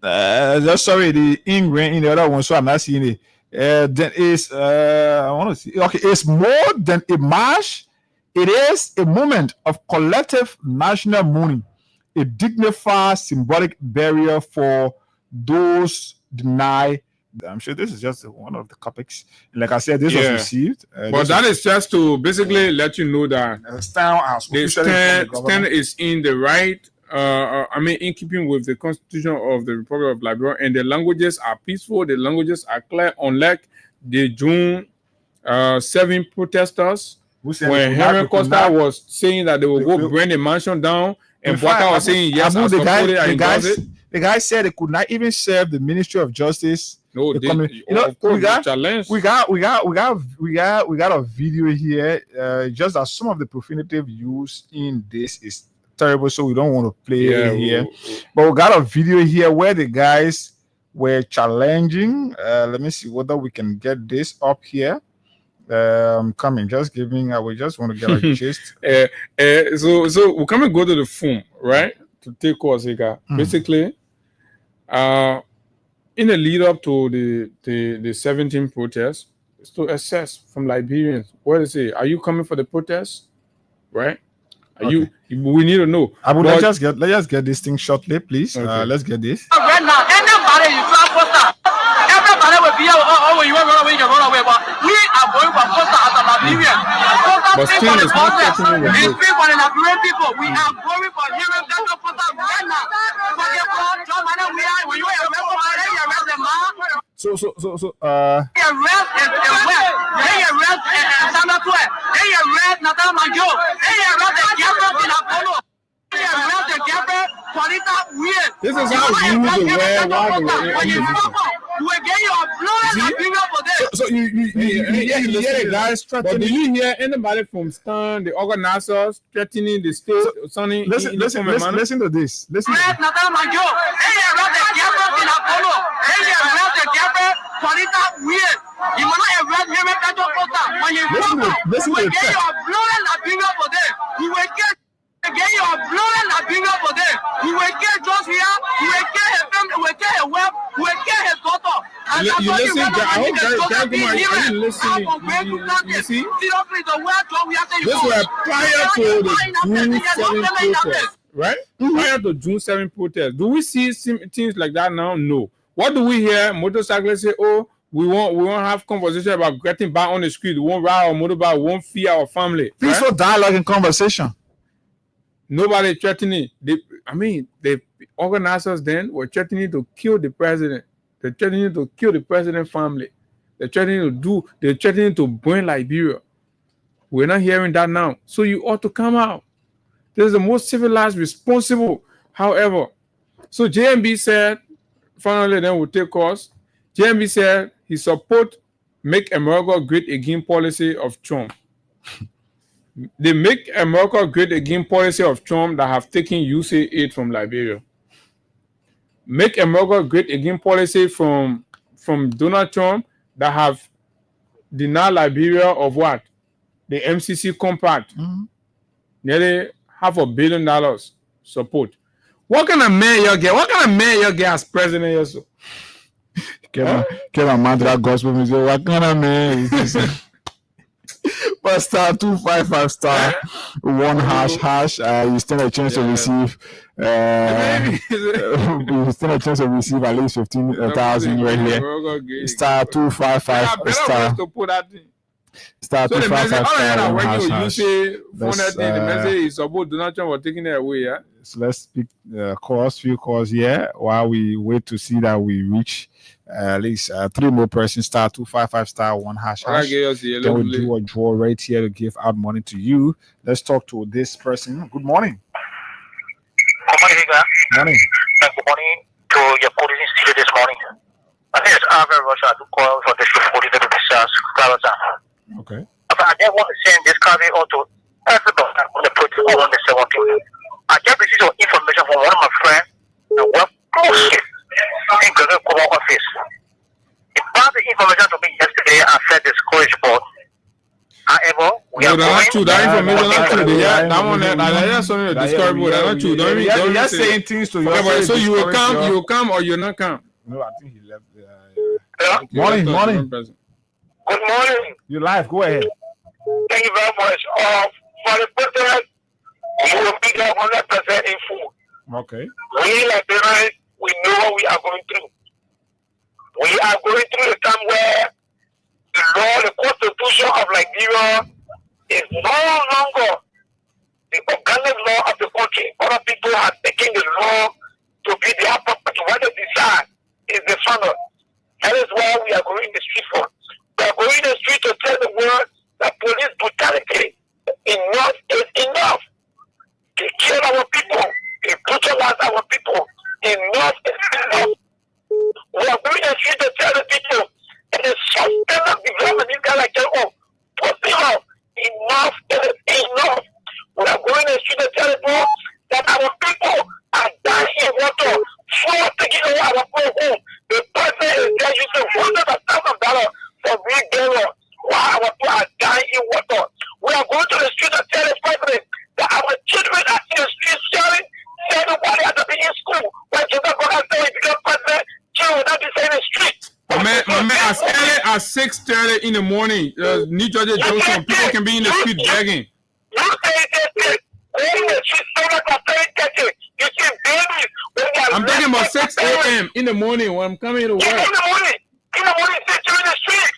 the ingrained in the other one, so I'm not seeing it. That is... I want to see... Okay, it's more than a march. It is a moment of collective national mourning, a dignified symbolic burial for those denied. I'm sure this is just one of the topics. Like I said, this was received. But that is just to basically let you know that the stand is in the right, in keeping with the Constitution of the Republic of Liberia, and the languages are peaceful, the languages are clear, unlike the June 7 protesters. When Henry Costa was saying that they will go burn the mansion down, and Bwaka was saying, yes, the The guy said they could not even serve the Ministry of Justice. No, The they, commi- of course, they challenge. we got a video here. Just that some of the profanative use in this is terrible, so we don't want to play it here. But we got a video here where the guys were challenging. Let me see whether we can get this up here. Coming, just giving. We just want to get a gist. So we come and go to the phone, right? To take course, basically, in the lead up to the 17 protests, it's to assess from Liberians where they say, are you coming for the protest? Right? Are you? We need to know. Let's just get this thing shortly, please. Okay. Let's get this. Right now, anybody you try poster, everybody will be out. Oh, you want to run away, you run away. But we are going for poster as a Liberian. But still, it's not happening with We this. speak for the Liberian people. We are going for hearing that poster right now. But therefore, John Manuel, we are. When you are arrest the man. So They arrest and West. They arrest Sandra Twe. They arrest Nathan Manjo. They arrest the Gabriel in Apollo. They arrest the Gabriel Juanita Weird. This is how you use the word while You will get your blood and Liberian for this. So you hear the guys But threatening. did you hear anybody from Stern, the organizers, threatening the state? Listen to this. Listen. Arrest Nathan Manjo. They arrest the Gabriel in Apollo. They arrest the Gabriel Juanita Weird. You will not arrest him in Petro Costa. When you listen you to will the get text. your blood and Liberian for this. You will get your blood and Liberian for this. You will get just here. You will get his family. You will get his wife. You will get his daughter. And You that's what listen, want to I hope make his daughter Jack be Guma, here. are you listening? Out of great You practice. see? Seriously, the word God we have to This use. were prior to the June 7 protest, right? Mm-hmm. Prior to June 7 protest. Do we see things like that now? No. What do we hear? Motorcyclists say, oh, we won't have conversation about getting back on the street. We won't ride our motorbike. We won't fear our family. Right? Peaceful dialogue and conversation. Nobody threatening. The organizers then were threatening to kill the president. They're threatening to kill the president's family. They're threatening to burn Liberia. We're not hearing that now. So you ought to come out. This is the most civilized, responsible. However, so JMB said, finally, then we'll take course. JMB said he support Make America Great Again policy of Trump. The Make America Great Again policy of Trump that have taken USAID from Liberia. Make America Great Again policy from Donald Trump that have denied Liberia of what? The MCC compact. Nearly $500 million support. What kind of man you get? What kind of man you get as president also? Kevin Mantra gospel music. What kind of man is this? But star 255 star 1 hash. You stand a chance to receive. You stand a chance to receive at least 15,000 right here. Star 255 star. Star So the 255 message, star 1 when hash you hash. say Let's, the message is about Donald Trump for taking it away, yeah. So let's speak few calls here while we wait to see that we reach at least 3 more persons. Star 255 star 1 hash hash. Then we'll do a draw right here to give out money to you. Let's talk to this person. Good morning. Good morning, Higa. Morning. Good morning to your police studio this morning. My name is Alvin Rocha to call for the security to the South Plaza. Okay. I just want to send this copy out to everybody on the protest on the 17th. I just received some information from one of my friends that work closely in the Kuba office. He passed the information to me yesterday and said the scourge board. However, we are not true. That information not true. Yeah, That one, that's something to discourage. That's not true. Don't You're say. saying things to you. Okay, but so you will come or you're not come. No, I think he left. Hello? Morning. Good morning. You live. Go ahead. Thank you very much. For the protest, you will be there 100% in full. Okay. We Liberians, we know what we are going through. We are going through a time where the law, the constitution of Liberia is no longer the organic law of the country. Other people are taking the law to be their property. What they decide is the final. That is why we are going in the street for. We are going in the street to tell the world that police brutality, enough is enough. They kill our people. They brutalize our people. Enough enough. We are going to see to tell the people that the sustainable development these guys like put enough. Enough is enough. We are going to see to tell the people that our people are dying in water. For taking away our home. The president is there using $100,000 for rebuilding while our people are dying in water. We are going to the street and tell the president that our children are in the street sharing. Nobody has to be in school. When children go out there, because president, children will not be in the street. Man, as early as 6:30 in the morning, New Georgia Junction, people can be in the street begging. You say that in the street, you see babies. I'm talking about 6 a.m. in the morning when I'm coming to work. In the morning, see you in the street.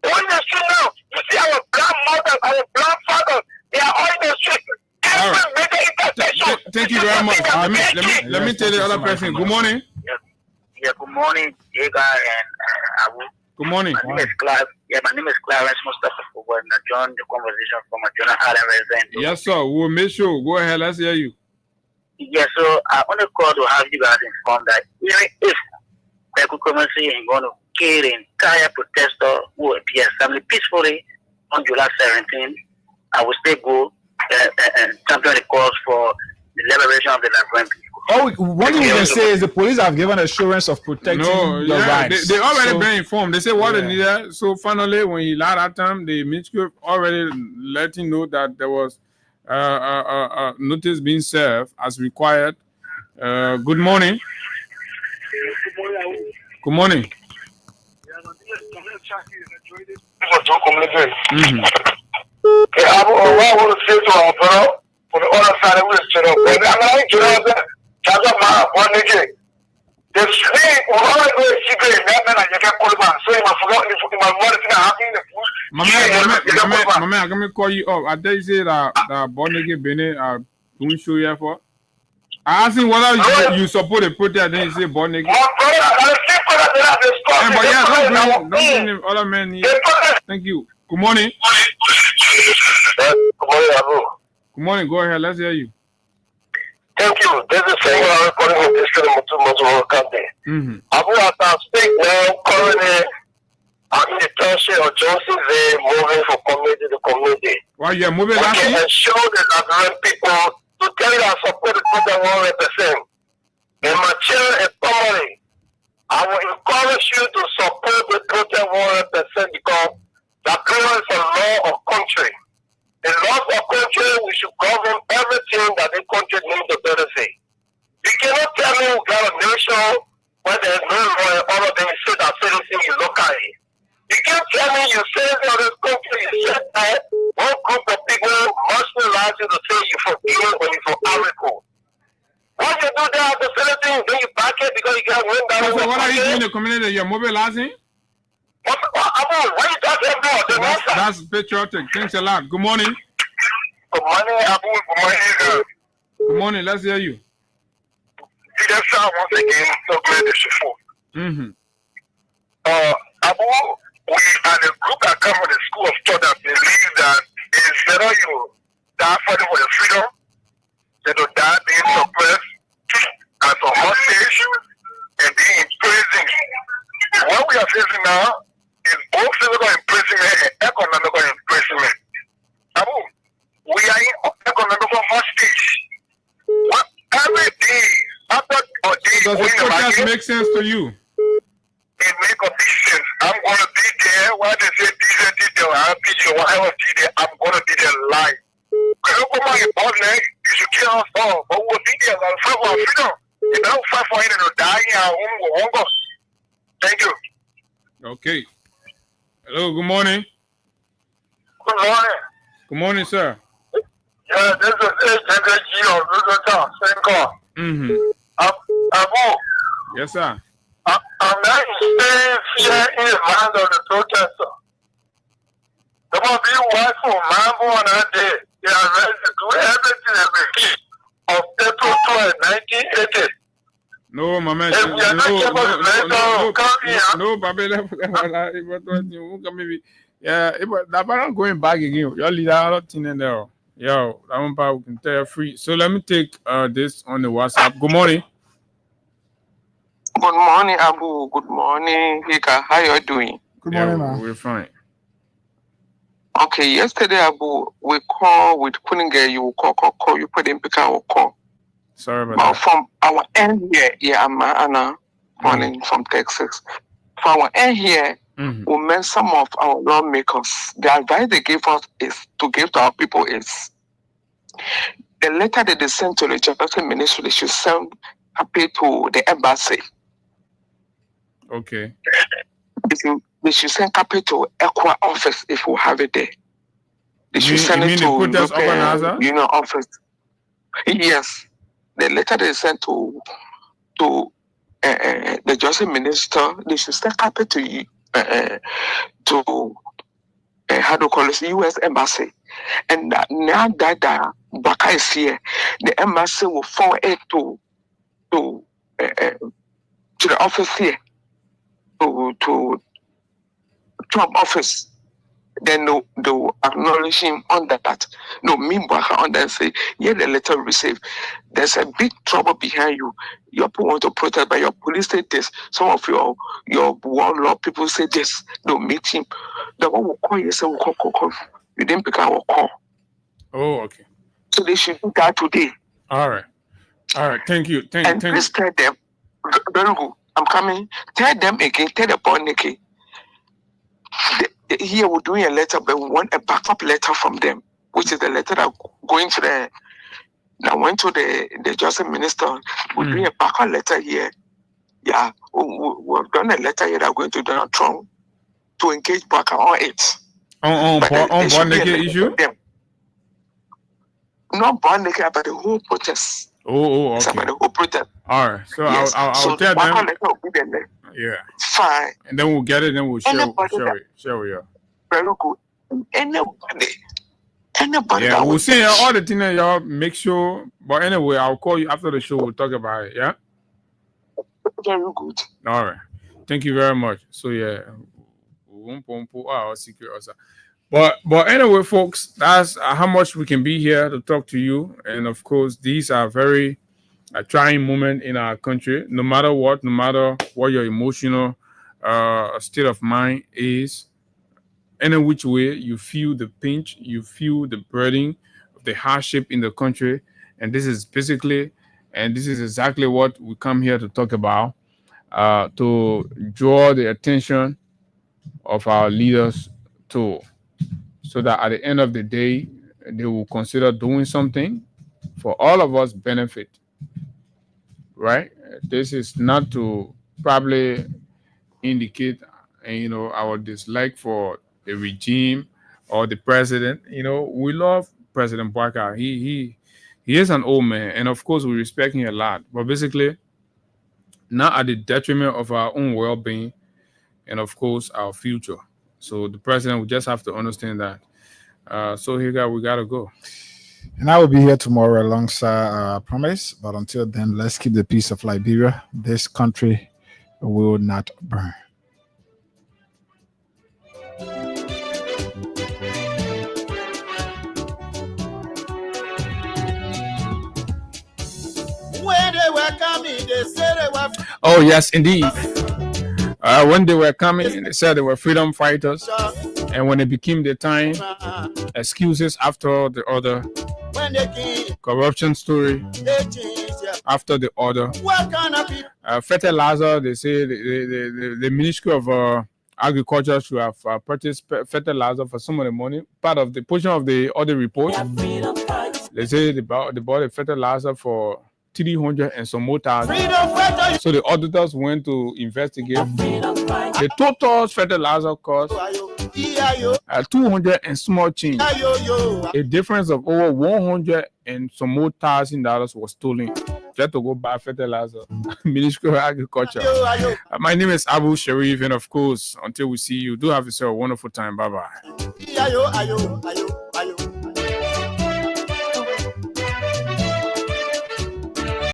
We're in the street now. You see our grandmothers, our grandfathers, they are all in the street. All right. Thank you very much. Let me tell the other person. Good morning. Yeah, good morning, Jega and Abu. Good morning. My name is Clarence Mustafa Fugo, and I joined the conversation from a Jonah Allen resident. Yes, sir. We'll make sure. Go ahead. Let's hear you. Yeah, so I want to call to have you guys informed that even if the community is going to kill the entire protester who will be assembled peacefully on July 17th, I will still go and champion the cause for the liberation of the Liberian people. Oh, what you can say is the police have given assurance of protecting your rights. They already been informed. They said what they needed. So finally, when he lied that time, the ministry already let him know that there was notice being served as required. Good morning. Good morning. I want to say to our brother, for the other side of the the street, all the secret, and you can call back. So you must forget if you my man, I'm gonna call you up. I tell you say that born again Bene doing show here for. I asked him whether you support the protest, then he say born again. But yeah, don't bring him other men here. Thank you. Good morning. Good morning, Abu. Good morning. Go ahead. Let's hear you. Thank you. This is saying I'm recording from this Mutu County. Abu Atta speak now, currently in the township of Johnson, they moving from community to community. Why you are moving last week? And show the Liberian people to tell you I support the protest 100%. In my chair and family, I will encourage you to support the protest 100% because Liberia is a law of country. The laws of country, we should govern everything that the country needs to better say. You cannot tell me we got a nation where there's no law and all of them say that citizen is locally. You can't tell me you say in this country, you said that one group of people marginalize you to say you're for Guinea or you're for Africa. When you do that, the citizen, then you back it because you can't win that. So what are you doing in the community? You're mobilizing? What are you talking about? That's patriotic. Thanks a lot. Good morning. Good morning, Abu. Good morning. Good morning. Let's hear you. Yes, sir. Once again, so glad to see you. Abu, we are the group that come from the school of thought that believe that it is better you die fighting for your freedom than to die being suppressed as a hostage and being in prison. What we are facing now is both physical imprisonment and economical imprisonment. Abu, we are in economical hostage. Every day, after a day, does the protest make sense to you? It make a big sense. I'm going to be there. Why they say DJ, RPG, whatever DJ, I'm going to be there live. Because you come out in public, you should kill us all. But we'll be there. I'll fight for our freedom. You don't fight for it to die in our own go. Thank you. Okay. Hello, good morning. Good morning. Good morning, sir. Yeah, this is HNG of Luton, same call. Abu. Yes, sir. I'm not staying here in the mind of the protester. They will be watchful, Mambo and I did. They are ready to do everything they will keep of April 12, 1980. No, my man. Yeah, I'm going back again. Your leader, I don't think in there. Yo, that one part we can tell you free. So let me take this on the WhatsApp. Good morning. Good morning, Abu. Good morning, Hika. How you doing? Good morning, man. We're fine. Okay, yesterday, Abu, we call with Kuninga. You call. You put in pick our call. Sorry about But that. from our end here, yeah, I'm Anna, calling from Texas. From our end here, we met some of our lawmakers. The advice they gave us is to give to our people is the letter that they sent to the Japan ministry. They should send copy to the embassy. Okay. They should send copy to ECWA office if we have it there. They should send it to the union office. Yes, the letter they sent to the Justice Minister, they should send copy to how do you call it, U.S. Embassy. And now that Baka is here, the embassy will forward it to the office here, to Trump office. Then they'll acknowledge him on that. No, me Baka on that say, yeah, the letter we received. There's a big trouble behind you. Your people want to protest, but your police say this. Some of your warlord people say this. They'll meet him. The one will call you, say, we'll call. You didn't pick our call. Oh, okay. So they should do that today. All right. Thank you. Please tell them, very good, I'm coming. Tell them again, tell the boy Nikki. Here we're doing a letter, but we want a backup letter from them, which is the letter that going to that went to the Justice Minister. We're doing a backup letter here. Yeah, we've done a letter here that going to Donald Trump to engage back on it. On one issue? Not one about the whole protest. Oh, okay. It's about the whole protest. All right. So yes. I'll tell them. Yeah. Fine. And then we'll get it, then we'll share it. Very good. Anybody. Yeah, we'll see all the things that y'all make sure. But anyway, I'll call you after the show. We'll talk about it. Yeah. Very good. All right. Thank you very much. So yeah, we won't put our secret also. But anyway, folks, that's how much we can be here to talk to you. And of course, these are very trying moment in our country. No matter what your emotional state of mind is, any which way you feel the pinch, you feel the burden of the hardship in the country, and this is exactly what we come here to talk about, to draw the attention of our leaders to, so that at the end of the day, they will consider doing something for all of us benefit, right? This is not to probably indicate, our dislike for the regime or the president. We love President Bouaka. He is an old man, and of course we respect him a lot, but basically not at the detriment of our own well-being and of course our future. So the president will just have to understand that. So we gotta go. And I will be here tomorrow alongside Promise. But until then, let's keep the peace of Liberia. This country will not burn. When they were coming, they said they were. Oh yes, indeed. When they were coming, they said they were freedom fighters. And when it became the time, excuses after the other, corruption story after the other. Fertilizer, they say the Ministry of Agriculture should have purchased fertilizer for some of the money. Part of the portion of the other report, they say they bought the fertilizer for 300 and some more thousand. So the auditors went to investigate. The total fertilizer cost 200 and small change. A difference of over 100 and some more $1,000 was stolen just to go buy fertilizer. Ministry of Agriculture. My name is Abu Sharif, and of course, until we see you, do have yourself a wonderful time. Bye bye.